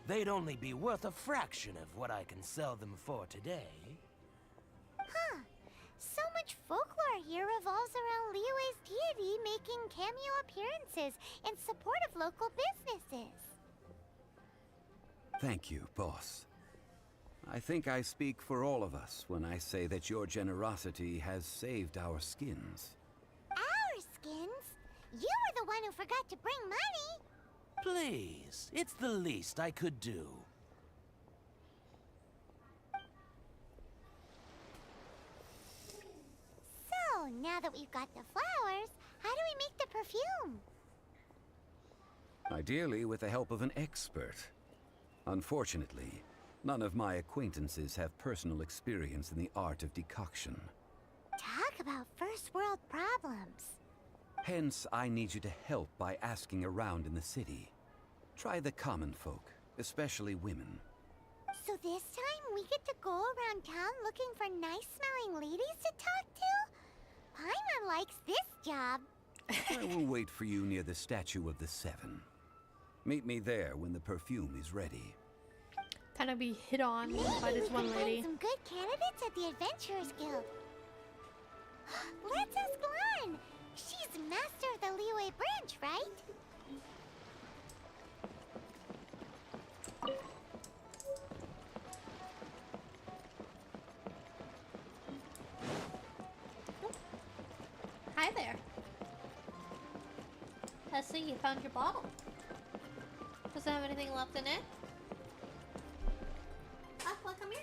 K: they'd only be worth a fraction of what I can sell them for today.
B: Huh. So much folklore here revolves around Liyue's deity making cameo appearances in support of local businesses.
J: Thank you, boss. I think I speak for all of us when I say that your generosity has saved our skins.
B: Our skins? You were the one who forgot to bring money.
K: Please, it's the least I could do.
B: So, now that we've got the flowers, how do we make the perfume?
J: Ideally with the help of an expert. Unfortunately, none of my acquaintances have personal experience in the art of decoction.
B: Talk about first world problems.
J: Hence, I need you to help by asking around in the city. Try the common folk, especially women.
B: So this time we get to go around town looking for nice-smelling ladies to talk to? Paimon likes this job.
J: I will wait for you near the Statue of the Seven. Meet me there when the perfume is ready.
A: Kind of be hit on
B: Maybe
A: by this
B: we
A: one
B: can
A: lady.
B: find some good candidates at the Adventurers Guild. Let's ask Lan. She's master of the Liyue branch, right?
A: Hi there. Let's see, you found your bottle. Does it have anything left in it? Ah, well, come here.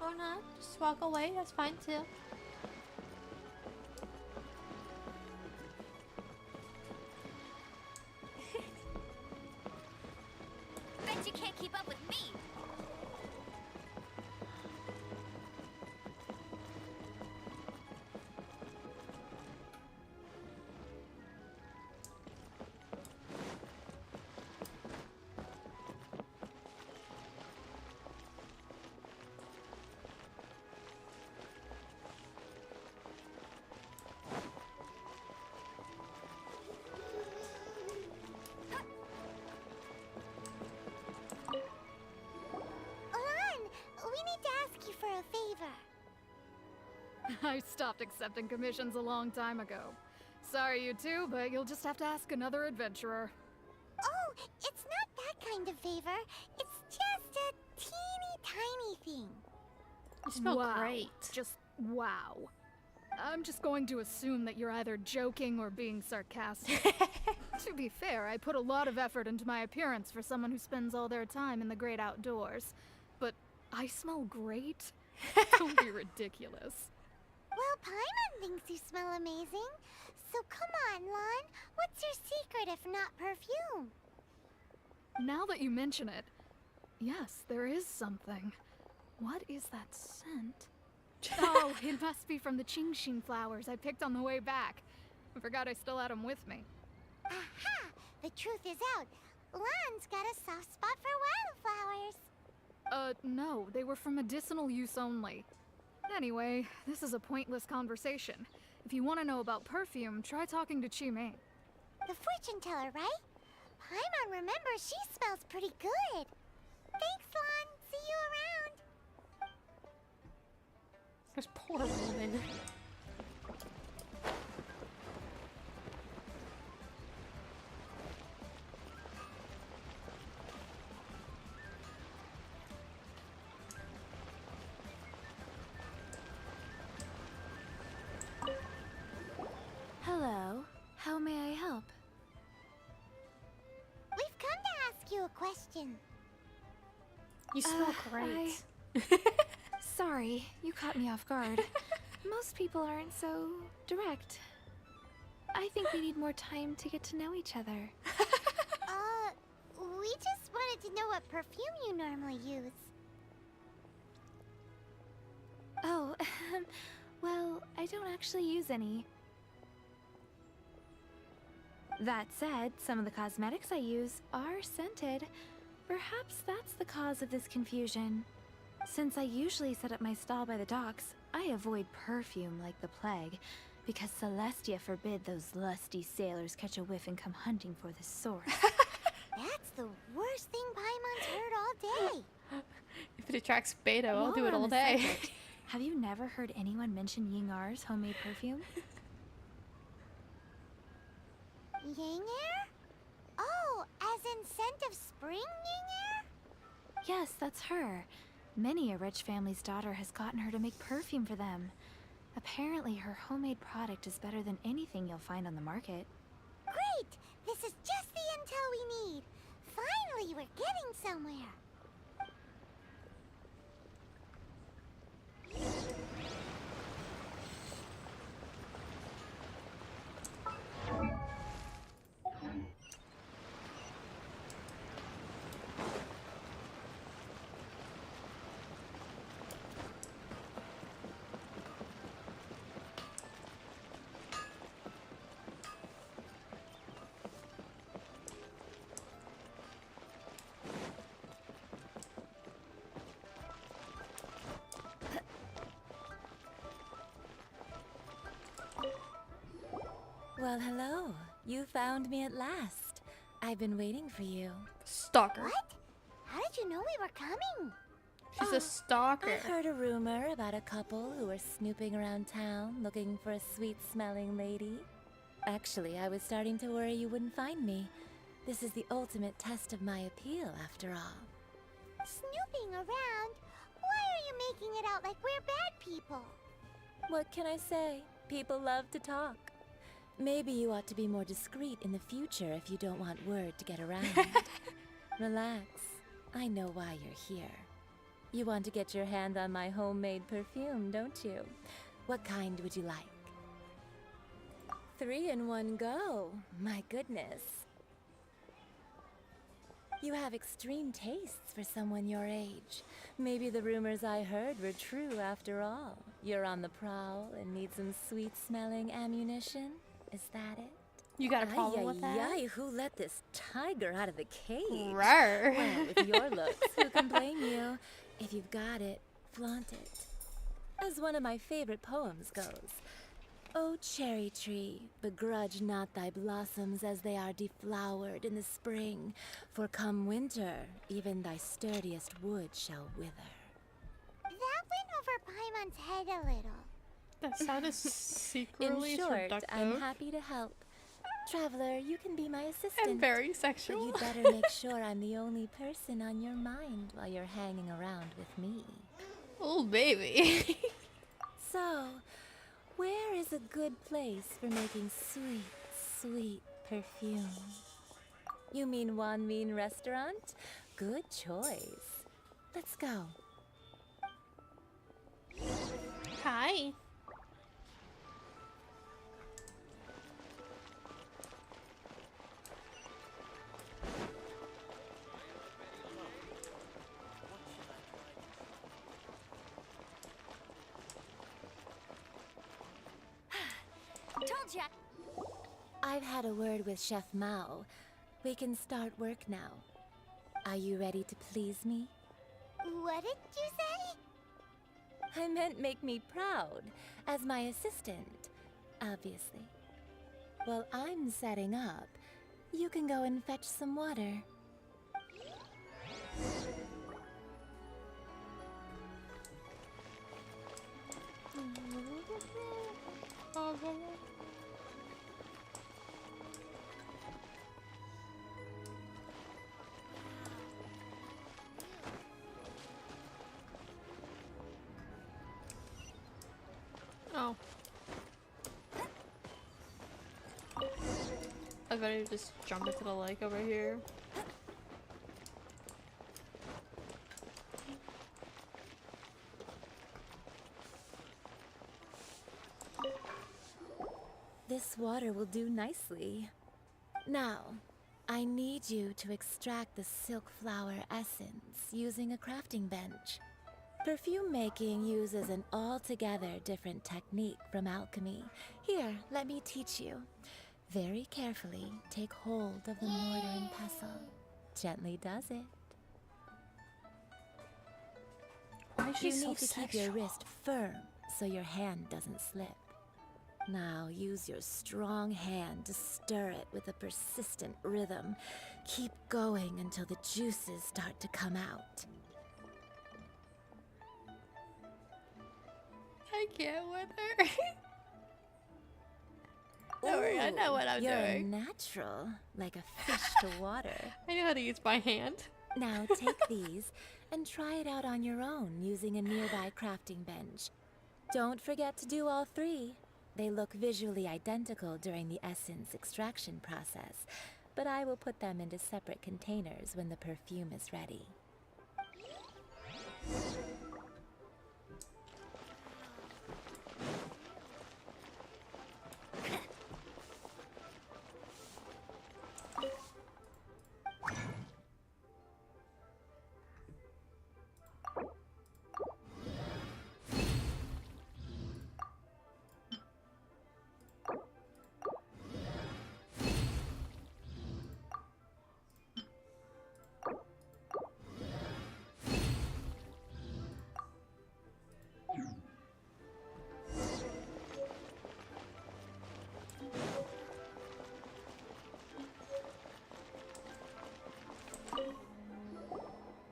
A: Or not, just walk away, that's fine too.
C: Bet you can't keep up with me.
B: Lan, we need to ask you for a favor.
L: I stopped accepting commissions a long time ago. Sorry, you two, but you'll just have to ask another adventurer.
B: Oh, it's not that kind of favor. It's just a teeny tiny thing.
A: You smell
L: Wow.
A: great.
L: Just wow. I'm just going to assume that you're either joking or being sarcastic. To be fair, I put a lot of effort into my appearance for someone who spends all their time in the great outdoors. But I smell great? Don't be ridiculous.
B: Well, Paimon thinks you smell amazing. So come on, Lan. What's your secret if not perfume?
L: Now that you mention it, yes, there is something. What is that scent? Oh, it must be from the Qingxin flowers I picked on the way back. I forgot I still had them with me.
B: Aha! The truth is out. Lan's got a soft spot for wildflowers.
L: No, they were for medicinal use only. Anyway, this is a pointless conversation. If you want to know about perfume, try talking to Qimei.
B: The fortune teller, right? Paimon remembers she smells pretty good. Thanks, Lan. See you around.
A: This poor woman.
C: Hello. How may I help?
B: We've come to ask you a question.
A: You smell great.
C: Sorry, you caught me off guard. Most people aren't so direct. I think we need more time to get to know each other.
B: We just wanted to know what perfume you normally use.
C: Oh, well, I don't actually use any. That said, some of the cosmetics I use are scented. Perhaps that's the cause of this confusion. Since I usually set up my stall by the docks, I avoid perfume like the plague, because Celestia forbid those lusty sailors catch a whiff and come hunting for the source.
B: That's the worst thing Paimon's heard all day.
A: If it attracts beta, I'll
C: While
A: do
C: we're
A: it
C: on
A: all
C: the
A: day.
C: subject, have you never heard anyone mention Yingar's homemade perfume?
B: Yang air? Oh, as in scent of spring? spring, Yin?
M: Yes, that's her. Many a rich family's daughter has gotten her to make perfume for them. Apparently, her homemade product is better than anything you'll find on the market.
B: Great! This is just the intel we need. Finally, we're getting somewhere.
G: Well, hello. You found me at last. I've been waiting for you.
A: Stalker.
B: What? How did you know we were coming?
A: She's a stalker.
G: I heard a rumor about a couple who were snooping around town looking for a sweet-smelling lady. Actually, I was starting to worry you wouldn't find me. This is the ultimate test of my appeal, after all.
B: Snooping around? Why are you making it out like we're bad people?
G: What can I say? People love to talk. Maybe you ought to be more discreet in the future if you don't want word to get around. Relax. I know why you're here. You want to get your hand on my homemade perfume, don't you? What kind would you like? 3 in one go. My goodness. You have extreme tastes for someone your age. Maybe the rumors I heard were true after all. You're on the prowl and need some sweet-smelling ammunition? Is that it?
A: You got a problem with that?
G: Ay, who let this tiger out of the cage?
A: Rawr.
G: Well, with your looks, who can blame you? If you've got it, flaunt it. As one of my favorite poems goes, "O cherry tree, begrudge not thy blossoms as they are deflowered in the spring, for come winter, even thy sturdiest wood shall wither."
B: That went over Paimon's head a little.
A: That sounded secretly
G: In short,
A: seductive.
G: I'm happy to help. Traveler, you can be my assistant.
A: And very sexual.
G: But you'd better make sure I'm the only person on your mind while you're hanging around with me.
A: Oh, baby.
G: So, where is a good place for making sweet, sweet perfume? You mean Wan Min Restaurant? Good choice. Let's go.
A: Hi.
B: Told ya.
G: I've had a word with Chef Mao. We can start work now. Are you ready to please me?
B: What did you say?
G: I meant make me proud, as my assistant, obviously. While I'm setting up, you can go and fetch some water.
A: Oh. I better just jump into the lake over here.
G: This water will do nicely. Now, I need you to extract the silk flower essence using a crafting bench. Perfume making uses an altogether different technique from alchemy. Here, let me teach you. Very carefully, take hold of the mortar and pestle. Gently does it.
A: Why is she
G: You
A: so
G: need to
A: sexual?
G: keep your wrist firm so your hand doesn't slip. Now use your strong hand to stir it with a persistent rhythm. Keep going until the juices start to come out.
A: I can't with her. Don't worry, I know what I'm
G: You're
A: doing.
G: natural, like a fish to water.
A: I know how to use my hand.
G: Now take these and try it out on your own using a nearby crafting bench. Don't forget to do all three. They look visually identical during the essence extraction process, but I will put them into separate containers when the perfume is ready.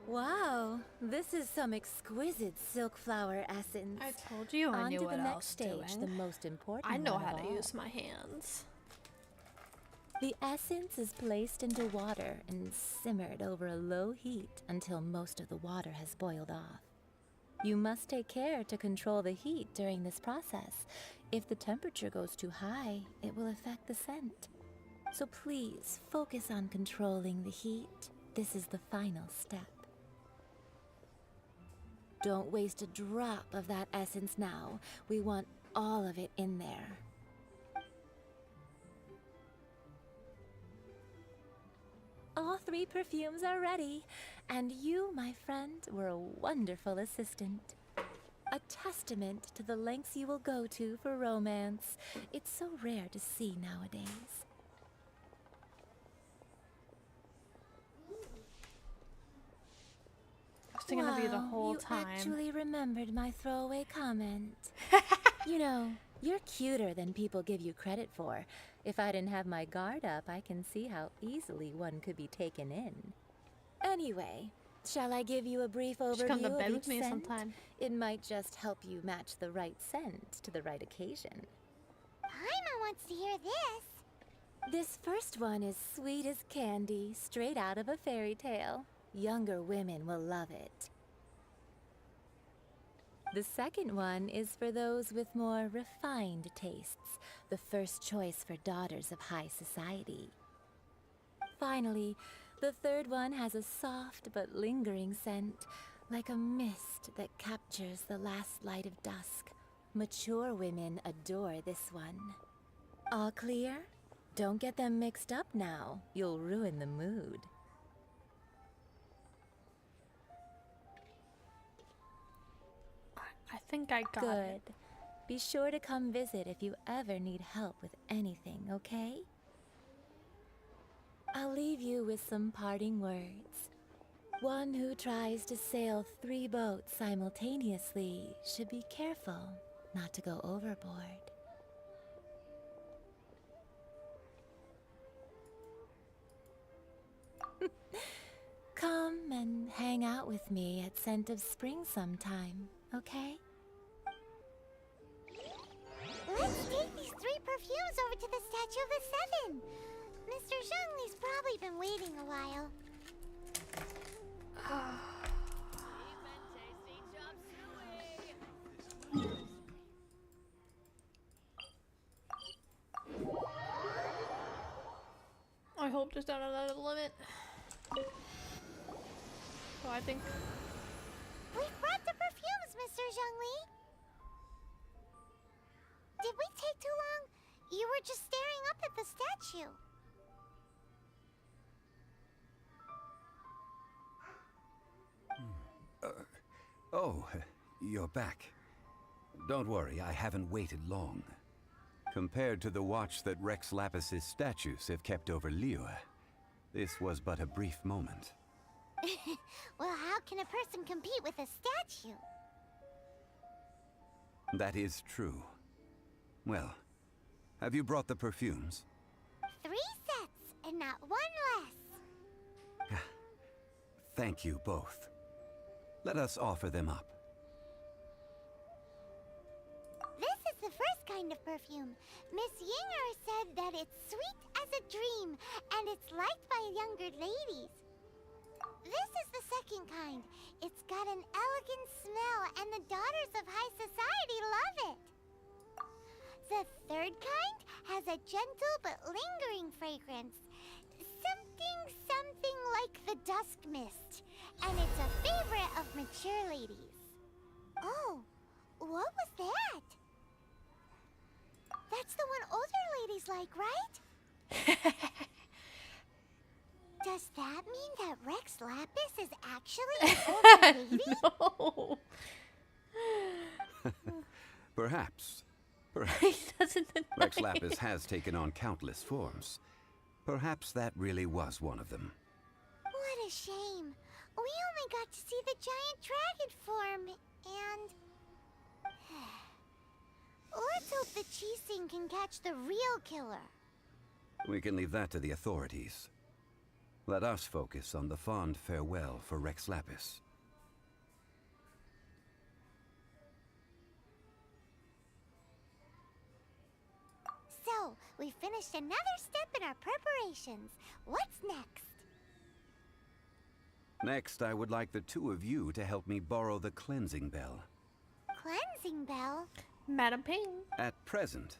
G: Wow, this is some exquisite silk flower essence.
A: I told you I
G: On
A: knew
G: to
A: what
G: the
A: I
G: next
A: was
G: stage,
A: doing.
G: the most important
A: I know
G: one
A: how
G: of
A: to
G: all.
A: use my hands.
G: The essence is placed into water and simmered over a low heat until most of the water has boiled off. You must take care to control the heat during this process. If the temperature goes too high, it will affect the scent. So please focus on controlling the heat. This is the final step. Don't waste a drop of that essence now. We want all of it in there. All three perfumes are ready, and you, my friend, were a wonderful assistant. A testament to the lengths you will go to for romance. It's so rare to see nowadays.
A: I was thinking of you the
G: Wow,
A: whole
G: you
A: time.
G: actually remembered my throwaway comment. You know, you're cuter than people give you credit for. If I didn't have my guard up, I can see how easily one could be taken in. Anyway, shall I give you a brief
A: You should
G: overview
A: come to
G: of
A: bed
G: each
A: with me
G: scent?
A: sometime.
G: It might just help you match the right scent to the right occasion.
B: Paimon wants to hear this.
G: This first one is sweet as candy, straight out of a fairy tale. Younger women will love it. The second one is for those with more refined tastes, the first choice for daughters of high society. Finally, the third one has a soft but lingering scent, like a mist that captures the last light of dusk. Mature women adore this one. All clear? Don't get them mixed up now. You'll ruin the mood.
A: I think I got it.
G: Good. Be sure to come visit if you ever need help with anything, okay? I'll leave you with some parting words. One who tries to sail 3 boats simultaneously should be careful not to go overboard. Come and hang out with me at Scent of Spring sometime, okay?
B: Let's take these 3 perfumes over to the Statue of the Seven. Mr. Zhongli's probably been waiting a while.
A: I hope there's not another limit. So I think
B: We've brought the perfumes, Mr. Zhongli. Did we take too long? You were just staring up at the statue.
J: Oh, you're back. Don't worry, I haven't waited long. Compared to the watch that Rex Lapis's statues have kept over Liyue, this was but a brief moment.
B: Well, how can a person compete with a statue?
J: That is true. Well, have you brought the perfumes?
B: 3 sets, and not one less.
J: Thank you both. Let us offer them up.
B: This is the first kind kind of perfume. Miss Yinger said that it's sweet as a dream, and it's liked by younger ladies. This is the second kind. It's got an elegant smell, and the daughters of high society love it. The third kind has a gentle but lingering fragrance. Something like the dusk mist. And it's a favorite of mature ladies. Oh, what was that? That's the one older ladies like, right? Does that mean that Rex Lapis is actually an older lady?
A: No.
J: Perhaps.
A: He doesn't deny
J: Rex Lapis
A: it.
J: has taken on countless forms. Perhaps that really was one of them.
B: What a shame. We only got to see the giant dragon form, and... Let's hope the Chising can catch the real killer.
J: We can leave that to the authorities. Let us focus on the fond farewell for Rex Lapis.
B: So, we finished another step in our preparations. What's next?
J: Next, I would like the two of you to help me borrow the cleansing bell.
B: Cleansing bell?
A: Madam Ping.
J: At present,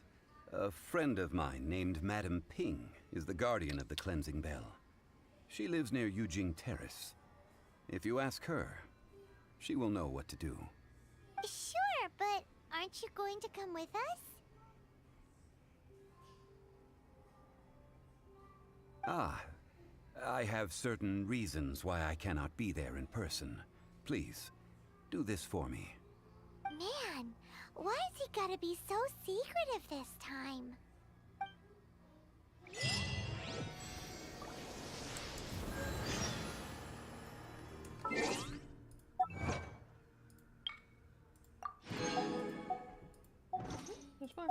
J: a friend of mine named Madam Ping is the guardian of the cleansing bell. She lives near Yujing Terrace. If you ask her, she will know what to do.
B: Sure, but aren't you going to come with us?
J: Ah, I have certain reasons why I cannot be there in person. Please, do this for me.
B: Man, why has he gotta be so secretive this time?
A: There's more.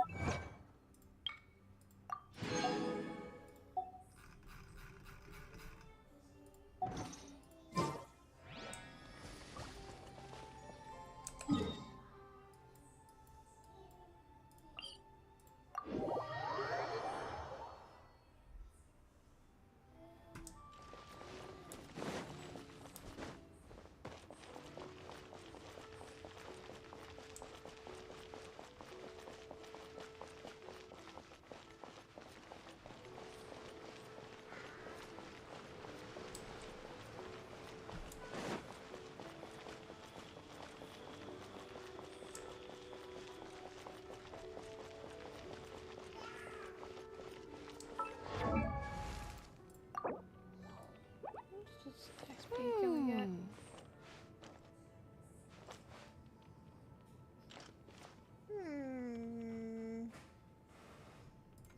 A: XP can we get?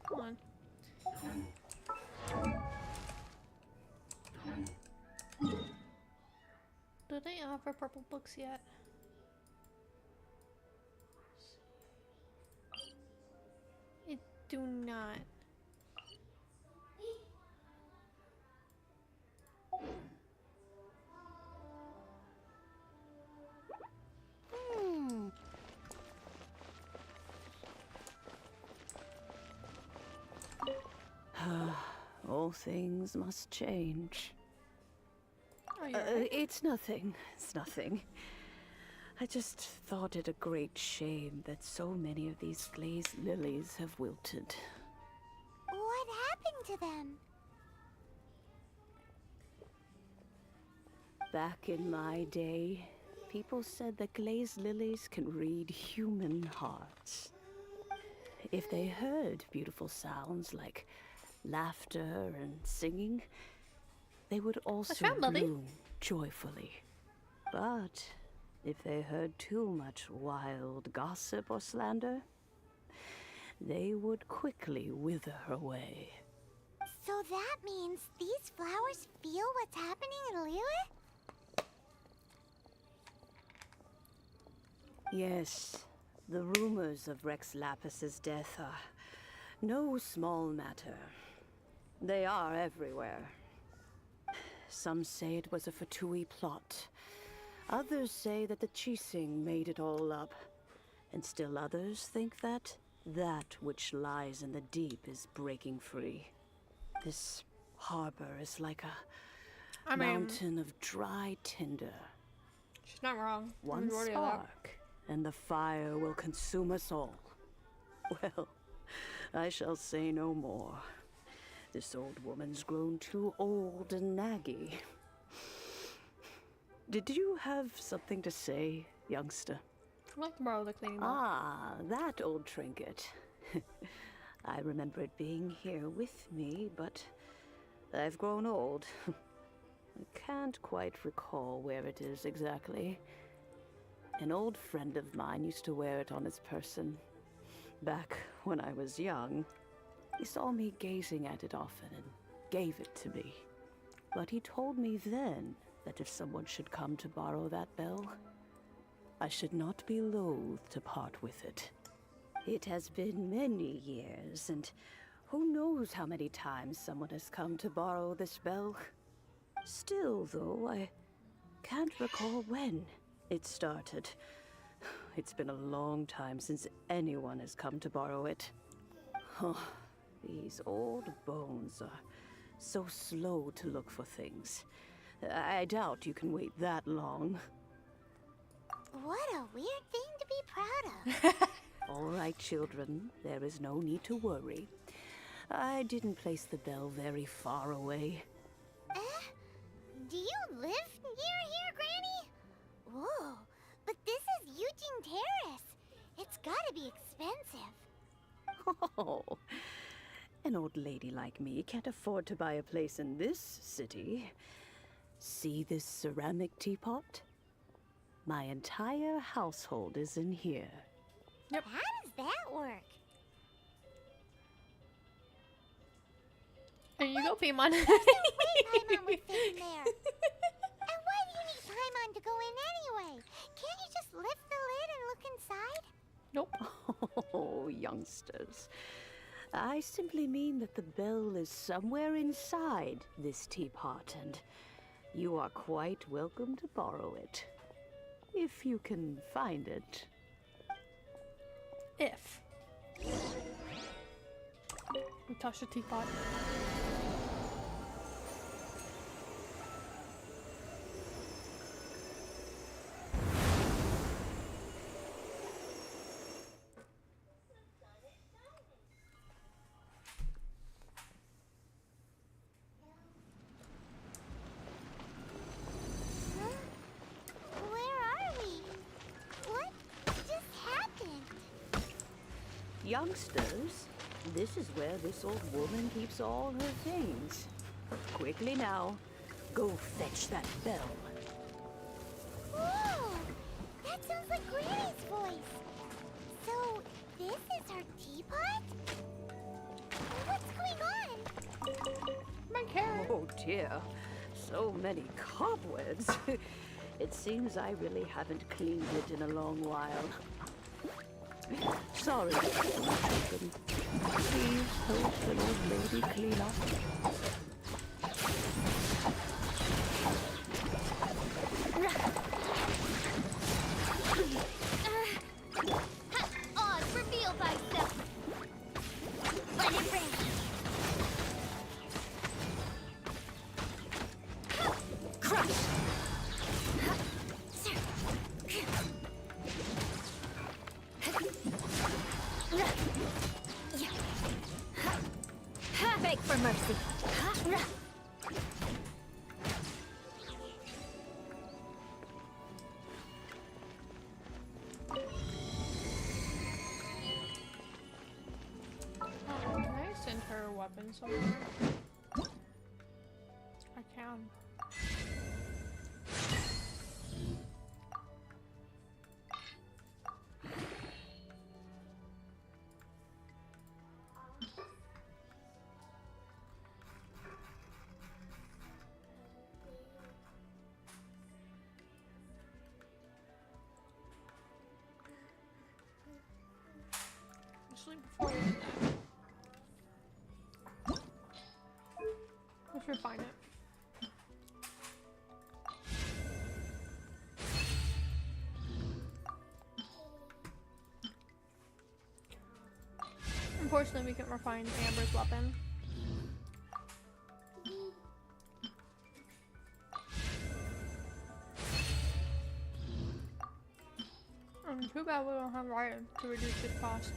A: Come on. Do they offer purple books yet? It do not.
N: All things must change.
A: Oh, you're right.
N: It's nothing. It's nothing. I just thought it a great shame that so many of these glazed lilies have wilted.
B: What happened to them?
N: Back in my day, people said that glazed lilies can read human hearts. If they heard beautiful sounds like laughter and singing, they would also bloom joyfully. But if they heard too much wild gossip or slander, they would quickly wither away.
B: So that means these flowers feel what's happening in Liyue?
N: Yes, the rumors of Rex Lapis's death are no small matter. They are everywhere. Some say it was a Fatui plot. Others say that the Chising made it all up. And still others think that That which lies in the deep is breaking free. This harbor is like a mountain of dry tinder.
A: She's not wrong.
N: One spark, and the fire will consume us all. Well, I shall say no more. This old woman's grown too old and naggy. Did you have something to say, youngster?
A: I'd like to borrow the cleaning book.
N: Ah, that old trinket. I remember it being here with me, but I've grown old. I can't quite recall where it is exactly. An old friend of mine used to wear it on his person. Back when I was young, he saw me gazing at it often and gave it to me. But he told me then that if someone should come to borrow that bell, I should not be loath to part with it. It has been many years, and who knows how many times someone has come to borrow this bell. Still, though, I can't recall when it started. It's been a long time since anyone has come to borrow it. Oh, these old bones are so slow to look for things. I doubt you can wait that long.
B: What a weird thing to be proud of.
N: All right, children, there is no need to worry. I didn't place the bell very far away.
B: Do you live near here, Granny? Whoa, but this is Eugene Terrace. It's gotta be expensive.
N: Oh, an old lady like me can't afford to buy a place in this city. See this ceramic teapot? My entire household is in here.
B: Yep. How does that work?
A: There you go, Paimon.
B: There's no way Paimon would fit in there. And why do you need Paimon to go in anyway? Can't you just lift the lid and look inside?
A: Nope.
N: Oh, youngsters. I simply mean that the bell is somewhere inside this teapot, and you are quite welcome to borrow it. If you can find it.
A: If. You touch the teapot.
N: Youngsters, this is where this old woman keeps all her things. Quickly now, go fetch that bell.
B: Whoa! That sounds like Granny's voice. So, this is her teapot? What's going on?
A: My carrot.
N: Oh dear, so many cobwebs. It seems I really haven't cleaned it in a long while. Sorry, children. Please help an old lady clean up.
B: Oz, reveal thyself. Let it rain.
C: Crush! Beg for mercy.
A: Can I send her a weapon somewhere? I can. Actually, before we do that, we should find it. Unfortunately, we can refine Amber's weapon. Too bad we don't have items to reduce this cost.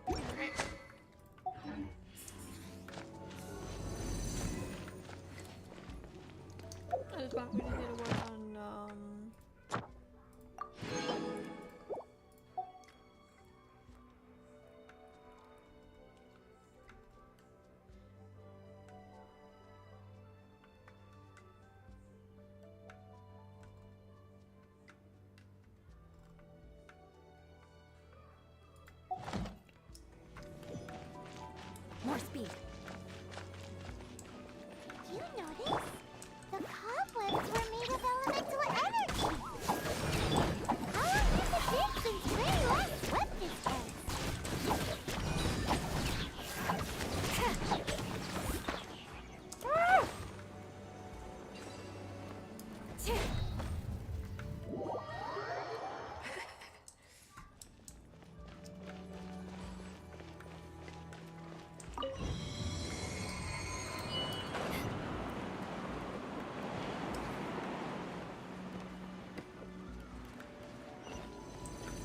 A: Alright. I just want me to do the work on
C: More speed.
B: You notice? The cobwebs were made of elemental energy. How long has it been since Ray last swept this place?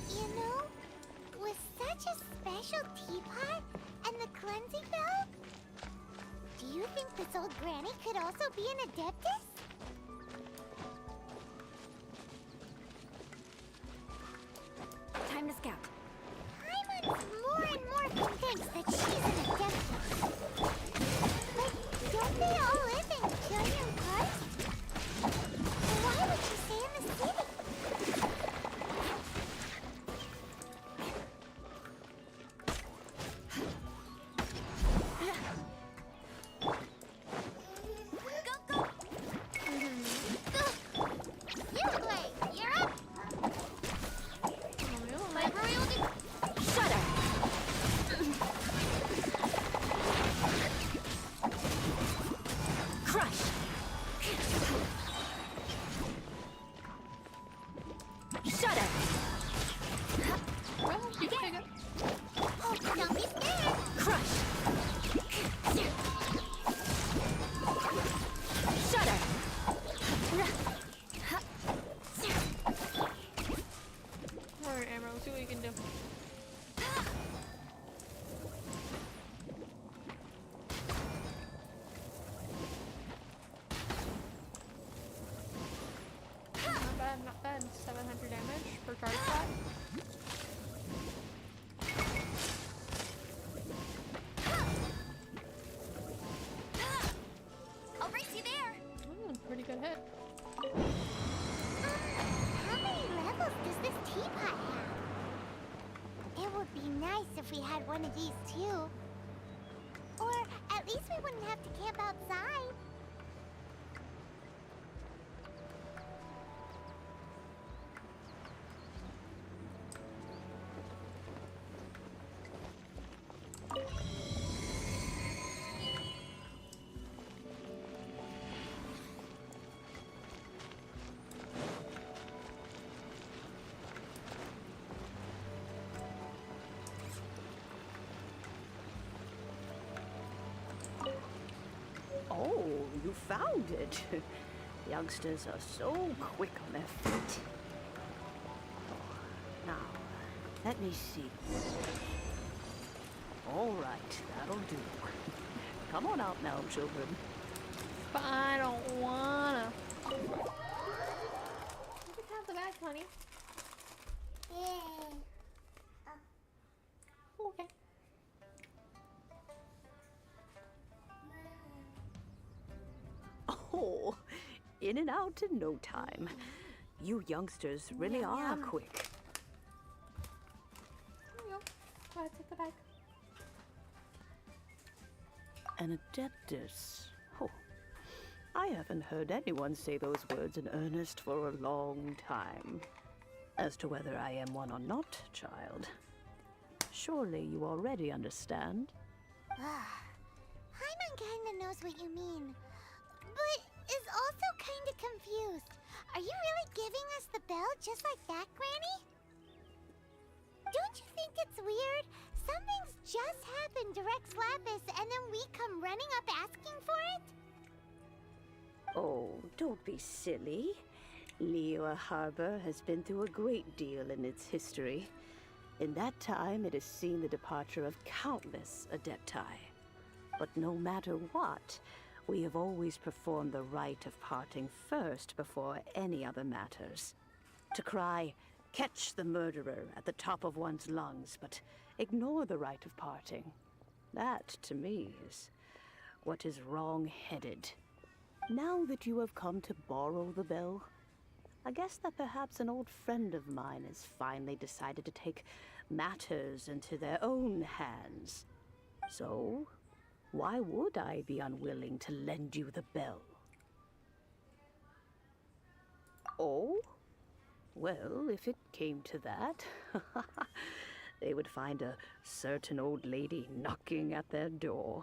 B: You know, with such a special teapot and the cleansing valve, do you think this old granny could also be an adeptus?
C: Time to scout.
B: Paimon's more and more convinced that she's an adeptus. But don't they all live in Julian Park? Why would she stay in the city? Not bad. 700 damage per charge shot. I'll race you there.
A: Pretty good hit.
B: How many levels does this teapot have? It would be nice if we had one of these too. Or at least we wouldn't have to camp outside.
N: found it. Youngsters are so quick on their feet. Now, let me see. All right, that'll do. Come on out now, children.
A: But I don't wanna. You can have the bag, honey.
B: Yeah.
A: Okay.
N: Oh, in and out in no time. You youngsters really are quick.
A: There you go. Go ahead, take the bag.
N: An adeptus. Oh, I haven't heard anyone say those words in earnest for a long time. As to whether I am one or not, child, surely you already understand.
B: Paimon kinda knows what you mean, but is also kinda confused. Are you really giving us the bell just like that, Granny? Don't you think it's weird? Something's just happened to Rex Lapis and then we come running up asking for it?
N: Oh, don't be silly. Liyue Harbor has been through a great deal in its history. In that time, it has seen the departure of countless Adepti. But no matter what, we have always performed the rite of parting first before any other matters. To cry, "Catch the murderer," at the top of one's lungs, but ignore the rite of parting. That, to me, is what is wrong-headed. Now that you have come to borrow the bell, I guess that perhaps an old friend of mine has finally decided to take matters into their own hands. So, why would I be unwilling to lend you the bell? Oh? Well, if it came to that, they would find a certain old lady knocking at their door.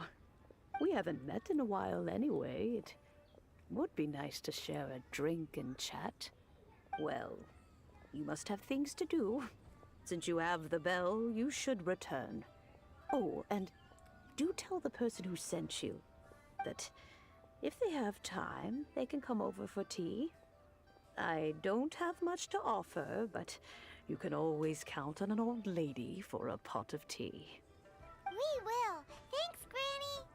N: We haven't met in a while anyway. It would be nice to share a drink and chat. Well, you must have things to do. Since you have the bell, you should return. Oh, and do tell the person who sent you that if they have time, they can come over for tea. I don't have much to offer, but you can always count on an old lady for a pot of tea.
B: We will. Thanks, Granny.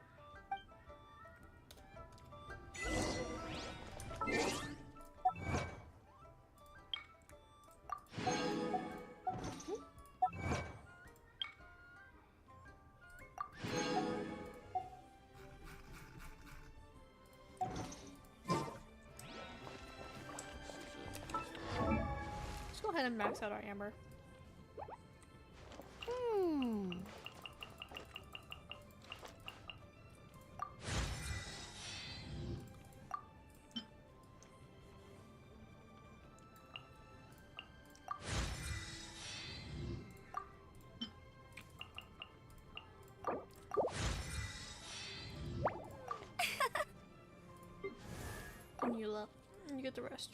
A: Let's go ahead and max out our amber. And you get the rest.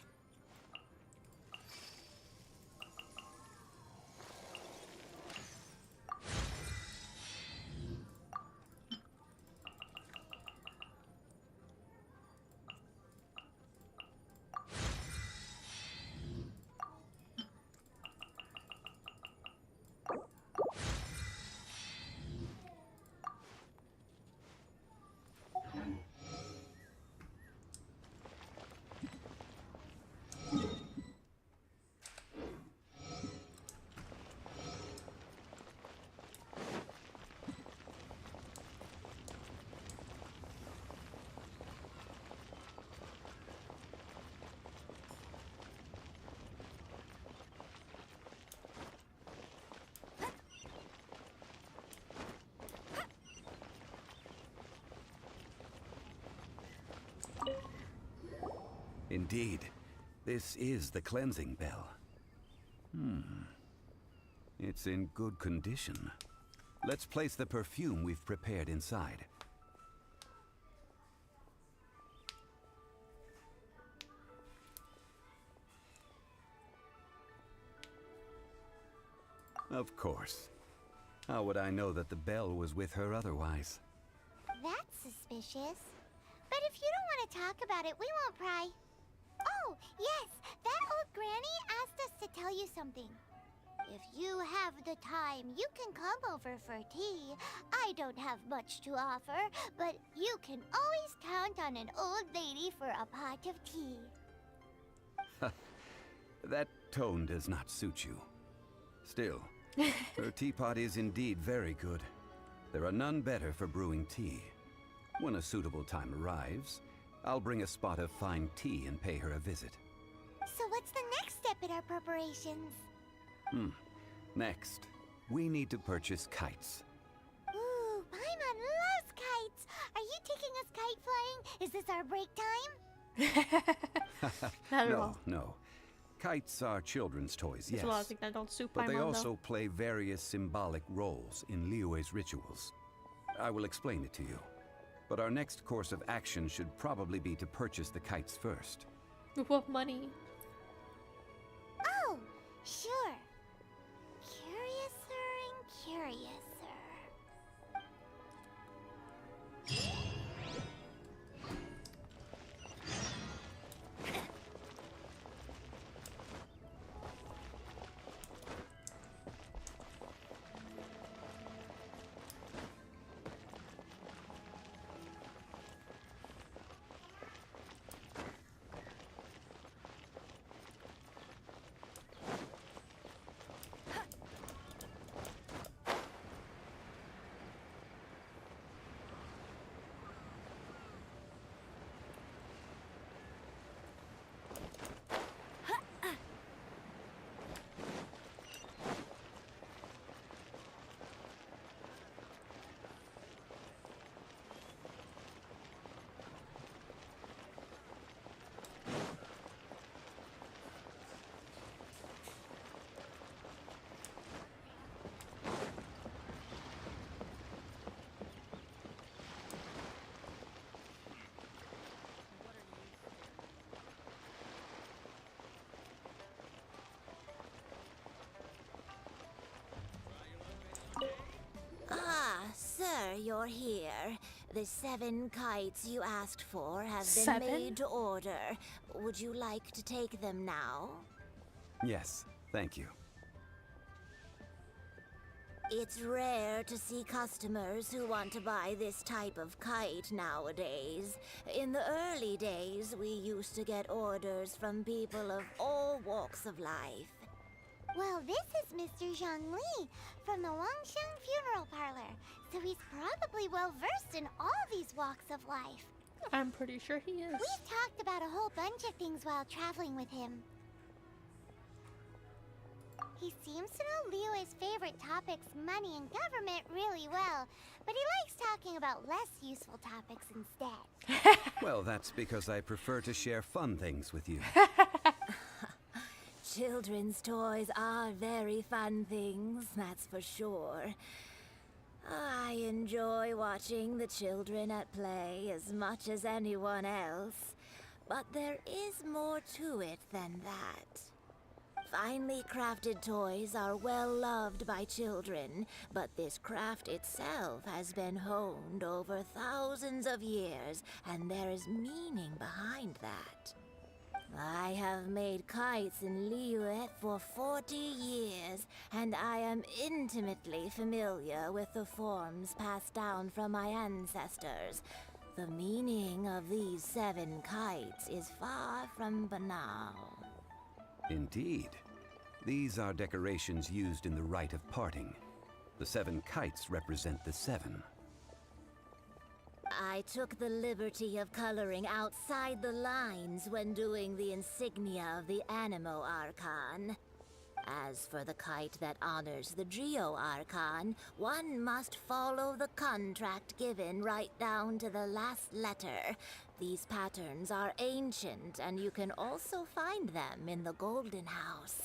J: Indeed, this is the cleansing bell. It's in good condition. Let's place the perfume we've prepared inside. Of course. How would I know that the bell was with her otherwise?
B: That's suspicious. But if you don't want to talk about it, we won't pry. Oh, yes, that old granny asked us to tell you something. If you have the time, you can come over for tea. I don't have much to offer, but you can always count on an old lady for a pot of tea.
J: That tone does not suit you. Still, her teapot is indeed very good. There are none better for brewing tea. When a suitable time arrives, I'll bring a spot of fine tea and pay her a visit.
B: So what's the next step in our preparations?
J: Next, we need to purchase kites.
B: Ooh, Paimon loves kites! Are you taking us kite flying? Is this our break time?
A: Not at all.
J: No. Kites are children's toys, yes.
A: There's a lot of things that don't suit
J: But they
A: Paimon,
J: also
A: though.
J: play various symbolic roles in Liyue's rituals. I will explain it to you. But our next course of action should probably be to purchase the kites first.
A: With what money?
B: Oh, sure. Curiouser and curiouser.
C: Ah, sir, you're here. The 7 kites you asked for have been
A: 7?
C: made to order. Would you like to take them now?
J: Yes, thank you.
C: It's rare to see customers who want to buy this type of kite nowadays. In the early days, we used to get orders from people of all walks of life.
B: Well, this is Mr. Zhang Li from the Wangsheng Funeral Parlor, so he's probably well-versed in all these walks of life.
A: I'm pretty sure he is.
B: We've talked about a whole bunch of things while traveling with him. He seems to know Liyue's favorite topics, money and government, really well, but he likes talking about less useful topics instead.
J: Well, that's because I prefer to share fun things with you.
C: Children's toys are very fun things, that's for sure. I enjoy watching the children at play as much as anyone else, but there is more to it than that. Finely crafted toys are well loved by children, but this craft itself has been honed over thousands of years, and there is meaning behind that. I have made kites in Liyue for 40 years, and I am intimately familiar with the forms passed down from my ancestors. The meaning of these 7 kites is far from banal.
J: Indeed. These are decorations used in the rite of parting. The 7 kites represent the 7.
C: I took the liberty of coloring outside the lines when doing the insignia of the Animo Archon. As for the kite that honors the Geo Archon, one must follow the contract given right down to the last letter. These patterns are ancient, and you can also find them in the Golden House.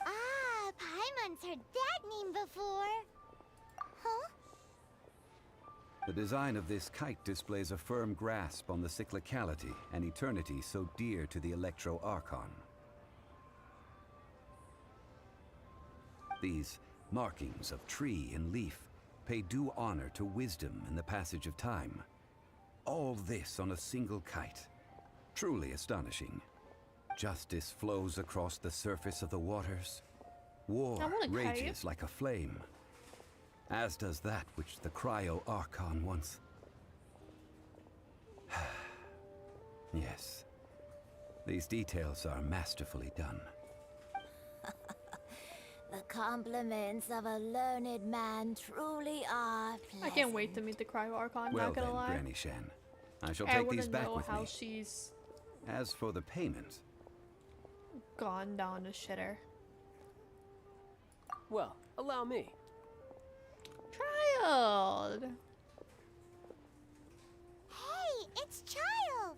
B: Ah, Paimon's heard that name before. Huh?
J: The design of this kite displays a firm grasp on the cyclicality and eternity so dear to the Electro Archon. These markings of tree and leaf pay due honor to wisdom and the passage of time. All this on a single kite. Truly astonishing. Justice flows across the surface of the waters. War
A: I want a kite.
J: rages like a flame. As does that which the Cryo Archon once... Yes. These details are masterfully done.
C: The compliments of a learned man truly are pleasant.
A: I can't wait to meet the Cryo Archon,
J: Well
A: not gonna
J: then,
A: lie.
J: Granny Shan. I shall
A: I
J: take
A: wanna
J: these back
A: know
J: with
A: how
J: me.
A: she's
J: As for the payment,
A: gone down to shitter.
H: Well, allow me.
A: Child!
B: Hey, it's Child!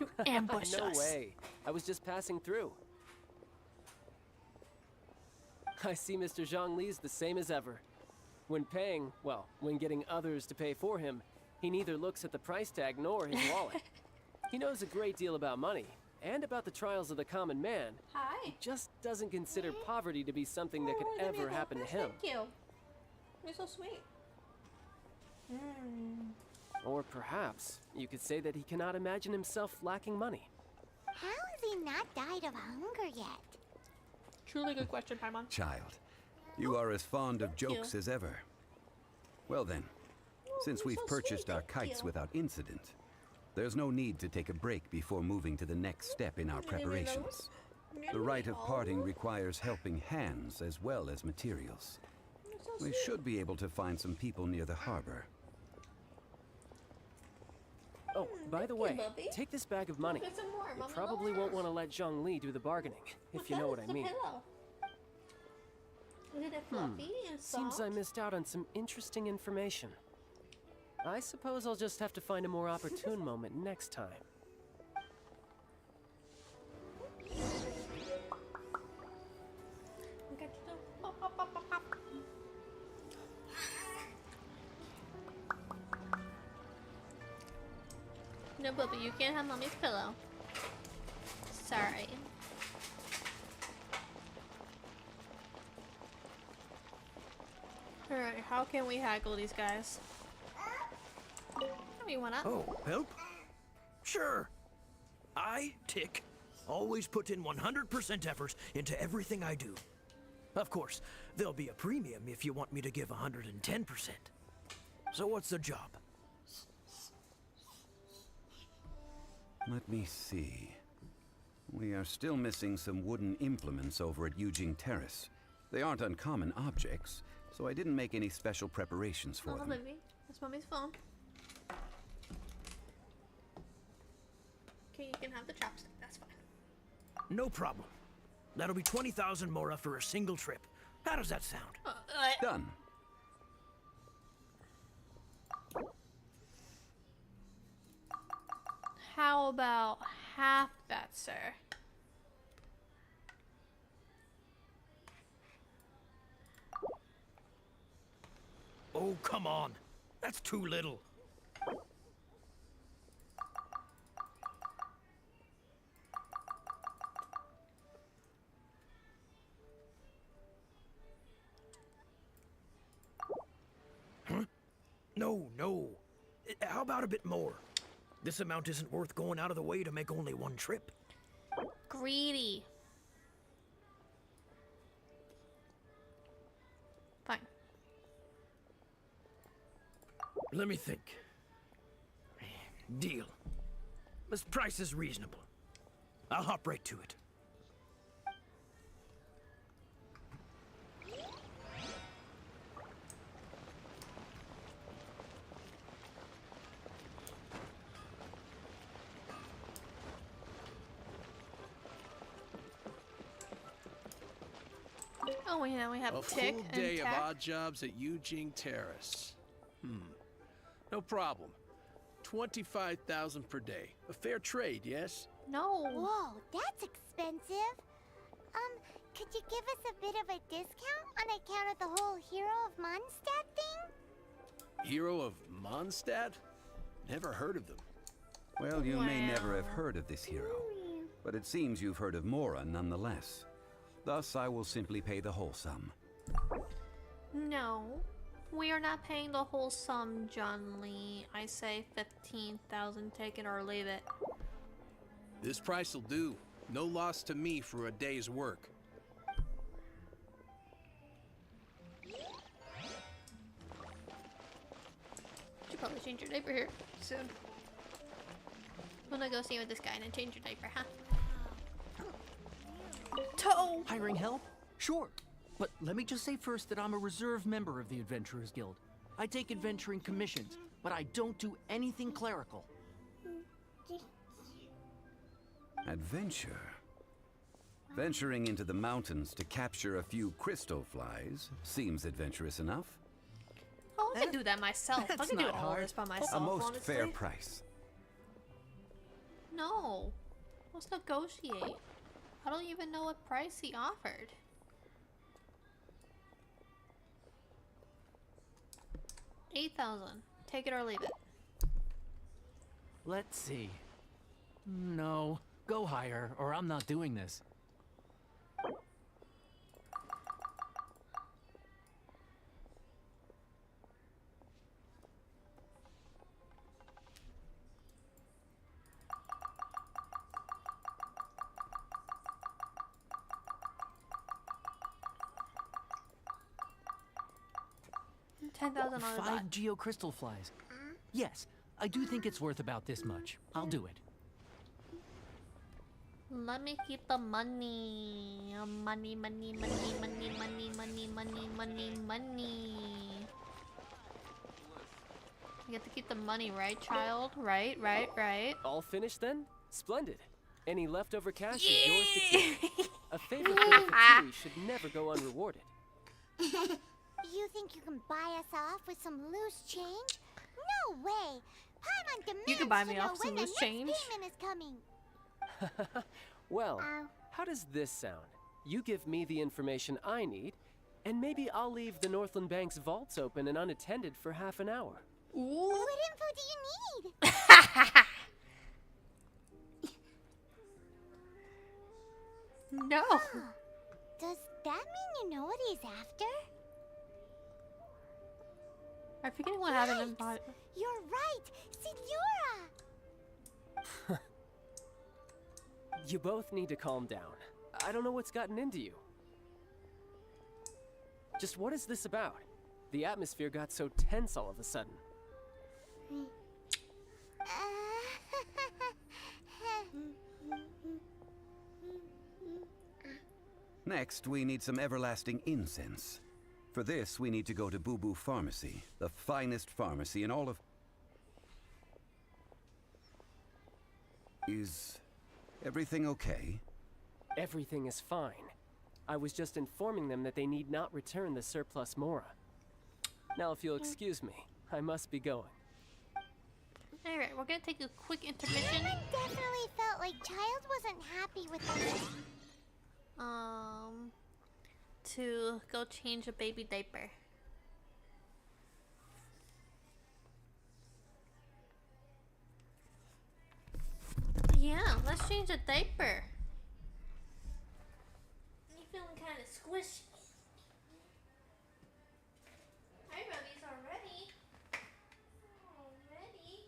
A: You ambushed
H: No
A: us.
H: way. I was just passing through. I see Mr. Zhongli's the same as ever. When paying, well, when getting others to pay for him, he neither looks at the price tag nor his wallet. He knows a great deal about money, and about the trials of the common man.
A: Hi.
H: He just doesn't consider poverty to be something that could
A: Oh, give me a
H: ever
A: gold
H: happen to
A: fish,
H: him.
A: Thank you. You're so sweet.
H: Or perhaps you could say that he cannot imagine himself lacking money.
B: How has he not died of hunger yet?
A: Truly good question, Paimon.
J: child, you are as fond of jokes
A: you.
J: as ever. Well then, since
A: you're
J: we've
A: so
J: purchased
A: sweet,
J: our
A: thank
J: kites
A: you.
J: without incident, there's no need to take a break before moving to the next step in our preparations. The rite of parting requires helping hands as well as materials. We should be able to find some people near the harbor.
H: Oh, by the
A: you,
H: way,
A: Bubby.
H: take this bag of money.
A: Get some more,
H: You
A: Mama,
H: probably
A: no
H: won't
A: more.
H: want to let Zhongli do the bargaining, if you know what I mean.
A: Isn't it fluffy and
H: Seems
A: soft?
H: I missed out on some interesting information. I suppose I'll just have to find a more opportune moment next time.
A: Okay, pop, pop, pop, pop, pop. No, Bubby, you can't have mommy's pillow. Sorry. Alright, how can we haggle these guys? We wanna.
O: Oh, help? Sure. I, Tick, always put in 100% effort into everything I do. Of course, there'll be a premium if you want me to give 110%. So what's the job?
J: Let me see. We are still missing some wooden implements over at Yujing Terrace. They aren't uncommon objects, so I didn't make any special preparations for
A: Oh,
J: them.
A: baby. That's mommy's phone. Okay, you can have the chopstick. That's fine.
O: No problem. That'll be 20,000 mora for a single trip. How does that sound?
J: Done.
A: How about half that, sir?
O: Oh, come on. That's too little. Huh? No, no. How about a bit more? This amount isn't worth going out of the way to make only one trip.
A: Greedy. Fine.
O: Let me think. Deal. This price is reasonable. I'll hop right to it.
A: Oh, wait, now we have
F: A
A: Tick
F: full
A: and
F: day of
A: Tack.
F: odd jobs at Yujing Terrace. No problem. 25,000 per day. A fair trade, yes?
A: No.
B: Whoa, that's expensive. Could you give us a bit of a discount on account of the whole Hero of Mondstadt thing?
F: Hero of Mondstadt? Never heard of them.
J: Well, you may never have heard of this hero, but it seems you've heard of Mora nonetheless. Thus, I will simply pay the whole sum.
A: No. We are not paying the whole sum, John Lee. I say 15,000, take it or leave it.
F: This price will do. No loss to me for a day's work.
A: Should probably change your diaper here soon. Wanna go see with this guy and then change your diaper, huh? Toe!
P: Hiring help? Sure. But let me just say first that I'm a reserve member of the Adventurers Guild. I take adventuring commissions, but I don't do anything clerical.
J: Adventure? Venturing into the mountains to capture a few crystal flies seems adventurous enough.
A: Oh, I can do that myself. I can do all this by myself,
J: A most
A: honestly.
J: fair price.
A: No. Let's negotiate. I don't even know what price he offered. $8,000. Take it or leave it.
P: Let's see. No, go higher, or I'm not doing this.
A: $10,000 on the dot.
P: 5 geocrystal flies. Yes, I do think it's worth about this much. I'll do it.
A: Let me keep the money. Money, money, money, money, money, money, money, money, money. You get to keep the money, right, child? Right.
H: All finished then? Splendid. Any leftover cash is yours to keep. A favor for the Fatui should never go unrewarded.
B: You think you can buy us off with some loose change? No way! Paimon demands
A: You can buy me
B: to know
A: off some
B: when the
A: loose
B: next
A: change.
B: payment is coming.
H: Well, how does this sound? You give me the information I need, and maybe I'll leave the Northland Bank's vaults open and unattended for half an hour.
A: Ooh.
B: What info do you need?
A: No.
B: Does that mean you know what he's after?
A: I forget what happened in body.
B: You're right! Signora!
H: You both need to calm down. I don't know what's gotten into you. Just what is this about? The atmosphere got so tense all of a sudden.
J: Next, we need some everlasting incense. For this, we need to go to Boo Boo Pharmacy, the finest pharmacy in all of... Is everything okay?
H: Everything is fine. I was just informing them that they need not return the surplus Mora. Now, if you'll excuse me, I must be going.
A: Alright, we're gonna take a quick intermission.
B: Paimon definitely felt like Child wasn't happy with us.
A: To go change a baby diaper. Yeah, let's change a diaper. You feeling kind of squishy? Hi, Rubbies, already. Already.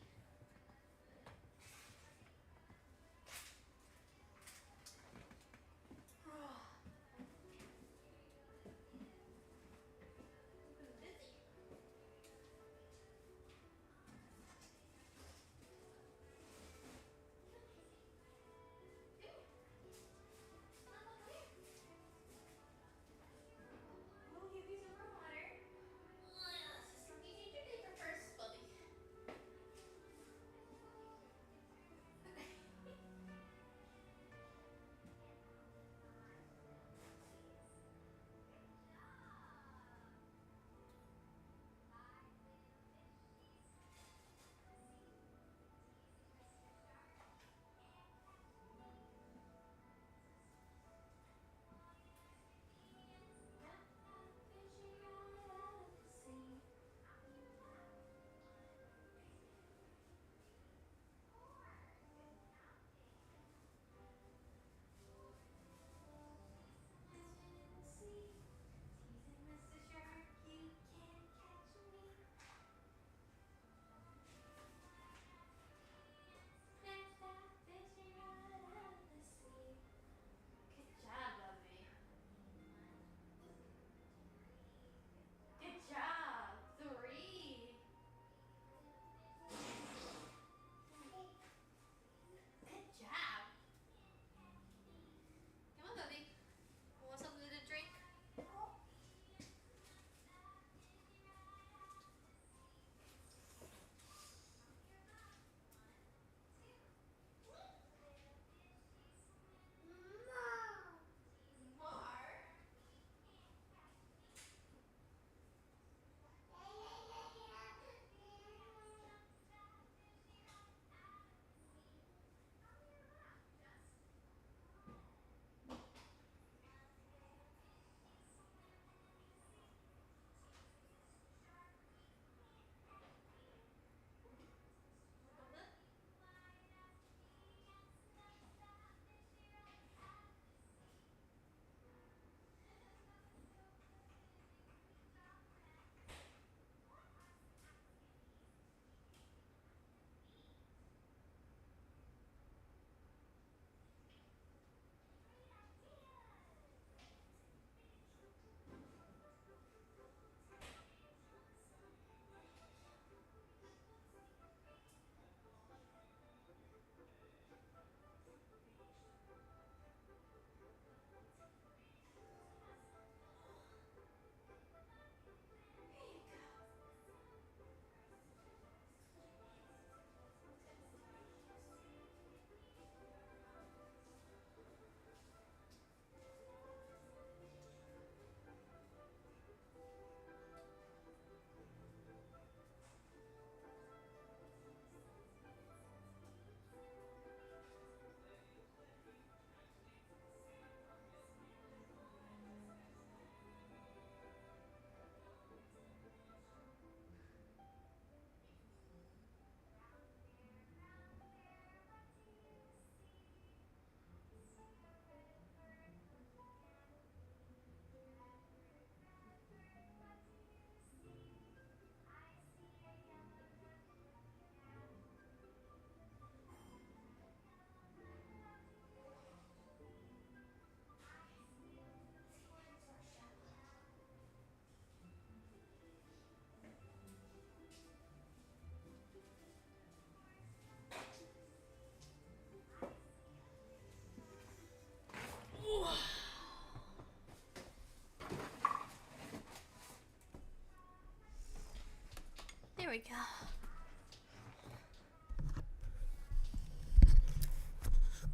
A: we go.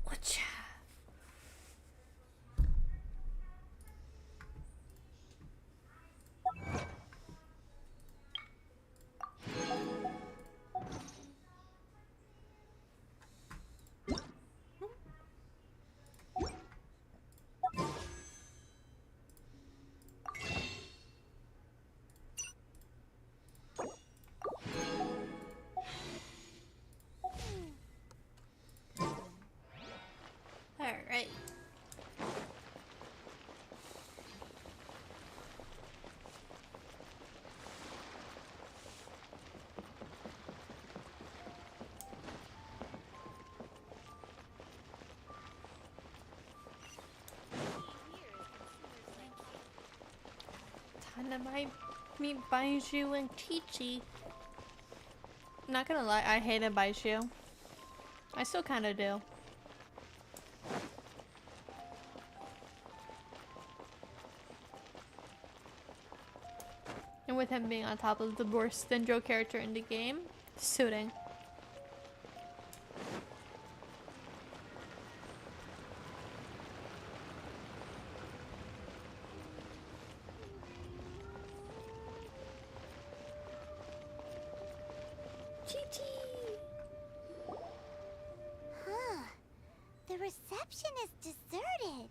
A: Watcha. Alright. Time to meet Baiju and Chi-Chi. Not gonna lie, I hated Baiju. I still kinda do. And with him being on top of the worst Dendro character in the game, suiting.
B: Huh. The reception is deserted.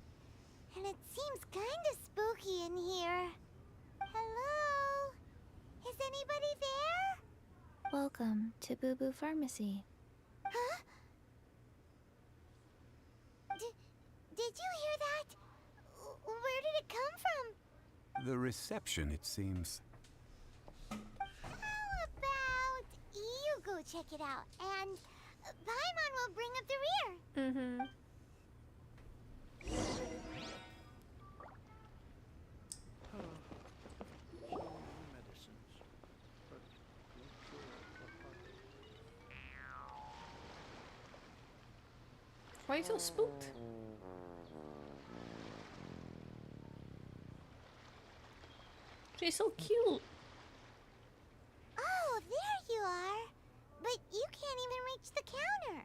B: And it seems kinda spooky in here. Hello? Is anybody there?
M: Welcome to Boo Boo Pharmacy.
B: Huh? Did you hear that? Where did it come from?
J: The reception, it seems.
B: How about you go check it out, and Paimon will bring up the rear.
A: Mm-hmm. Why are you so spooked? She's so cute.
B: Oh, there you are. But you can't even reach the counter.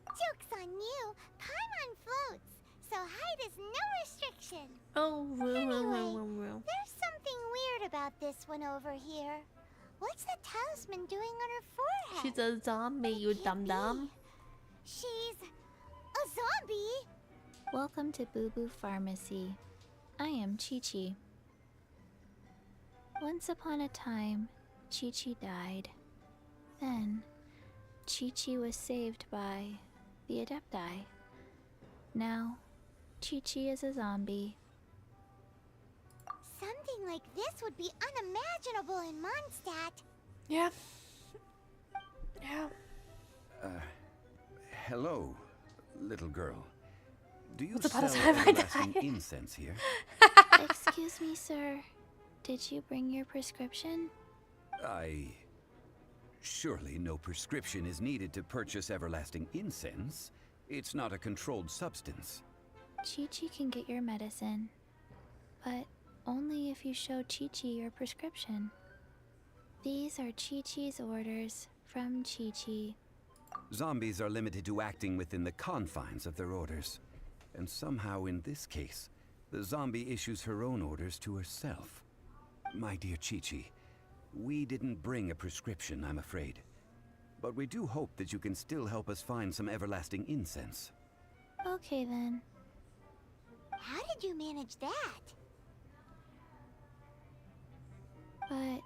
B: Joke's on you. Paimon floats, so height is no restriction.
A: Oh,
B: Anyway, there's something weird about this one over here. What's the talisman doing on her forehead?
A: She's a zombie, you dum-dum.
B: She's a zombie.
M: Welcome to Boo Boo Pharmacy. I am Chi-Chi. Once upon a time, Chi-Chi died. Then, Chi-Chi was saved by the Adepti. Now, Chi-Chi is a zombie.
B: Something like this would be unimaginable in Mondstadt.
A: Yeah. Yeah.
J: Hello, little girl. Do you
A: What's
J: sell
A: about time I
J: everlasting
A: die?
J: incense here?
M: Excuse me, sir. Did you bring your prescription?
J: Surely no prescription is needed to purchase everlasting incense. It's not a controlled substance.
M: Chi-Chi can get your medicine, but only if you show Chi-Chi your prescription. These are Chi-Chi's orders from Chi-Chi.
J: Zombies are limited to acting within the confines of their orders. And somehow in this case, the zombie issues her own orders to herself. My dear Chi-Chi, we didn't bring a prescription, I'm afraid. But we do hope that you can still help us find some everlasting incense.
M: Okay then.
B: How did you manage that?
M: But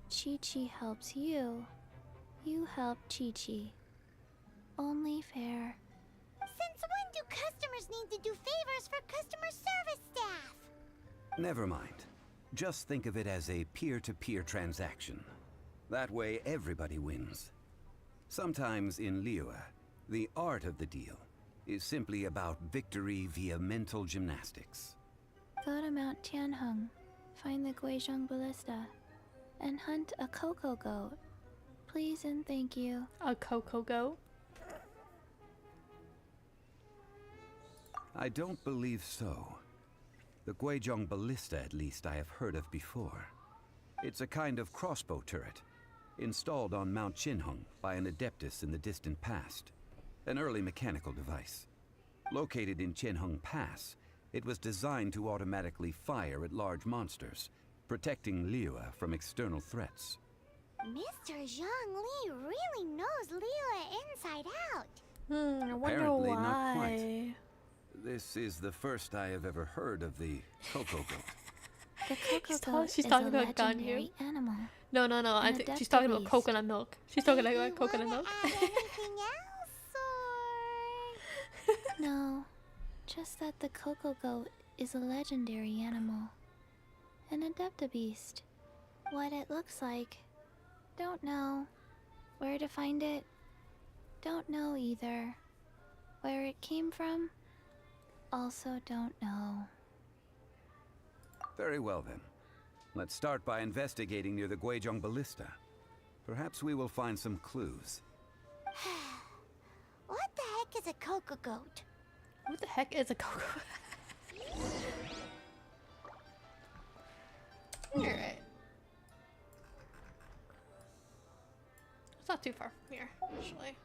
M: Chi-Chi helps you. You help Chi-Chi. Only fair.
B: Since when do customers need to do favors for customer service staff?
J: Never mind. Just think of it as a peer-to-peer transaction. That way everybody wins. Sometimes in Liyue, the art of the deal is simply about victory via mental gymnastics.
M: Go to Mount Tianheng, find the Guizhong Ballista, and hunt a cocoa goat. Please and thank you.
A: A cocoa goat?
J: I don't believe so. The Guizhong Ballista, at least, I have heard of before. It's a kind of crossbow turret, installed on Mount Chinhung by an Adeptus in the distant past. An early mechanical device. Located in Chinhung Pass, it was designed to automatically fire at large monsters, protecting Liyue from external threats.
B: Mr. Zhongli really knows Liyue inside out.
A: I wonder
J: Apparently
A: why.
J: not quite. This is the first I have ever heard of the Coco Goat.
M: The cocoa goat
A: she's
M: is
A: talking
M: a
A: about
M: legendary animal.
A: No. I
M: An
A: think she's talking about
M: Adeptus.
A: coconut milk. She's talking about coconut milk.
B: Anything else, or...
M: No, just that the cocoa goat is a legendary animal. An Adeptabeast. What it looks like, don't know. Where to find it, don't know either. Where it came from, also don't know.
J: Very well then. Let's start by investigating near the Guizhong Ballista. Perhaps we will find some clues.
B: What the heck is a cocoa goat?
A: What the heck is a cocoa? Alright. It's not too far from here, actually.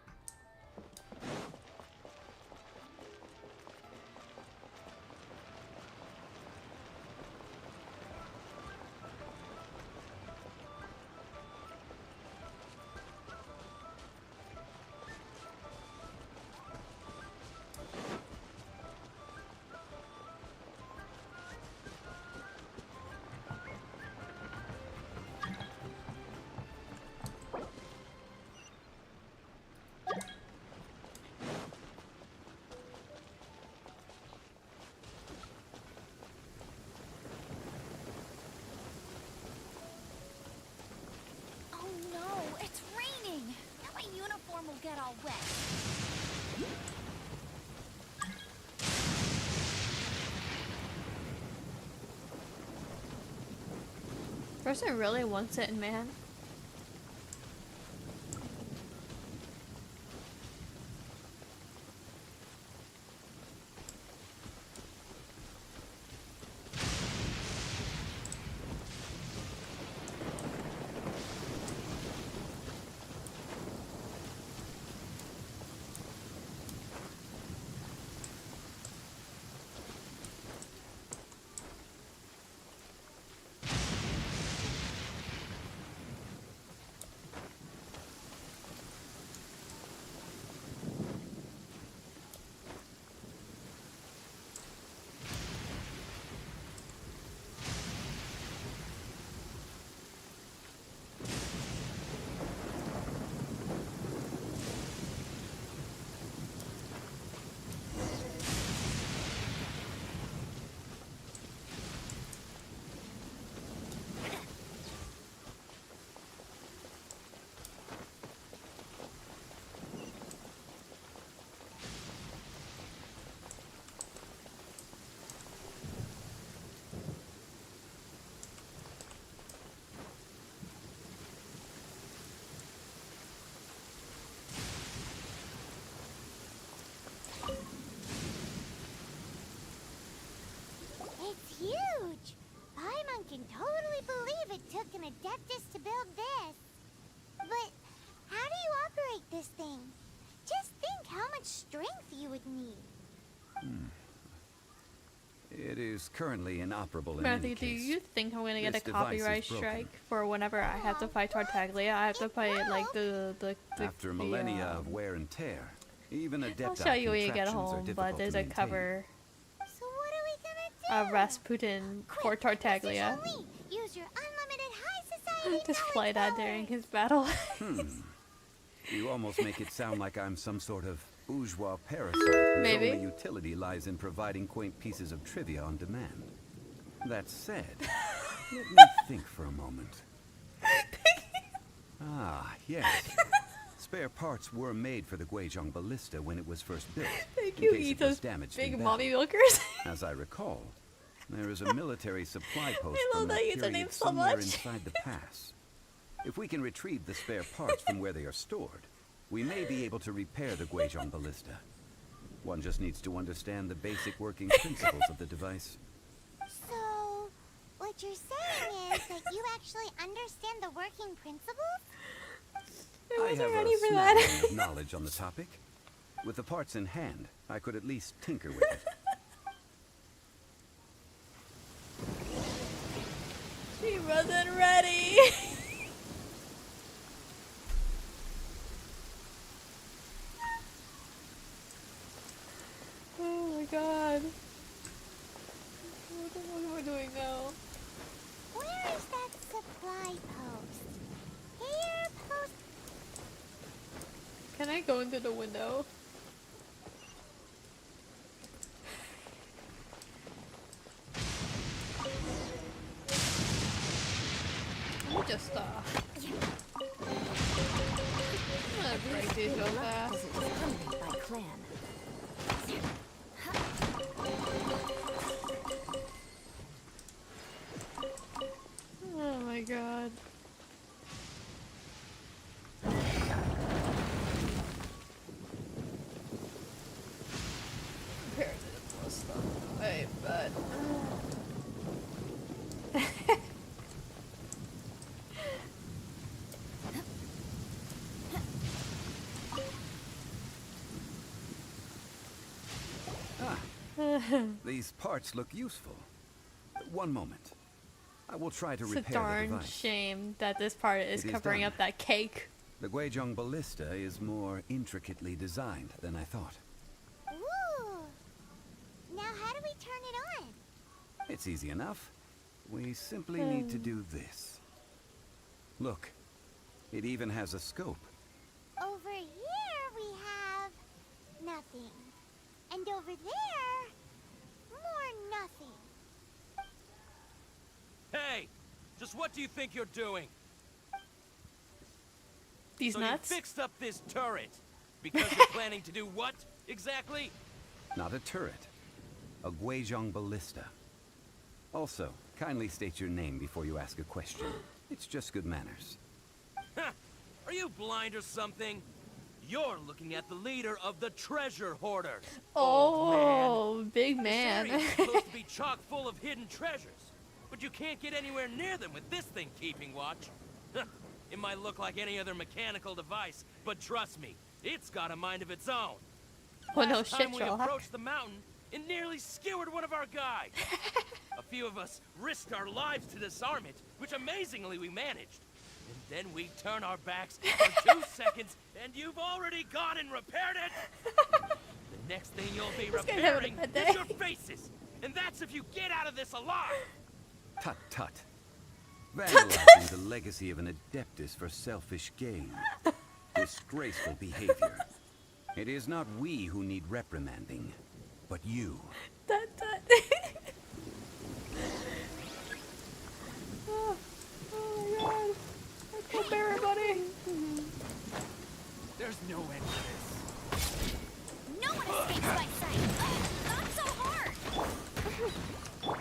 C: Oh no, it's raining! Now my uniform will get all wet.
A: Person really wants it, man.
B: It's huge! Paimon can totally believe it took an Adeptus to build this. But how do you operate this thing? Just think how much strength you would need.
J: It is currently inoperable in
A: Matthew,
J: any
A: do
J: case.
A: you think I'm gonna get
J: This
A: a
J: device is
A: copyright
J: broken.
A: strike for whenever I have to fight Tartaglia? I have to fight like the
J: After millennia of wear and tear, even
A: I'll
J: Adepti
A: show you when you get
J: contraptions are
A: home,
J: difficult
A: but there's
J: to
A: a
J: maintain.
A: cover
B: So what are we gonna
A: of Rasputin for Tartaglia.
B: do? Use your unlimited high society
A: Just play that during his battle.
J: You almost make it sound like I'm some sort of bourgeois parasite whose
A: Maybe.
J: only utility lies in providing quaint pieces of trivia on demand. That said, let me think for a moment. Ah, yes. Spare parts were made for the Guizhong Ballista when it was first built.
A: Thank
J: in
A: you,
J: case
A: eat
J: it was
A: those
J: damaged in
A: big
J: battle.
A: mommy milkers.
J: As I recall, there is a military supply post
A: I love
J: from
A: that
J: that
A: you use the
J: period
A: name so
J: somewhere
A: much.
J: inside the pass. If we can retrieve the spare parts from where they are stored, we may be able to repair the Guizhong Ballista. One just needs to understand the basic working principles of the device.
B: So, what you're saying is that you actually understand the working principles?
J: I have
A: ready
J: a
A: for that.
J: smattering of knowledge on the topic. With the parts in hand, I could at least tinker with it.
A: She wasn't ready. Oh my god. What the fuck am I doing now?
B: Where is that supply post? Here, post.
A: Can I go into the window? Let me just I'm gonna break these real fast.
C: Because it was permanent by clan.
A: Oh my god. Compared to the plus stuff, right, but
J: These parts look useful. One moment. I will try to
A: it's a
J: repair the
A: darn
J: device.
A: shame that this part is
J: It is
A: covering
J: done.
A: up that cake.
J: The Guizhong Ballista is more intricately designed than I thought.
B: Ooh. Now how do we turn it on?
J: It's easy enough. We simply need to do this. Look, it even has a scope.
B: Over here we have nothing. And over there, more nothing.
K: Hey! Just what do you think you're doing?
A: These
K: so
A: nuts?
K: you fixed up this turret. Because you're planning to do what, exactly?
J: Not a turret. A Guizhong Ballista. Also, kindly state your name before you ask a question. It's just good manners.
K: Huh. Are you blind or something? You're looking at the leader of the treasure hoarders.
A: Oh, big man.
K: This area is supposed to be chock full of hidden treasures, but you can't get anywhere near them with this thing keeping watch. It might look like any other mechanical device, but trust me, it's got a mind of its own.
A: Oh no
K: Last
A: shit,
K: time we
A: Sherlock.
K: approached the mountain, it nearly skewered one of our guides. A few of us risked our lives to disarm it, which amazingly we managed. And then we turn our backs for 2 seconds, and you've already gone and repaired it. The next thing you'll be
A: This guy's having
K: repairing
A: a bad
K: is
A: day.
K: your faces, and that's if you get out of this alive.
J: Tut tut. Vandalizing the legacy of an Adeptus for selfish gain. Disgraceful behavior. It is not we who need reprimanding, but you.
A: Tut tut. Oh my god. Let's go, everybody.
D: There's no end to this.
B: No one escapes my sight. Not so hard.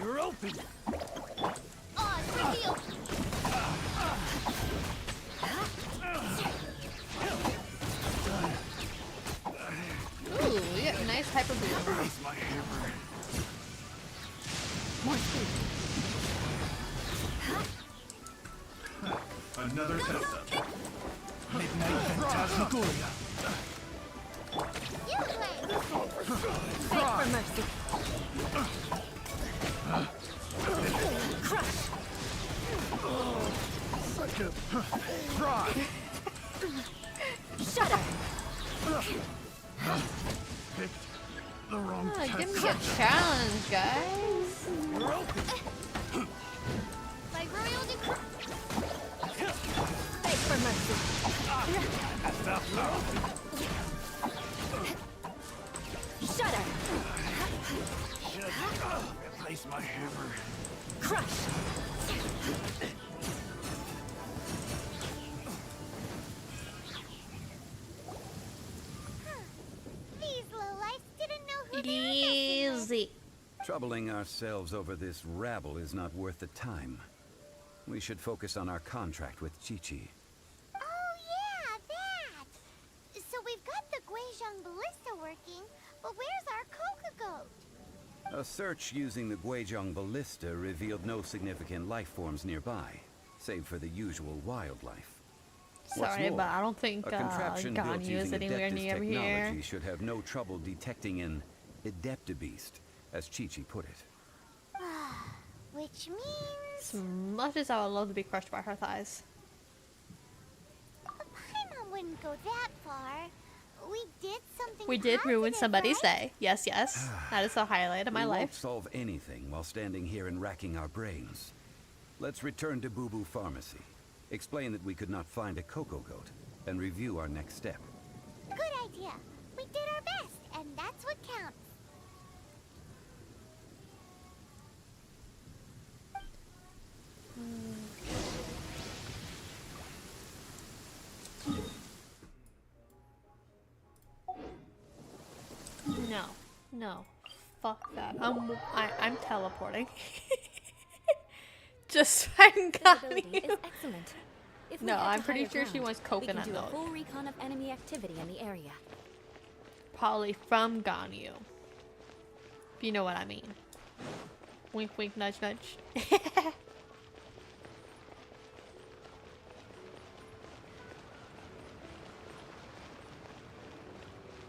D: You're open.
B: Revealed.
A: Ooh, we got nice hyper boost.
E: Raise my hammer.
A: More speed.
E: Another toast-up.
D: Midnight Phantasmagoria.
B: You play.
C: Beg for mercy. Crush.
E: Such a fraud.
C: Shudder.
E: Picked the wrong
A: Oh, give me
E: test.
A: a challenge, guys.
E: You're open.
B: By royal decree.
C: Beg for mercy. Shudder.
E: Should replace my hammer.
C: Crush.
B: These lowlifes didn't know who they were messing with.
A: Easy.
J: Troubling ourselves over this rabble is not worth the time. We should focus on our contract with Qiqi.
B: Oh yeah, that. So we've got the Guizhong Ballista working, but where's our Coca Goat?
J: A search using the Guizhong Ballista revealed no significant life forms nearby, save for the usual wildlife. What's
A: Sorry,
J: more,
A: but I don't think
J: a contraption built
A: Ganyu is
J: using
A: anywhere
J: Adeptus
A: near
J: technology
A: here.
J: should have no trouble detecting an Adeptabeast, as Chi-Chi put it.
B: Which means...
A: As much as I would love to be crushed by her thighs.
B: Paimon wouldn't go that far. We did something
A: We did ruin
B: positive,
A: somebody's
B: right?
A: day. Yes, yes. That is the highlight of my
J: We won't
A: life.
J: solve anything while standing here and racking our brains. Let's return to Boo Boo Pharmacy. Explain that we could not find a Coco Goat, and review our next step.
B: Good idea. We did our best, and that's what counts.
A: No. No. Fuck that. I'm teleporting. Just find
C: Visibility is
A: Ganyu.
C: excellent. If we
A: No,
C: head to
A: I'm pretty
C: higher
A: sure she
C: ground,
A: wants
C: we
A: coconut
C: can do
A: milk.
C: a full recon of enemy activity in the area.
A: Probably from Ganyu. If you know what I mean. Wink, wink, nudge, nudge.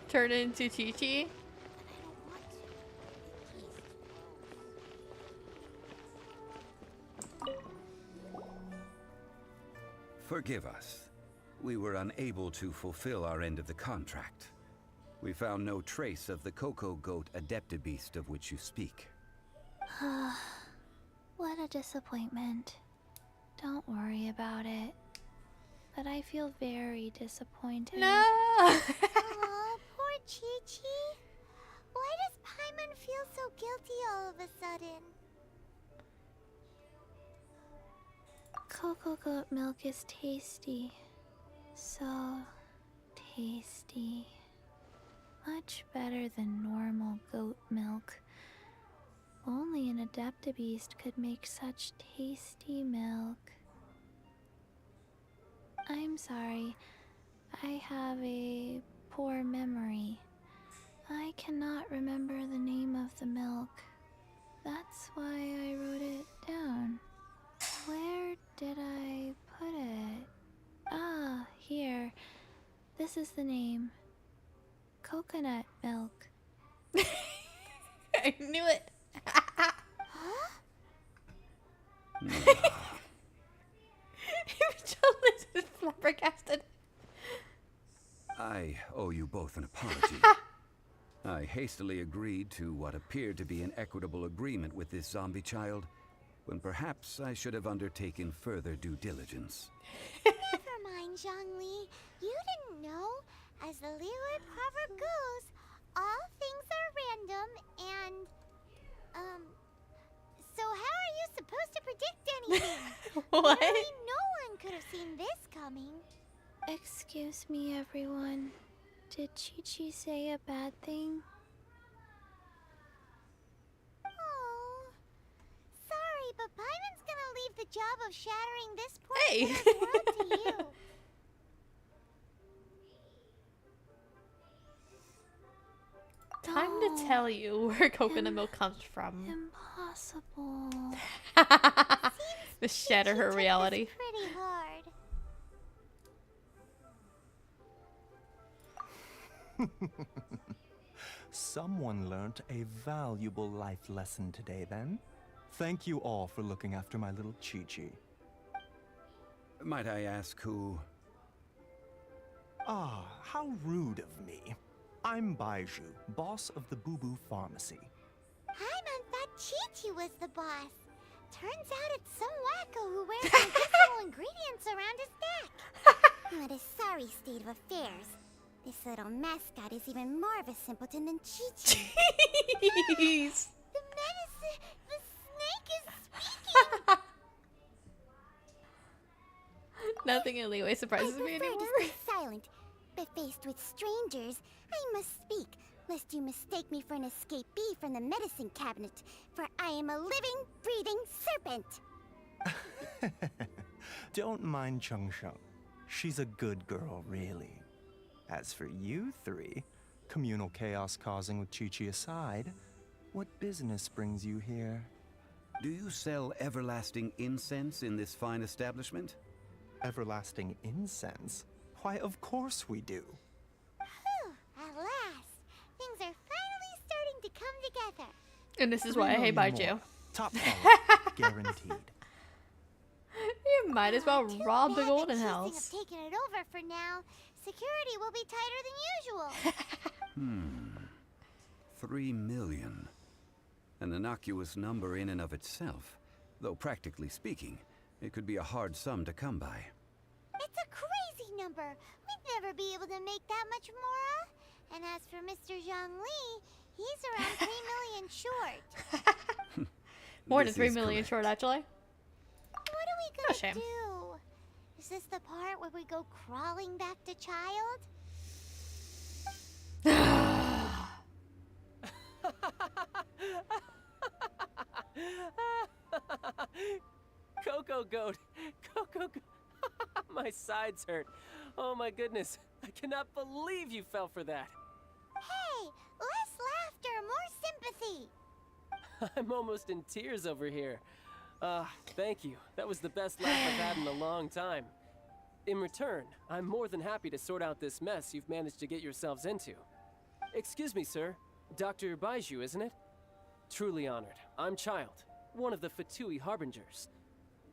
A: Turn into Chi-Chi.
J: Forgive us. We were unable to fulfill our end of the contract. We found no trace of the Coco Goat Adeptabeast of which you speak.
M: What a disappointment. Don't worry about it. But I feel very disappointed.
A: No!
B: Aw, poor Chi-Chi. Why does Paimon feel so guilty all of a sudden?
M: Cocoa goat milk is tasty. So tasty. Much better than normal goat milk. Only an Adeptabeast could make such tasty milk. I'm sorry. I have a poor memory. I cannot remember the name of the milk. That's why I wrote it down. Where did I put it? Ah, here. This is the name. Coconut milk.
A: I knew it. Jonas is flabbergasted.
J: I owe you both an apology. I hastily agreed to what appeared to be an equitable agreement with this zombie child, when perhaps I should have undertaken further due diligence.
B: Never mind, Zhongli. You didn't know. As the Liyue proverb goes, all things are random and... So how are you supposed to predict anything?
A: What?
B: Literally no one could have seen this coming.
M: Excuse me, everyone. Did Chi-Chi say a bad thing?
B: Oh, sorry, but Paimon's gonna leave the job of shattering this poor
A: Hey.
B: kid's world to you.
A: Time to tell you where coconut milk comes from.
M: Impossible.
A: To shatter her reality.
B: Pretty hard.
I: Someone learnt a valuable life lesson today, then. Thank you all for looking after my little Chi-Chi.
J: Might I ask who...
I: Ah, how rude of me. I'm Baiju, boss of the Boo Boo Pharmacy.
B: Paimon thought Chi-Chi was the boss. Turns out it's some wacko who wears medicinal ingredients around his neck. What a sorry state of affairs. This little mascot is even more of a simpleton than Chi-Chi.
A: Jeez.
B: The medicine... The snake is speaking!
A: Nothing in Liyue surprises me
B: I prefer
A: anymore.
B: to stay silent, but faced with strangers, I must speak, lest you mistake me for an escapee from the medicine cabinet, for I am a living, breathing serpent!
I: Don't mind Chung Sheng. She's a good girl, really. As for you three, communal chaos causing with Chi-Chi aside, what business brings you here?
J: Do you sell everlasting incense in this fine establishment?
I: Everlasting incense? Why, of course we do.
B: Whew, at last. Things are finally starting to come together.
A: And this is why I hate Baiju.
I: Top dollar, guaranteed.
A: You might as well rob the Golden
B: Choosing
A: House.
B: of taking it over for now. Security will be tighter than usual.
J: 3 million. An innocuous number in and of itself. Though practically speaking, it could be a hard sum to come by.
B: It's a crazy number. We'd never be able to make that much, Mora. And as for Mr. Zhang Li, he's around 3 million short.
A: More than
J: This
A: 3
J: is
A: million
J: correct.
A: short, actually.
B: What are we
A: No
B: gonna
A: shame.
B: do? Is this the part where we go crawling back to child?
H: Coco Goat! Coco Goat! My sides hurt. Oh my goodness. I cannot believe you fell for that.
B: Hey, less laughter, more sympathy.
H: I'm almost in tears over here. Thank you. That was the best laugh I've had in a long time. In return, I'm more than happy to sort out this mess you've managed to get yourselves into. Excuse me, sir. Dr. Baiju, isn't it? Truly honored. I'm Child, one of the Fatui Harbingers.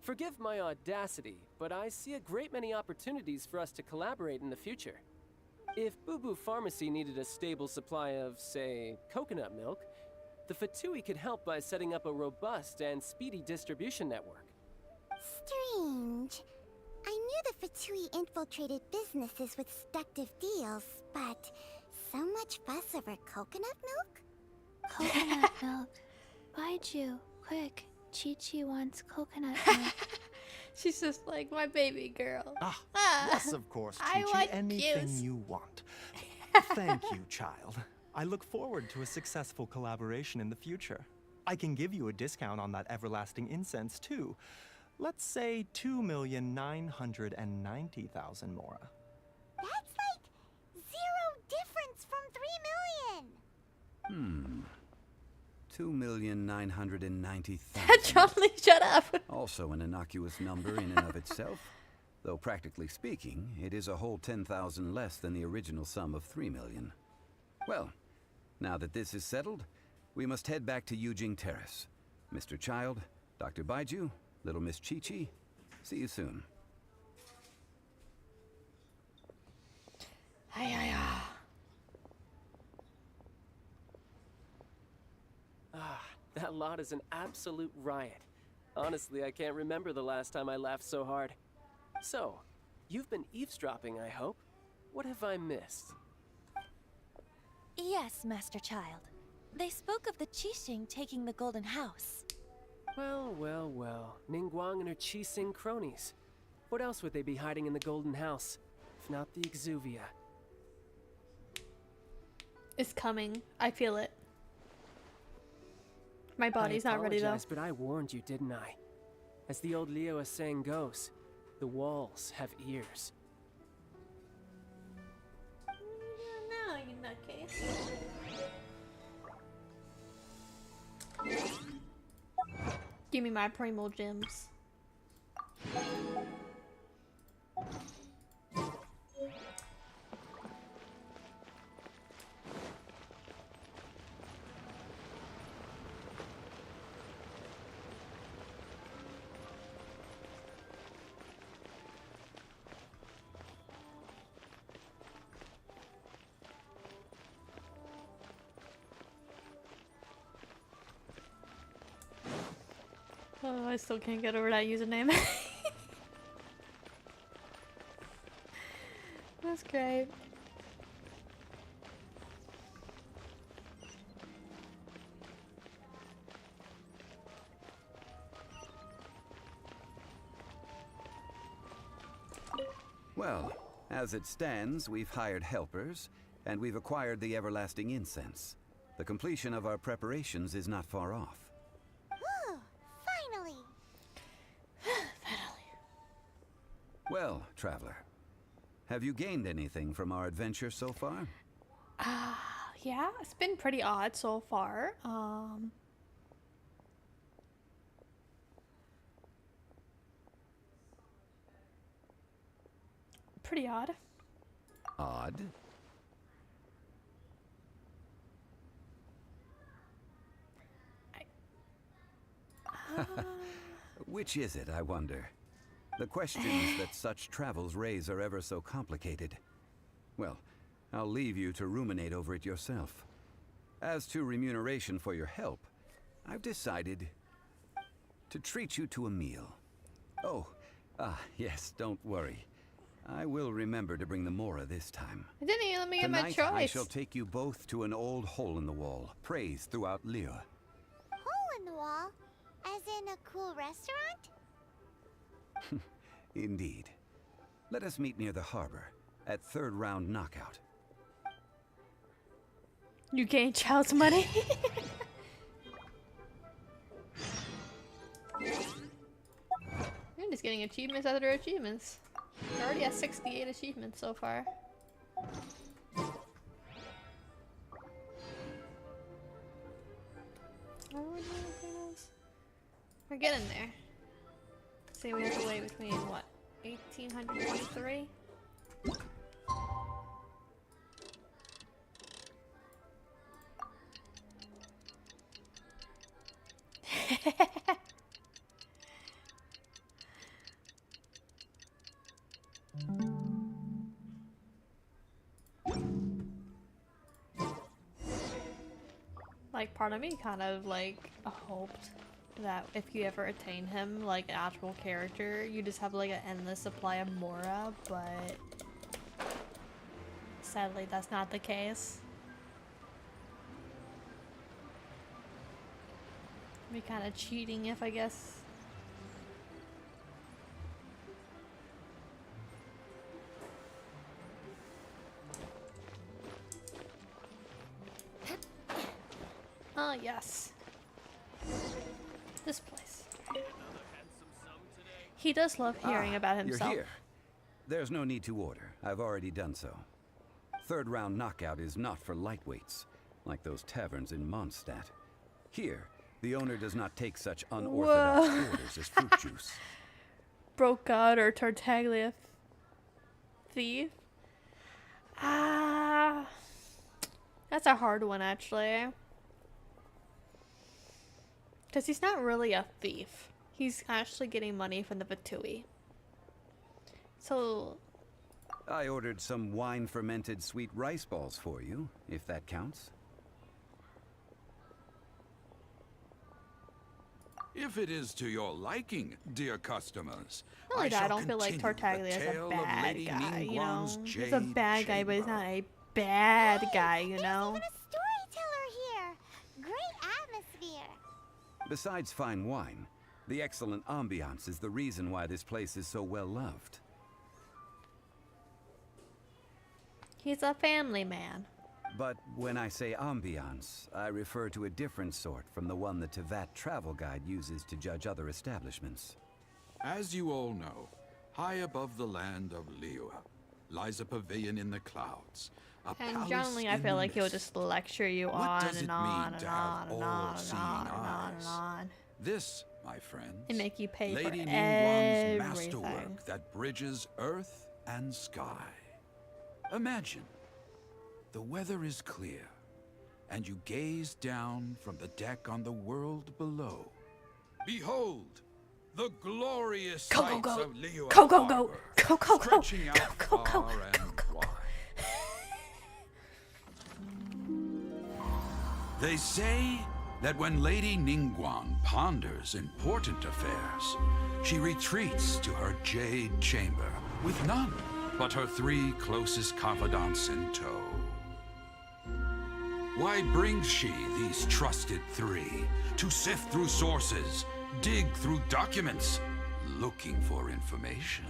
H: Forgive my audacity, but I see a great many opportunities for us to collaborate in the future. If Boo Boo Pharmacy needed a stable supply of, say, coconut milk, the Fatui could help by setting up a robust and speedy distribution network.
B: Strange. I knew the Fatui infiltrated businesses with seductive deals, but so much fuss over coconut milk?
M: Coconut milk. Baiju, quick. Chi-Chi wants coconut milk.
A: She's just like my baby girl.
I: Yes, of course,
A: I
I: Chi-Chi.
A: want
I: Anything
A: juice.
I: you want. Thank you, child. I look forward to a successful collaboration in the future. I can give you a discount on that everlasting incense, too. Let's say 2,990,000 Mora.
B: That's like 0 difference from 3 million.
J: 2,990,000.
A: Charlie, shut up.
J: Also an innocuous number in and of itself. Though practically speaking, it is a whole 10,000 less than the original sum of 3 million. Well, now that this is settled, we must head back to Yujing Terrace. Mr. Child, Dr. Baiju, little Miss Chi-Chi, see you soon.
H: That lot is an absolute riot. Honestly, I can't remember the last time I laughed so hard. So, you've been eavesdropping, I hope? What have I missed?
C: Yes, Master Child. They spoke of the Qixing taking the Golden House.
H: Well, well, well. Ningguang and her Qixing cronies. What else would they be hiding in the Golden House, if not the Exuvia?
A: It's coming. I feel it. My body's not ready though.
H: But I warned you, didn't I? As the old Liyue saying goes, the walls have ears.
A: No, you nutcase. Give me my Primo gems. Oh, I still can't get over that username. That's great.
J: Well, as it stands, we've hired helpers, and we've acquired the everlasting incense. The completion of our preparations is not far off.
B: Finally.
J: Well, Traveler, have you gained anything from our adventure so far?
A: Yeah, it's been pretty odd so far. Pretty odd.
J: Odd? Which is it, I wonder? The questions that such travels raise are ever so complicated. Well, I'll leave you to ruminate over it yourself. As to remuneration for your help, I've decided to treat you to a meal. Oh, yes, don't worry. I will remember to bring the Mora this time.
A: I didn't even let me get my
J: Tonight,
A: choice.
J: I shall take you both to an old hole in the wall, praised throughout Liyue.
B: Hole in the wall? As in a cool restaurant?
J: Indeed. Let us meet near the harbor, at third round knockout.
A: You gain child's money. You're just getting achievements after achievements. I already have 68 achievements so far. We're getting there. Say we have to wait between what? 1823? Like, part of me kind of like hoped that if you ever attain him, like an actual character, you just have like an endless supply of Mora, but sadly that's not the case. Be kind of cheating if I guess. Oh yes. This place. He does love hearing about himself.
J: You're here. There's no need to order. I've already done so. Third round knockout is not for lightweights, like those taverns in Mondstadt. Here, the owner does not take such unorthodox orders as fruit juice.
A: Broke out or Tartaglia thief? That's a hard one actually. Because he's not really a thief. He's actually getting money from the Fatui. So...
J: I ordered some wine-fermented sweet rice balls for you, if that counts.
Q: If it is to your liking, dear customers,
A: not only that, I don't feel like Tartaglia is a bad guy, you know? He's a bad guy, but he's not a bad guy, you know?
B: There's even a storyteller here. Great atmosphere.
J: Besides fine wine, the excellent ambiance is the reason why this place is so well loved.
A: He's a family man.
J: But when I say ambiance, I refer to a different sort from the one the Teyvat travel guide uses to judge other establishments.
Q: As you all know, high above the land of Liyue lies a pavilion in the clouds.
A: And generally, I feel like he'll just lecture you on and on and on and on and on and on and on.
Q: This, my friends,
A: and make you pay
Q: Lady
A: for
Q: Ningguang's
A: everything.
Q: masterwork that bridges earth and sky. Imagine, the weather is clear, and you gaze down from the deck on the world below. Behold, the glorious sights of Liyue Harbor, stretching out far and wide. They say that when Lady Ningguang ponders important affairs, she retreats to her jade chamber with none but her 3 closest confidants in tow. Why brings she these trusted 3 to sift through sources, dig through documents, looking for information?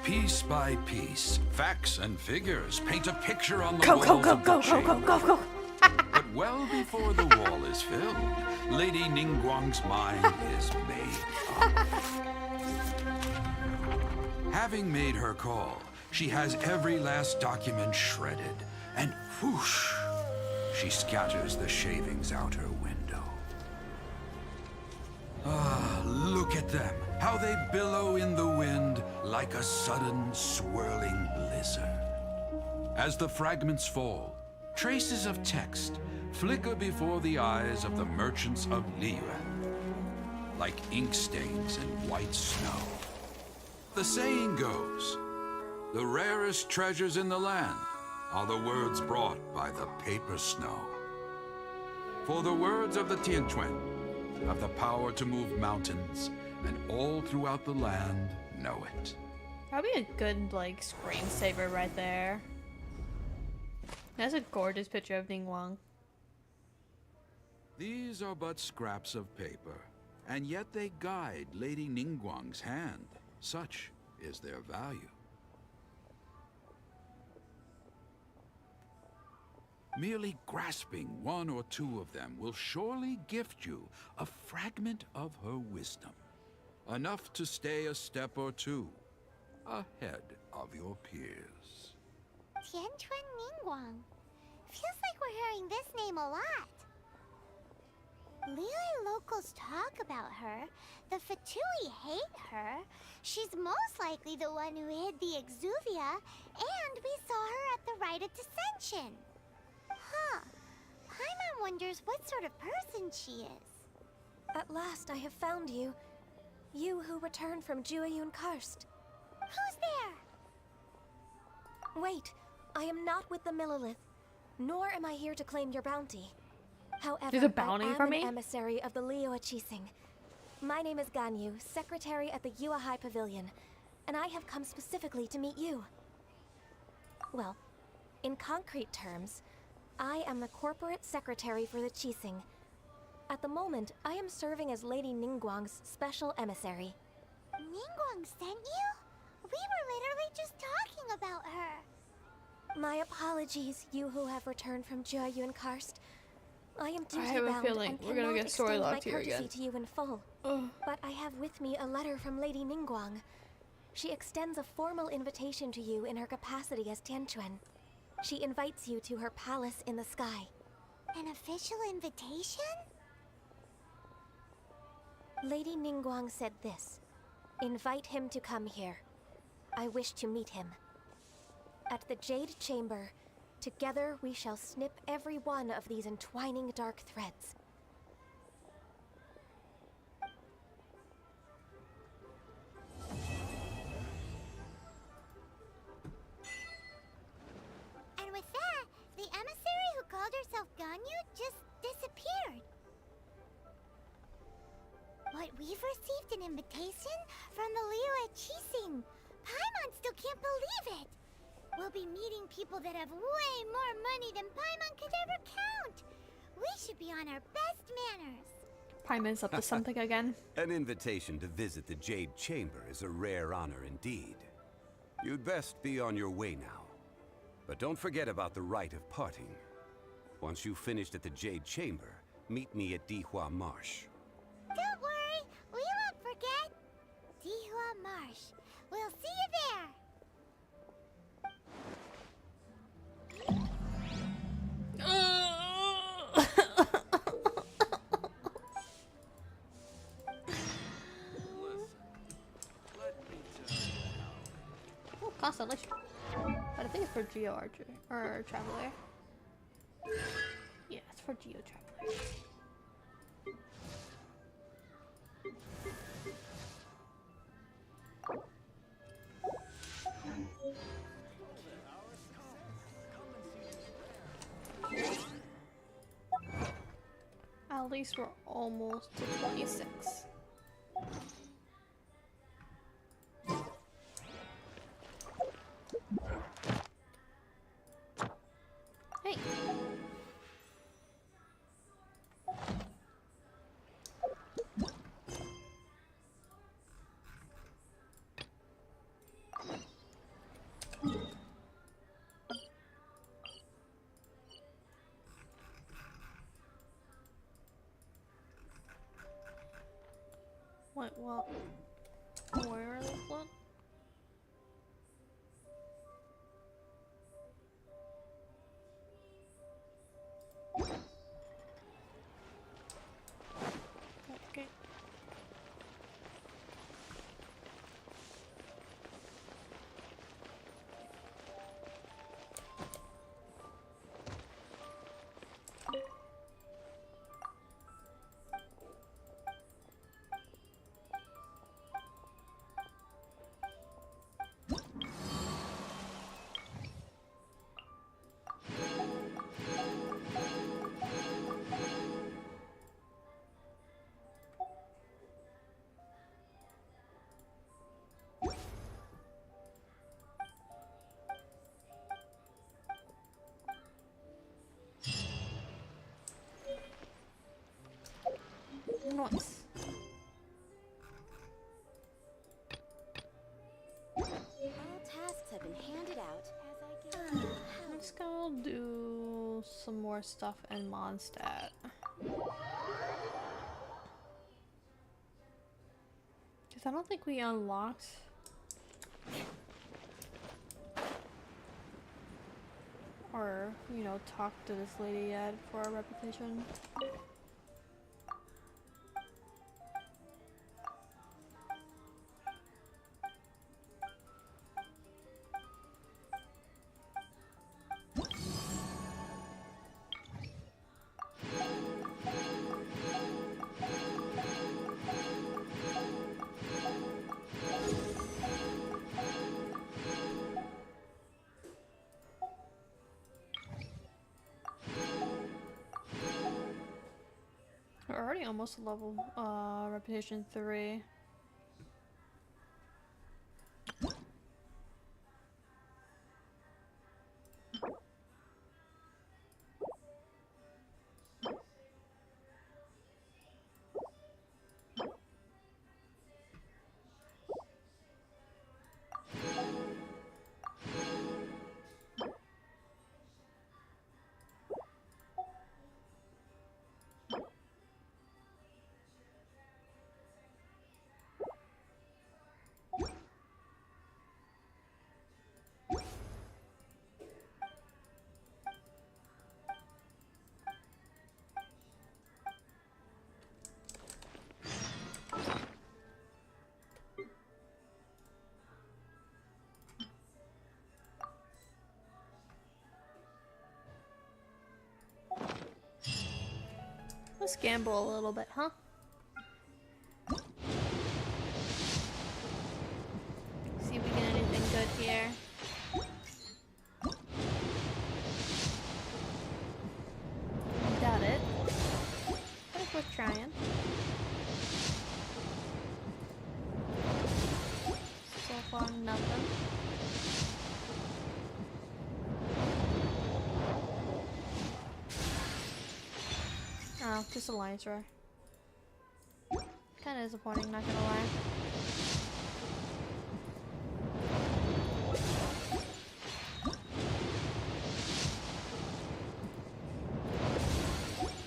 Q: Piece by piece, facts and figures paint a picture on the walls of the chamber.
A: Go.
Q: But well before the wall is filled, Lady Ningguang's mind is made up. Having made her call, she has every last document shredded, and whoosh, she scatters the shavings out her window. Ah, look at them. How they billow in the wind like a sudden swirling blizzard. As the fragments fall, traces of text flicker before the eyes of the merchants of Liyuan, like ink stains in white snow. The saying goes, the rarest treasures in the land are the words brought by the paper snow. For the words of the Tianquan have the power to move mountains, and all throughout the land know it.
A: That'd be a good, like, screensaver right there. That's a gorgeous picture of Ningguang.
Q: These are but scraps of paper, and yet they guide Lady Ningguang's hand. Such is their value. Merely grasping one or two of them will surely gift you a fragment of her wisdom. Enough to stay a step or two ahead of your peers.
B: Tianquan Ningguang. Feels like we're hearing this name a lot. Liyue locals talk about her. The Fatui hate her. She's most likely the one who hid the Exuvia, and we saw her at the Rite of Descension. Huh. Paimon wonders what sort of person she is.
C: At last I have found you. You who returned from Jueyun Karst.
B: Who's there?
C: Wait, I am not with the Millelith, nor am I here to claim your bounty. However,
A: There's a bounty
C: I am
A: for
C: an
A: me?
C: emissary of the Liyue Qixing. My name is Ganyu, secretary at the Yuehai Pavilion, and I have come specifically to meet you. Well, in concrete terms, I am the corporate secretary for the Qixing. At the moment, I am serving as Lady Ningguang's special emissary.
B: Ningguang sent you? We were literally just talking about her.
C: My apologies, you who have returned from Jueyun Karst. I am
A: I have a
C: duty-bound
A: feeling
C: and
A: we're gonna
C: cannot
A: get story
C: extend my
A: locked here
C: courtesy
A: again.
C: to you in full. But I have with me a letter from Lady Ningguang. She extends a formal invitation to you in her capacity as Tianquan. She invites you to her palace in the sky.
B: An official invitation?
C: Lady Ningguang said this. Invite him to come here. I wish to meet him. At the Jade Chamber, together we shall snip every one of these entwining dark threads.
B: And with that, the emissary who called herself Ganyu just disappeared. What, we've received an invitation from the Liyue Qixing. Paimon still can't believe it. We'll be meeting people that have way more money than Paimon could ever count. We should be on our best manners.
A: Paimon's up to something again.
J: An invitation to visit the Jade Chamber is a rare honor indeed. You'd best be on your way now. But don't forget about the rite of parting. Once you've finished at the Jade Chamber, meet me at Dihua Marsh.
B: Don't worry, we won't forget. Dihua Marsh. We'll see you there.
A: Oh, constellation. But I think it's for Geo Archer or Traveler. Yeah, it's for Geo Traveler. At least we're almost to 26. Hey. Wait, what? Where are they floating? Okay. Nice.
C: All tasks have been handed out.
A: I'm just gonna do some more stuff in Mondstadt. Because I don't think we unlocked or, you know, talked to this lady yet for our reputation. We're already almost level reputation 3. Let's gamble a little bit, huh? See if we get anything good here. Doubt it. But it's worth trying. So far, nothing. Oh, just Alliance Rare. Kinda disappointing, not gonna lie.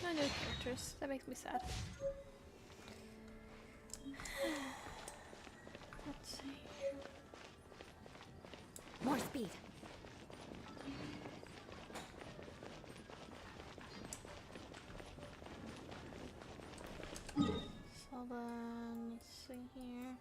A: No new characters. That makes me sad. Let's see.
C: More speed.
A: So then, let's see here.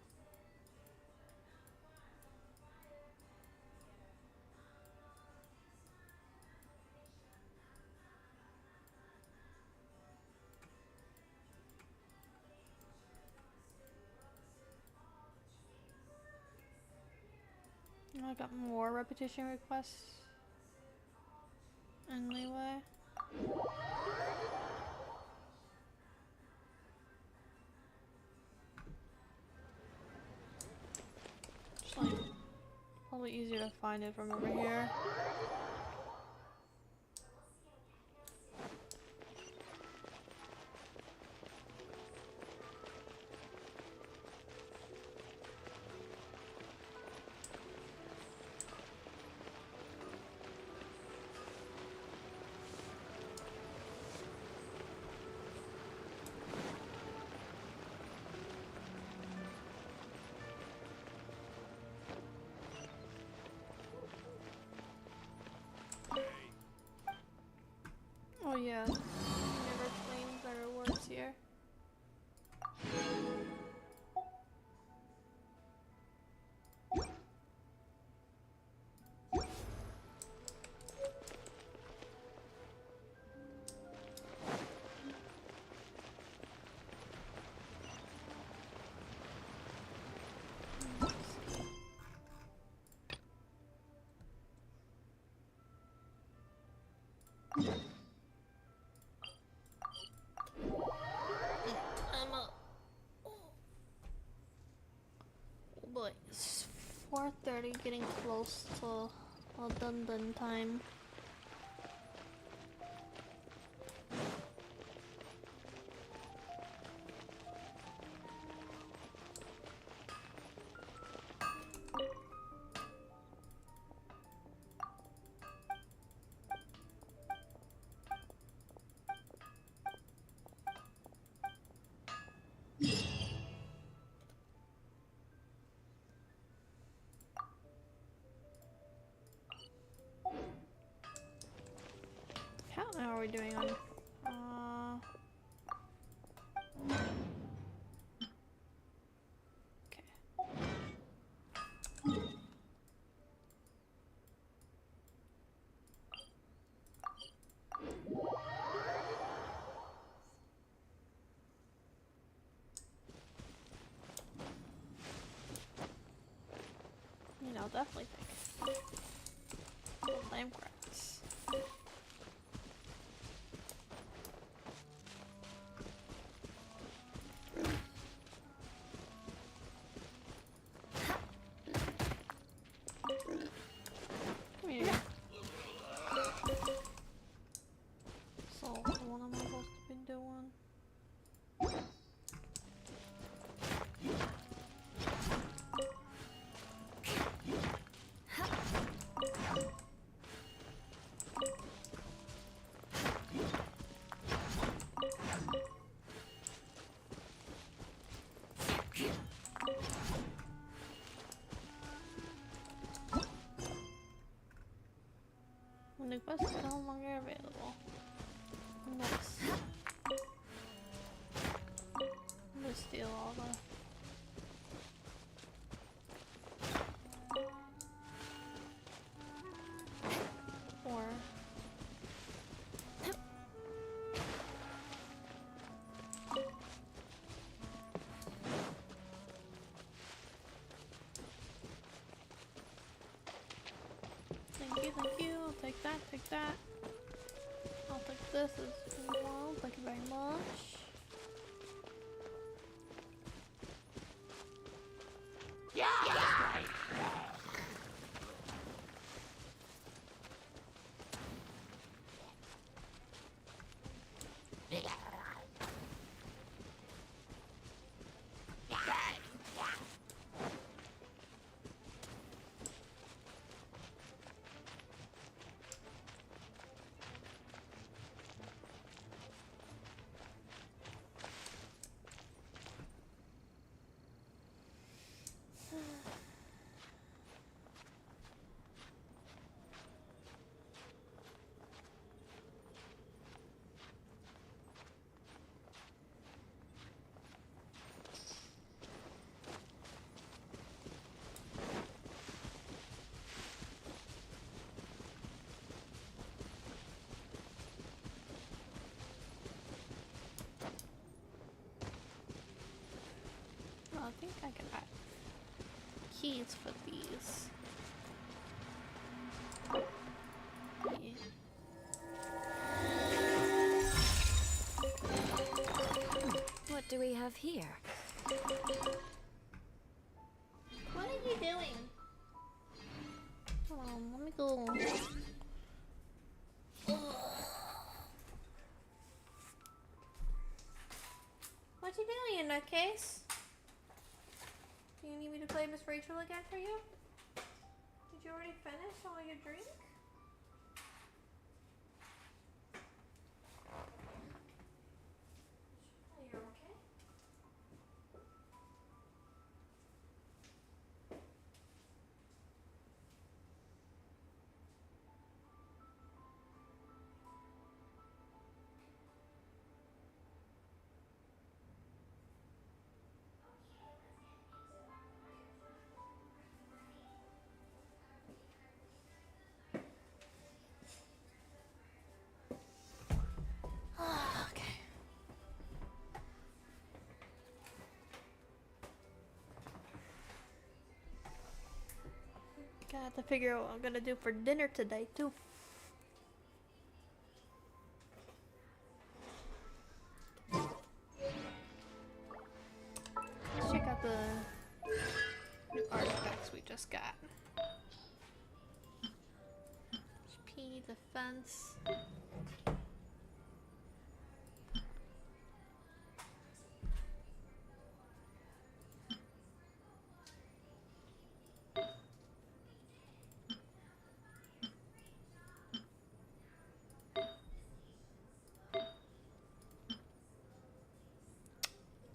A: I got more repetition requests. Anyway. Just like, probably easier to find it from over here. Oh yeah, never claim better words here. Boy, it's 4:30, getting close to done time. How are we doing on? Okay. You know, definitely think. Lamb grass. Come here. So, what am I supposed to be doing? When the quest is no longer available. Nice. I'm gonna steal all the... Or... Thank you, I'll take that. I'll take this as well, thank you very much. I think I got keys for these. Yeah.
C: What do we have here?
A: What are you doing? Hold on, let me go. What you doing in that case? Do you need me to play Miss Rachel again for you? Did you already finish all your drink? You're okay? Got to figure out what I'm gonna do for dinner today too. Let's check out the new artifacts we just got. HP, defense.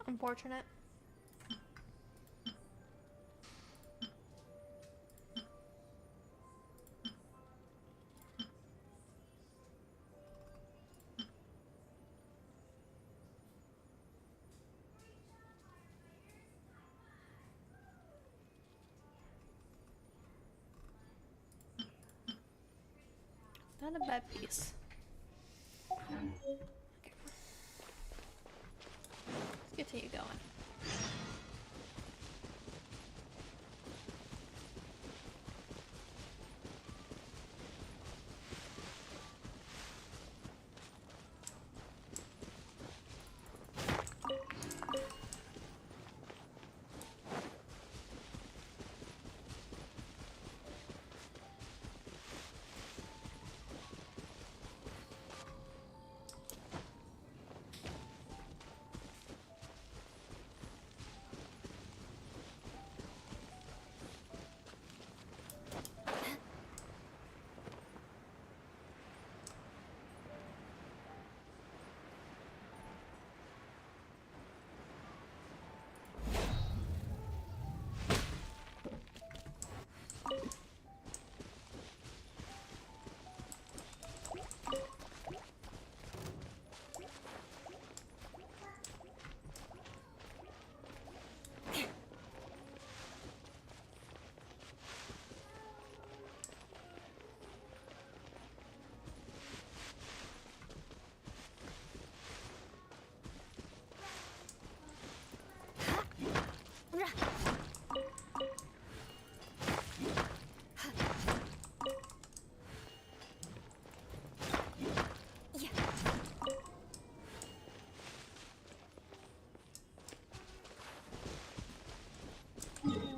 A: Unfortunate. Not a bad piece. Okay. Let's continue going.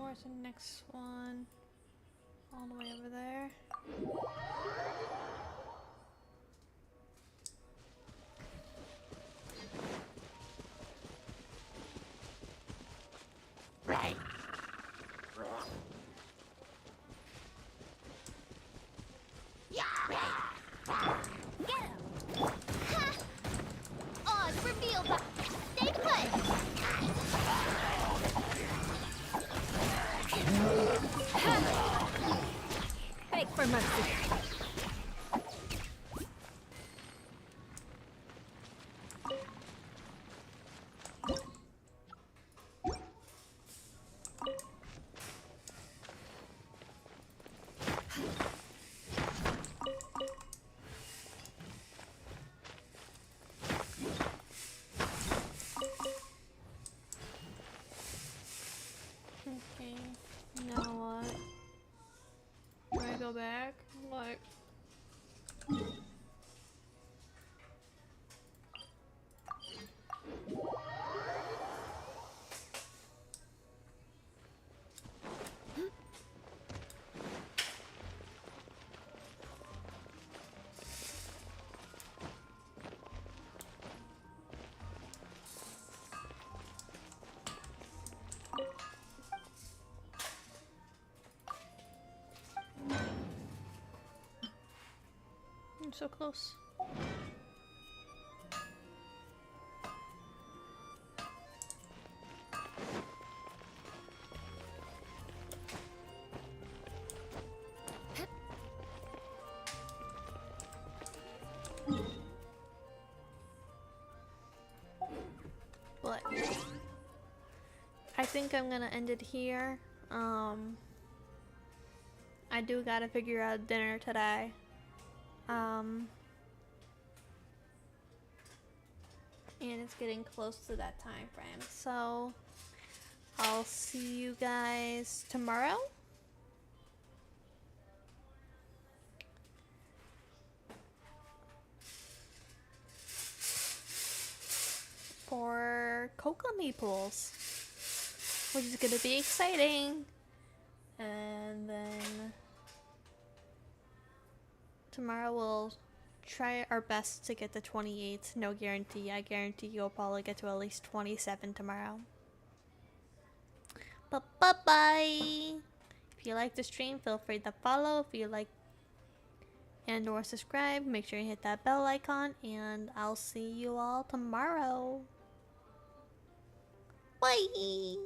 A: Where's the next one? All the way over there.
B: Right. Get him! Ha! Oz revealed by... Stay put!
C: Beg for mercy.
A: Okay, now what? Do I go back? Like... I'm so close. But I think I'm gonna end it here. I do gotta figure out dinner today. And it's getting close to that time frame, so I'll see you guys tomorrow. For Kokomi pools, which is gonna be exciting. And then tomorrow we'll try our best to get to 28. No guarantee. I guarantee you'll probably get to at least 27 tomorrow. But bye-bye. If you like the stream, feel free to follow. If you like and or subscribe, make sure you hit that bell icon. And I'll see you all tomorrow. Bye.